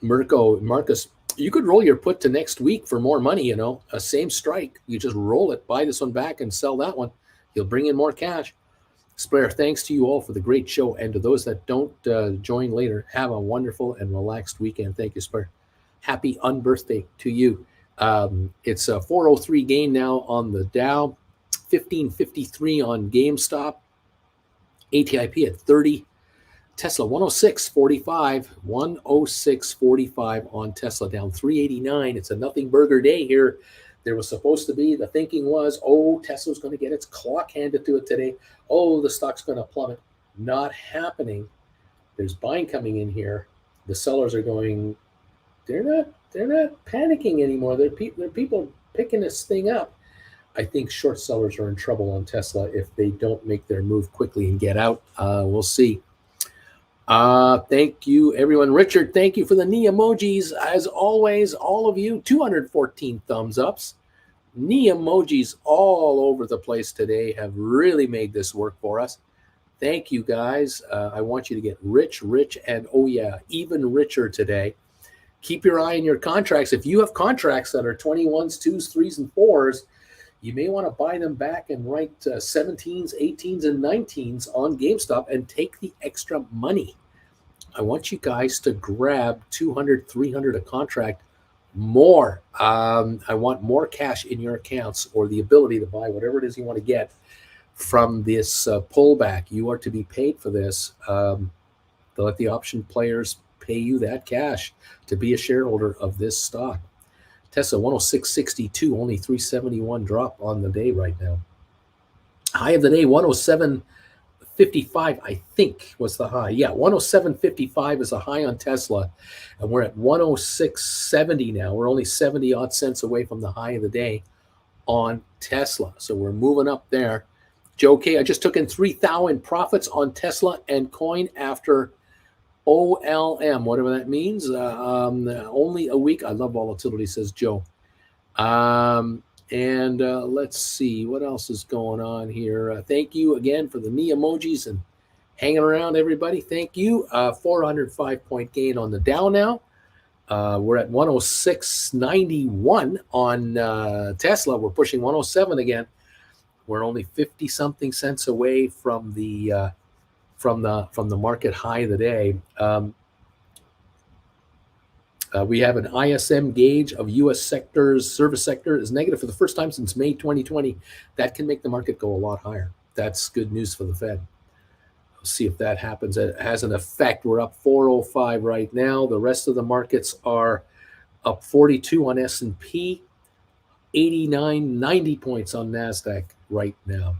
Marcus, you could roll your put to next week for more money, a same strike. You just roll it, buy this one back and sell that one. You'll bring in more cash. Spare, thanks to you all for the great show. And to those that don't join later, have a wonderful and relaxed weekend. Thank you, Spare. Happy unbirthday to you. It's a 403 gain now on the Dow, 1553 on GameStop, ATIP at 30, Tesla 106.45, 106.45 on Tesla, down 389. It's a nothing burger day here. There was supposed to be, the thinking was, Tesla's going to get its clock handed to it today. The stock's going to plummet. Not happening. There's buying coming in here. The sellers are going, they're not panicking anymore. They're people picking this thing up. I think short sellers are in trouble on Tesla if they don't make their move quickly and get out. We'll see. Thank you, everyone. Richard, thank you for the knee emojis. As always, all of you, 214 thumbs ups. Knee emojis all over the place today have really made this work for us. Thank you, guys. I want you to get rich, and oh yeah, even richer today. Keep your eye on your contracts. If you have contracts that are 21s, 2s, 3s, and 4s, you may want to buy them back and write 17s, 18s, and 19s on GameStop and take the extra money. I want you guys to grab 200, 300 a contract more. I want more cash in your accounts or the ability to buy whatever it is you want to get from this pullback. You are to be paid for this. They'll let the option players pay you that cash to be a shareholder of this stock. Tesla 106.62, only 371 drop on the day right now. High of the day 107.55, I think was the high. Yeah, 107.55 is a high on Tesla, and we're at 106.70 now. We're only 70 odd cents away from the high of the day on Tesla. So we're moving up there. Joe K, I just took in 3,000 profits on Tesla and coin after OLM, whatever that means. Only a week. I love volatility, says Joe. Let's see what else is going on here. Thank you again for the knee emojis and hanging around, everybody. Thank you. 405 point gain on the Dow now. We're at 106.91 on Tesla. We're pushing 107 again. We're only 50 something cents away from the market high of the day. We have an ISM gauge of U.S. sectors, service sector is negative for the first time since May 2020. That can make the market go a lot higher. That's good news for the Fed. We'll see if that happens. It has an effect. We're up 405 right now. The rest of the markets are up 42 on S&P, 89, 90 points on NASDAQ right now.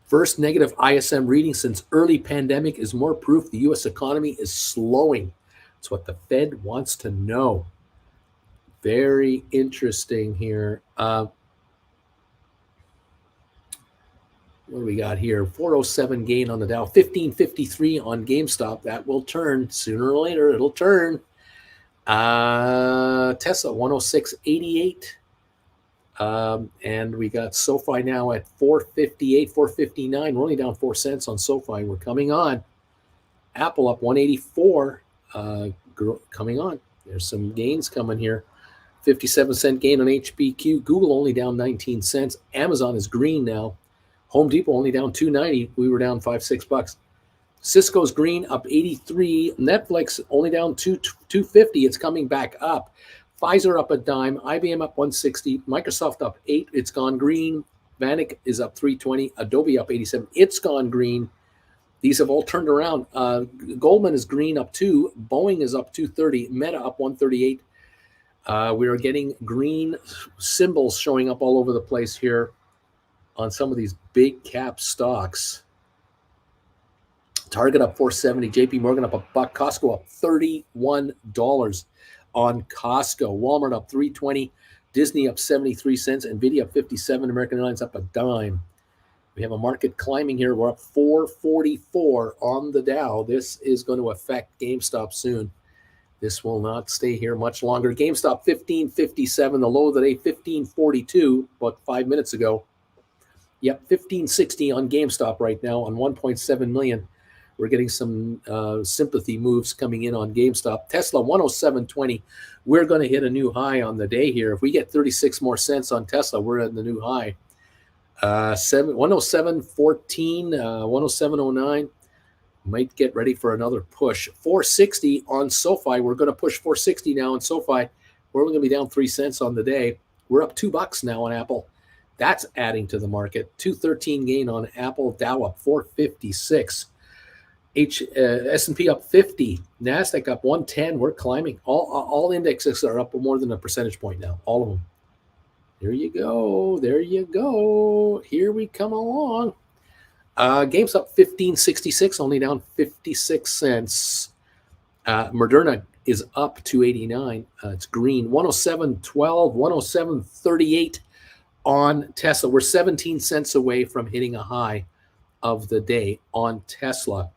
First negative ISM reading since early pandemic is more proof the U.S. economy is slowing. It's what the Fed wants to know. Very interesting here. What do we got here? 407 gain on the Dow, 1553 on GameStop. That will turn sooner or later. It'll turn. Tesla 106.88. And we got SoFi now at 458, 459. We're only down 4 cents on SoFi. We're coming on. Apple up 184, coming on. There's some gains coming here. 57-cent gain on HBQ. Google only down 19 cents. Amazon is green now. Home Depot only down 2.90. We were down $5-6. Cisco's green, up 83. Netflix only down 2.50. It's coming back up. Pfizer up a dime. IBM up 160. Microsoft up 8. It's gone green. Vanik is up 320. Adobe up 87. It's gone green. These have all turned around. Goldman is green, up 2. Boeing is up 230. Meta up 138. We are getting green symbols showing up all over the place here on some of these big cap stocks. Target up 470. JP Morgan up $1. Costco up $31 on Costco. Walmart up 320. Disney up 73 cents. Nvidia up 57. American Airlines up a dime. We have a market climbing here. We're up 444 on the Dow. This is going to affect GameStop soon. This will not stay here much longer. GameStop 1557. The low of the day 1542 about 5 minutes ago. Yep, 1560 on GameStop right now on 1.7 million. We're getting some sympathy moves coming in on GameStop. Tesla 107.20. We're going to hit a new high on the day here. If we get 36 more cents on Tesla, we're at the new high. 107.14, 107.09. Might get ready for another push. 460 on SoFi. We're going to push 460 now on SoFi. We're going to be down 3 cents on the day. We're up $2 now on Apple. That's adding to the market. 213 gain on Apple. Dow up 456. S&P up 50. NASDAQ up 110. We're climbing. All indexes are up more than a percentage point now. All of them. There you go. There you go. Here we come along. GameStop 1566, only down 56 cents. Moderna is up 289. It's green. 107.12, 107.38 on Tesla. We're 17 cents away from hitting a high of the day on Tesla.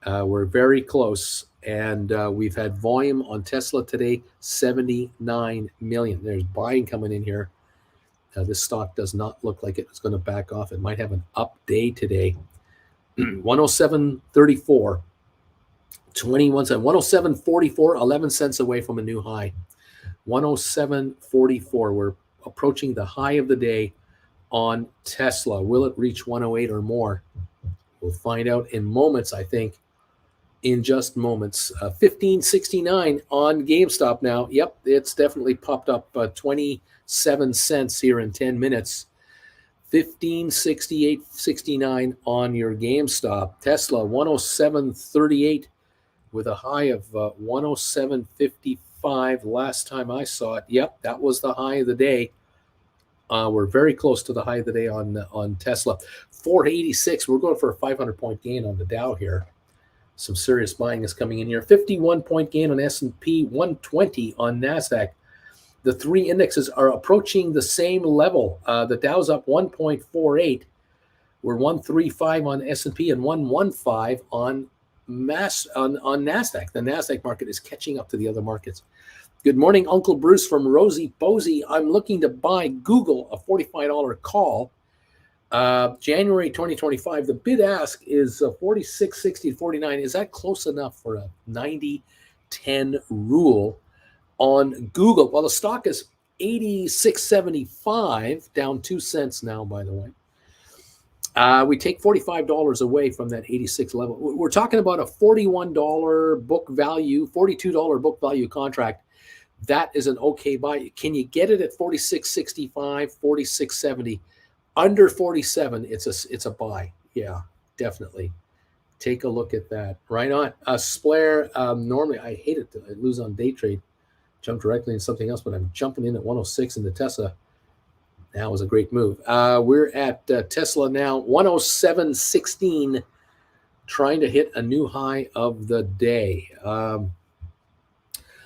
We're very close, and we've had volume on Tesla today, 79 million. There's buying coming in here. This stock does not look like it's going to back off. It might have an up day today. 107.34, 21 cents, 107.44, 11 cents away from a new high. 107.44. We're approaching the high of the day on Tesla. Will it reach 108 or more? We'll find out in moments, I think. In just moments. 15.69 on GameStop now. Yep, it's definitely popped up 27 cents here in 10 minutes. 15.68.69 on your GameStop. Tesla 107.38 with a high of 107.55 last time I saw it. Yep, that was the high of the day. We're very close to the high of the day on Tesla. 486. We're going for a 500-point gain on the Dow here. Some serious buying is coming in here. 51-point gain on S&P, 120 on NASDAQ. The three indexes are approaching the same level. The Dow's up 1.48. We're 135 on S&P and 115 on NASDAQ. The NASDAQ market is catching up to the other markets. Good morning, Uncle Bruce from Rosie Posey. I'm looking to buy Google, a $45 call. January 2025, the bid ask is 46.60 to 49. Is that close enough for a 90-10 rule on Google? Well, the stock is 86.75, down 2 cents now, by the way. We take $45 away from that 86 level. We're talking about a $41 book value, $42 book value contract. That is an okay buy. Can you get it at 46.65, 46.70? Under 47, it's a buy. Yeah, definitely. Take a look at that. Right on. Splair, normally I hate it to lose on day trade. Jump directly in something else, but I'm jumping in at 106 in the Tesla. That was a great move. We're at Tesla now, 107.16, trying to hit a new high of the day.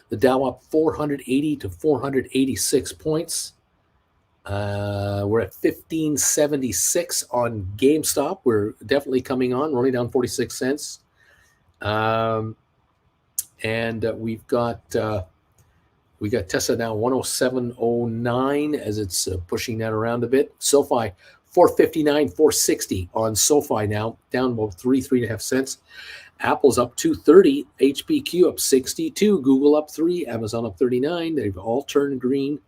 The Dow up 480 to 486 points. We're at 15.76 on GameStop. We're definitely coming on. We're only down 46 cents. And we've got Tesla now 107.09 as it's pushing that around a bit. SoFi 459, 460 on SoFi now, down about 3.5 cents. Apple's up 230, HPQ up 62, Google up 3, Amazon up 39. They've all turned green.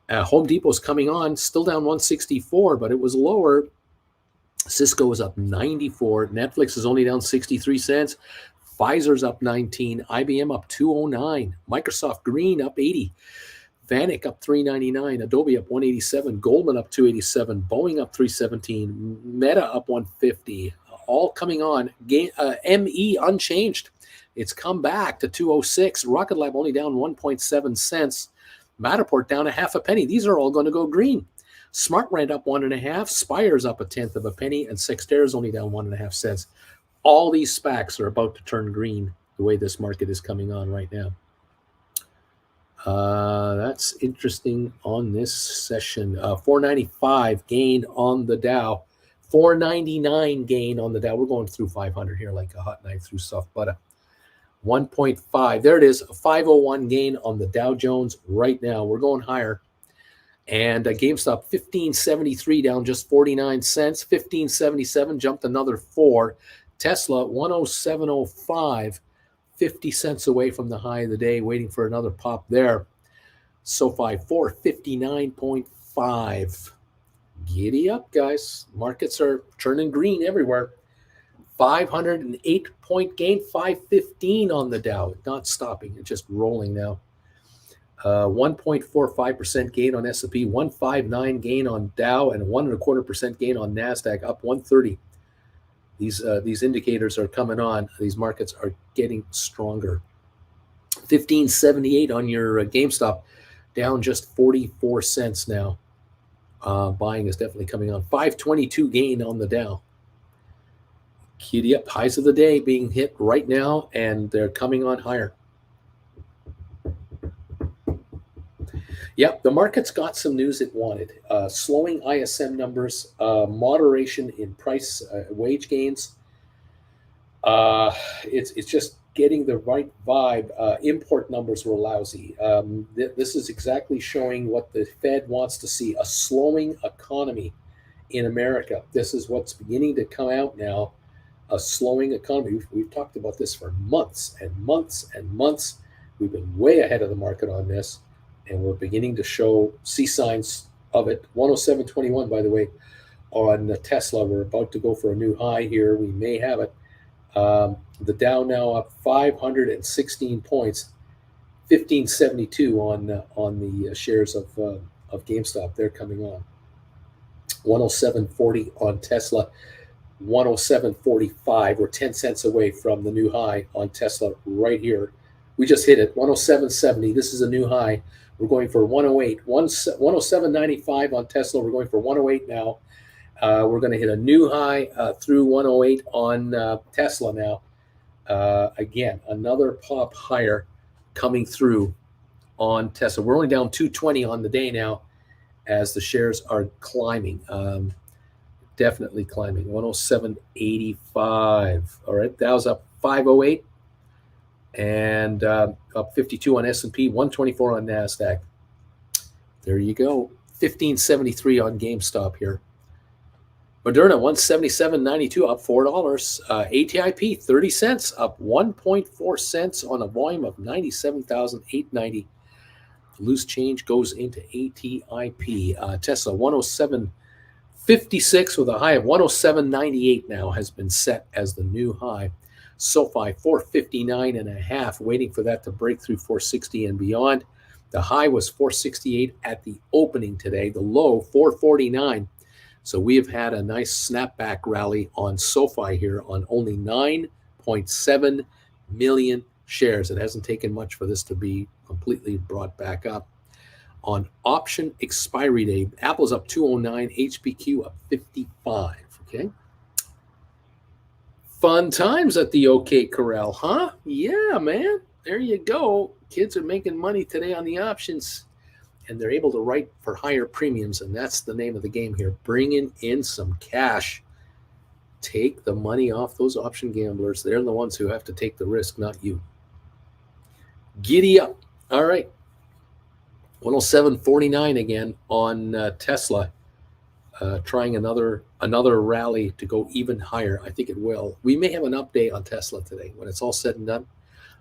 Home Depot's coming on, still down 164, but it was lower. Cisco is up 94. Netflix is only down 63 cents. Pfizer's up 19. IBM up 209. Microsoft Green up 80. Vanik up 399. Adobe up 187. Goldman up 287. Boeing up 317. Meta up 150. All coming on. ME unchanged. It's come back to 206. Rocket Lab only down 1.7 cents. Matterport down 0.5 penny. These are all going to go green. SmartRent up 1.5. Spire's up 0.1 of a penny, and Sexter's only down 1.5 cents. All these SPACs are about to turn green the way this market is coming on right now. That's interesting on this session. 495 gain on the Dow. 499 gain on the Dow. We're going through 500 here like a hot knife through soft butter. 1.5. There it is. A 501 gain on the Dow Jones right now. We're going higher. And GameStop 15.73 down just 49 cents. 15.77 jumped another 4. Tesla 107.05, 50 cents away from the high of the day, waiting for another pop there. SoFi 459.5. Giddy up, guys. Markets are turning green everywhere. 508-point gain, 515 on the Dow. Not stopping, it's just rolling now. 1.45% gain on S&P, 159 gain on Dow, and 1.25% gain on NASDAQ, up 130. These indicators are coming on. These markets are getting stronger. 15.78 on your GameStop, down just 44 cents now. Buying is definitely coming on. 522 gain on the Dow. Giddy up, highs of the day being hit right now, and they're coming on higher. Yep, the market's got some news it wanted. Slowing ISM numbers, moderation in price, wage gains. It's just getting the right vibe. Import numbers were lousy. This is exactly showing what the Fed wants to see: a slowing economy in America. This is what's beginning to come out now. A slowing economy. We've talked about this for months and months and months. We've been way ahead of the market on this, and we're beginning to see signs of it. 107.21, by the way, on Tesla. We're about to go for a new high here. We may have it. The Dow now up 516 points, 1572 on the shares of GameStop. They're coming on. 107.40 on Tesla. 107.45. We're 10 cents away from the new high on Tesla right here. We just hit it. 107.70. This is a new high. We're going for 108. 107.95 on Tesla. We're going for 108 now. We're going to hit a new high through 108 on Tesla now. Again, another pop higher coming through on Tesla. We're only down 220 on the day now as the shares are climbing. Definitely climbing. 107.85. All right, Dow's up 508 and up 52 on S&P, 124 on NASDAQ. There you go. 1573 on GameStop here. Moderna, 177.92, up $4. ATIP, 30 cents, up 1.4 cents on a volume of 97,890. Loose change goes into ATIP. Tesla, 107.56 with a high of 107.98 now has been set as the new high. SoFi, 459.5, waiting for that to break through 460 and beyond. The high was 468 at the opening today. The low, 449. So we have had a nice snapback rally on SoFi here on only 9.7 million shares. It hasn't taken much for this to be completely brought back up. On option expiry day, Apple's up 209, HPQ up 55. Okay. Fun times at the OK Corral, huh? Yeah, man. There you go. Kids are making money today on the options, and they're able to write for higher premiums, and that's the name of the game here. Bringing in some cash. Take the money off those option gamblers. They're the ones who have to take the risk, not you. Giddy up. All right. 107.49 again on Tesla. Trying another rally to go even higher. I think it will. We may have an update on Tesla today. When it's all said and done,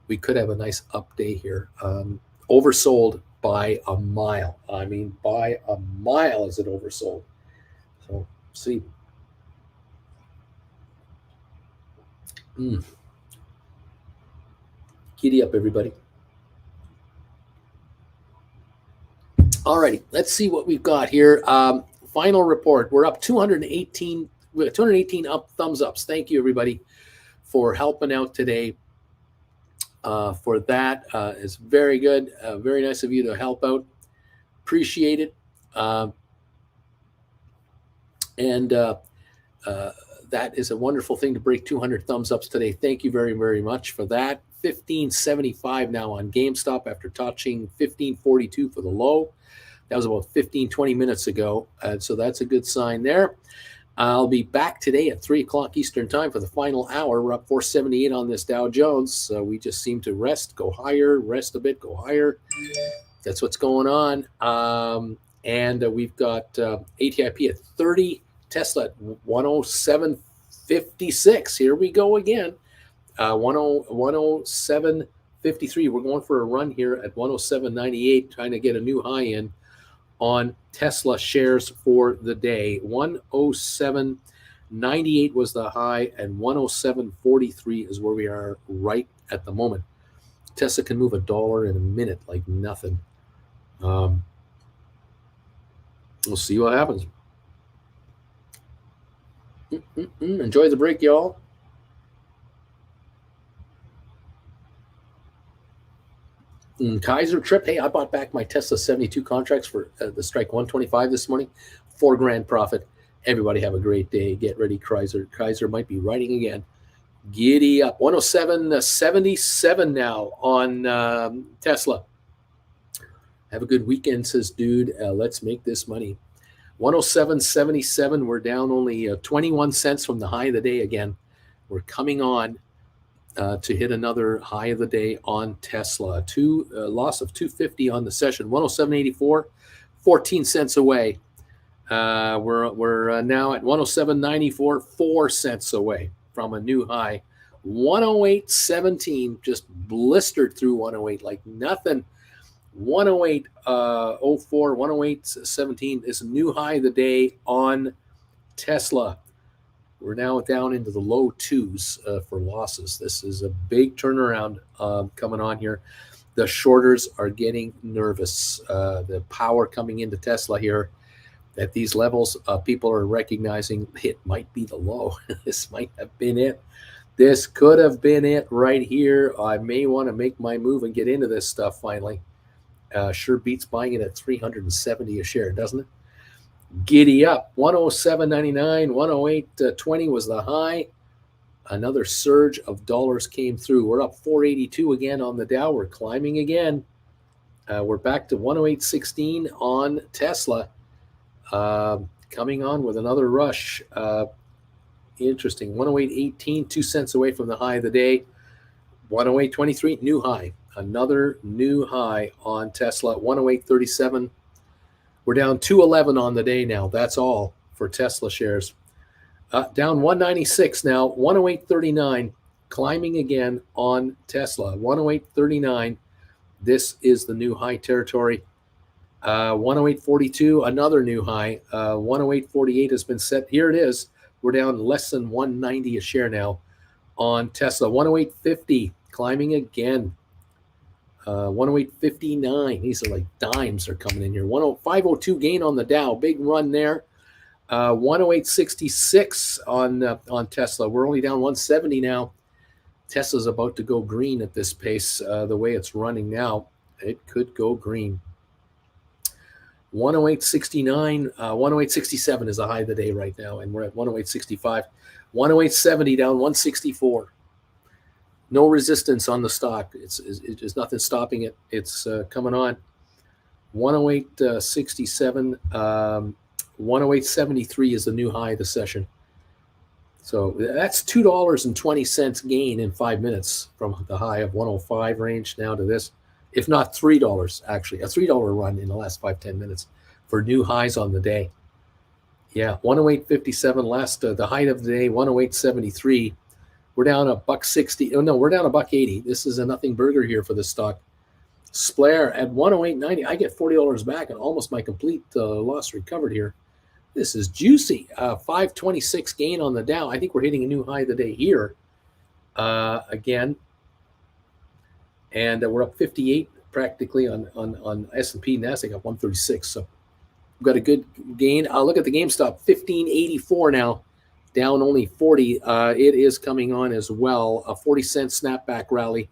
we could have a nice update here. Oversold by a mile. I mean, by a mile is it oversold. So, see. Giddy up, everybody. All righty, let's see what we've got here. Final report. We're up 218 up thumbs ups. Thank you, everybody, for helping out today. For that is very good. Very nice of you to help out. Appreciate it. And that is a wonderful thing to break 200 thumbs ups today. Thank you very, very much for that. 1575 now on GameStop after touching 1542 for the low. That was about 20 minutes ago. So that's a good sign there. I'll be back today at 3 o'clock Eastern time for the final hour. We're up 478 on this Dow Jones. So we just seem to rest, go higher, rest a bit, go higher. That's what's going on. And we've got ATIP at 30, Tesla at 107.56. Here we go again. 107.53. We're going for a run here at 107.98, trying to get a new high in on Tesla shares for the day. 107.98 was the high, and 107.43 is where we are right at the moment. Tesla can move $1 in a minute like nothing. We'll see what happens. Enjoy the break, y'all. Kaiser trip. Hey, I bought back my Tesla 72 contracts for the strike 125 this morning. $4,000 profit. Everybody have a great day. Get ready, Kaiser. Kaiser might be riding again. Giddy up. 107.77 now on Tesla. Have a good weekend, says dude. Let's make this money. 107.77. We're down only 21 cents from the high of the day again. We're coming on to hit another high of the day on Tesla. Loss of 250 on the session. 107.84, 14 cents away. We're now at 107.94, 4 cents away from a new high. 108.17, just blistered through 108 like nothing. 108.04, 108.17 is a new high of the day on Tesla. We're now down into the low twos for losses. This is a big turnaround coming on here. The shorters are getting nervous. The power coming into Tesla here at these levels, people are recognizing it might be the low. This might have been it. This could have been it right here. I may want to make my move and get into this stuff finally. Sure beats buying it at 370 a share, doesn't it? Giddy up. 107.99, 108.20 was the high. Another surge of dollars came through. We're up 482 again on the Dow. We're climbing again. We're back to 108.16 on Tesla. Coming on with another rush. Interesting. 108.18, 2 cents away from the high of the day. 108.23, new high. Another new high on Tesla. 108.37. We're down 211 on the day now. That's all for Tesla shares. Down 196 now. 108.39. Climbing again on Tesla. 108.39. This is the new high territory. 108.42, another new high. 108.48 has been set. Here it is. We're down less than 190 a share now on Tesla. 108.50, climbing again. 108.59. These are like dimes are coming in here. 502 gain on the Dow. Big run there. 108.66 on Tesla. We're only down 170 now. Tesla's about to go green at this pace. The way it's running now, it could go green. 108.69, 108.67 is the high of the day right now, and we're at 108.65. 108.70 down 164. No resistance on the stock. There's nothing stopping it. It's coming on. 108.67, 108.73 is the new high of the session. So that's $2.20 gain in 5 minutes from the high of 105 range now to this. If not $3, actually. A $3 run in the last 5-10 minutes for new highs on the day. Yeah, 108.57 last, the height of the day, 108.73. We're down $1.60. Oh, no, we're down $1.80. This is a nothing burger here for the stock. Splair at 108.90. I get $40 back and almost my complete loss recovered here. This is juicy. 526 gain on the Dow. I think we're hitting a new high of the day here again. And we're up 58 practically on S&P, NASDAQ up 136. So we've got a good gain. Look at the GameStop, 1584 now, down only 40. It is coming on as well. A 40-cent snapback rally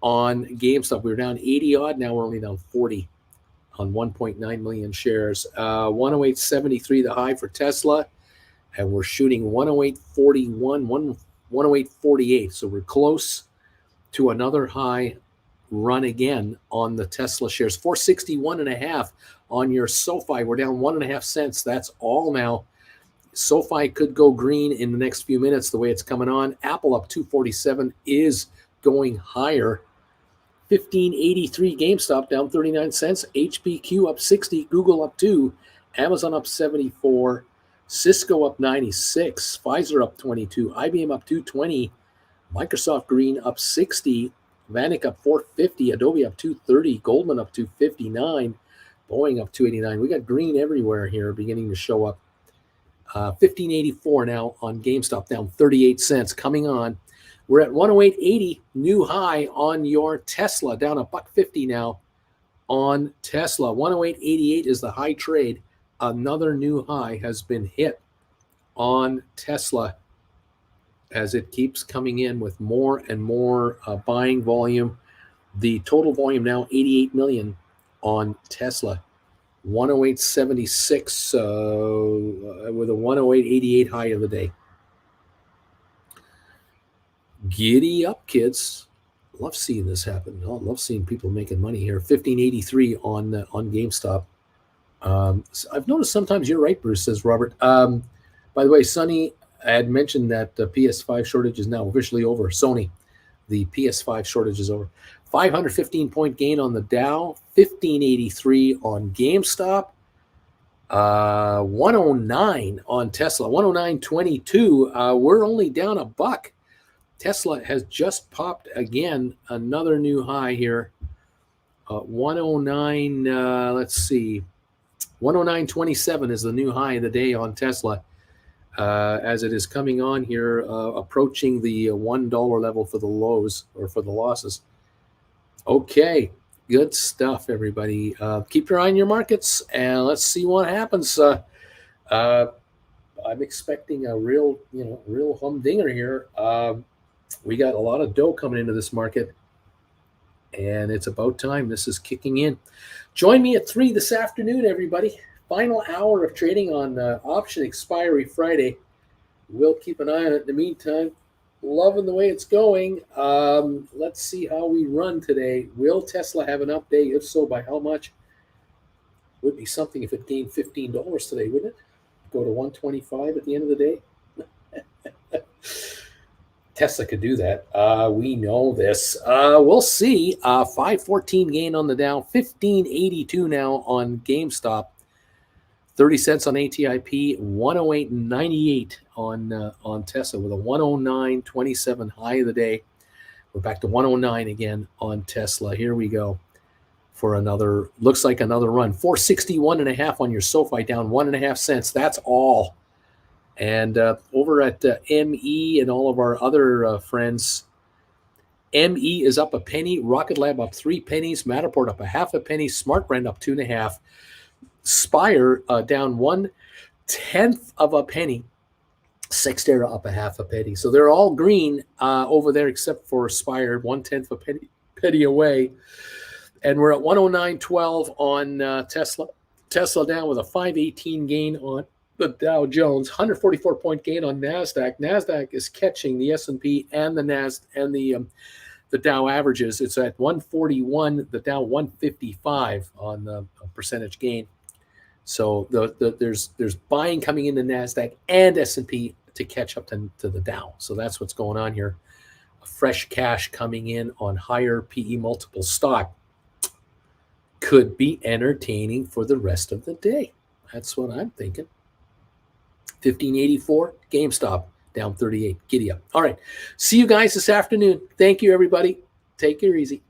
on GameStop. We were down 80 odd. Now we're only down 40 on 1.9 million shares. 108.73 the high for Tesla. And we're shooting 108.41, 108.48. So we're close to another high run again on the Tesla shares. 461.5 on your SoFi. We're down 1.5 cents. That's all now. SoFi could go green in the next few minutes the way it's coming on. Apple up 247 is going higher. 1583 GameStop down 39 cents. HPQ up 60. Google up 2. Amazon up 74. Cisco up 96. Pfizer up 22. IBM up 220. Microsoft green up 60. Vanik up 450. Adobe up 230. Goldman up 259. Boeing up 289. We got green everywhere here beginning to show up. 1584 now on GameStop, down 38 cents. Coming on. We're at 108.80, new high on your Tesla, down $1.50 now on Tesla. 108.88 is the high trade. Another new high has been hit on Tesla as it keeps coming in with more and more buying volume. The total volume now 88 million on Tesla. 108.76 with a 108.88 high of the day. Giddy up, kids. Love seeing this happen. I love seeing people making money here. 1583 on GameStop. So I've noticed sometimes you're right, Bruce, says Robert. By the way, Sonny, I had mentioned that the PS5 shortage is now officially over. Sony, the PS5 shortage is over. 515-point gain on the Dow, 1583 on GameStop, 109 on Tesla, 109.22. We're only down a buck. Tesla has just popped again, another new high here. 109, let's see, 109.27 is the new high of the day on Tesla. As it is coming on here, approaching the $1 level for the lows or for the losses. Okay, good stuff, everybody. Keep your eye on your markets, and let's see what happens. I'm expecting a real humdinger here. We got a lot of dough coming into this market, and it's about time. This is kicking in. Join me at 3 this afternoon, everybody. Final hour of trading on option expiry Friday. We'll keep an eye on it. In the meantime, loving the way it's going. Let's see how we run today. Will Tesla have an update? If so, by how much? Would be something if it gained $15 today, wouldn't it? Go to 125 at the end of the day. Tesla could do that. We know this. We'll see. 514 gain on the Dow, 1582 now on GameStop, 30 cents on ATIP, 108.98 on Tesla with a 109.27 high of the day. We're back to 109 again on Tesla. Here we go for another. Looks like another run. 461.5 on your SoFi, down 1.5 cents. That's all. And over at ME and all of our other friends, ME is up a penny, Rocket Lab up 3 pennies, Matterport up a half a penny, SmartBrand up 2.5, Spire down 1/10 of a penny, Sextera up a half a penny. So they're all green over there except for Spire, 1/10 of a penny away. And we're at 109.12 on Tesla. Tesla down with a 518 gain on the Dow Jones, 144-point gain on NASDAQ. NASDAQ is catching the S&P and the Dow averages. It's at 141, the Dow 155 on the percentage gain. So there's buying coming into NASDAQ and S&P to catch up to the Dow. So that's what's going on here. Fresh cash coming in on higher PE multiple stock could be entertaining for the rest of the day. That's what I'm thinking. 1584, GameStop down 38. Giddy up. All right. See you guys this afternoon. Thank you, everybody. Take care easy.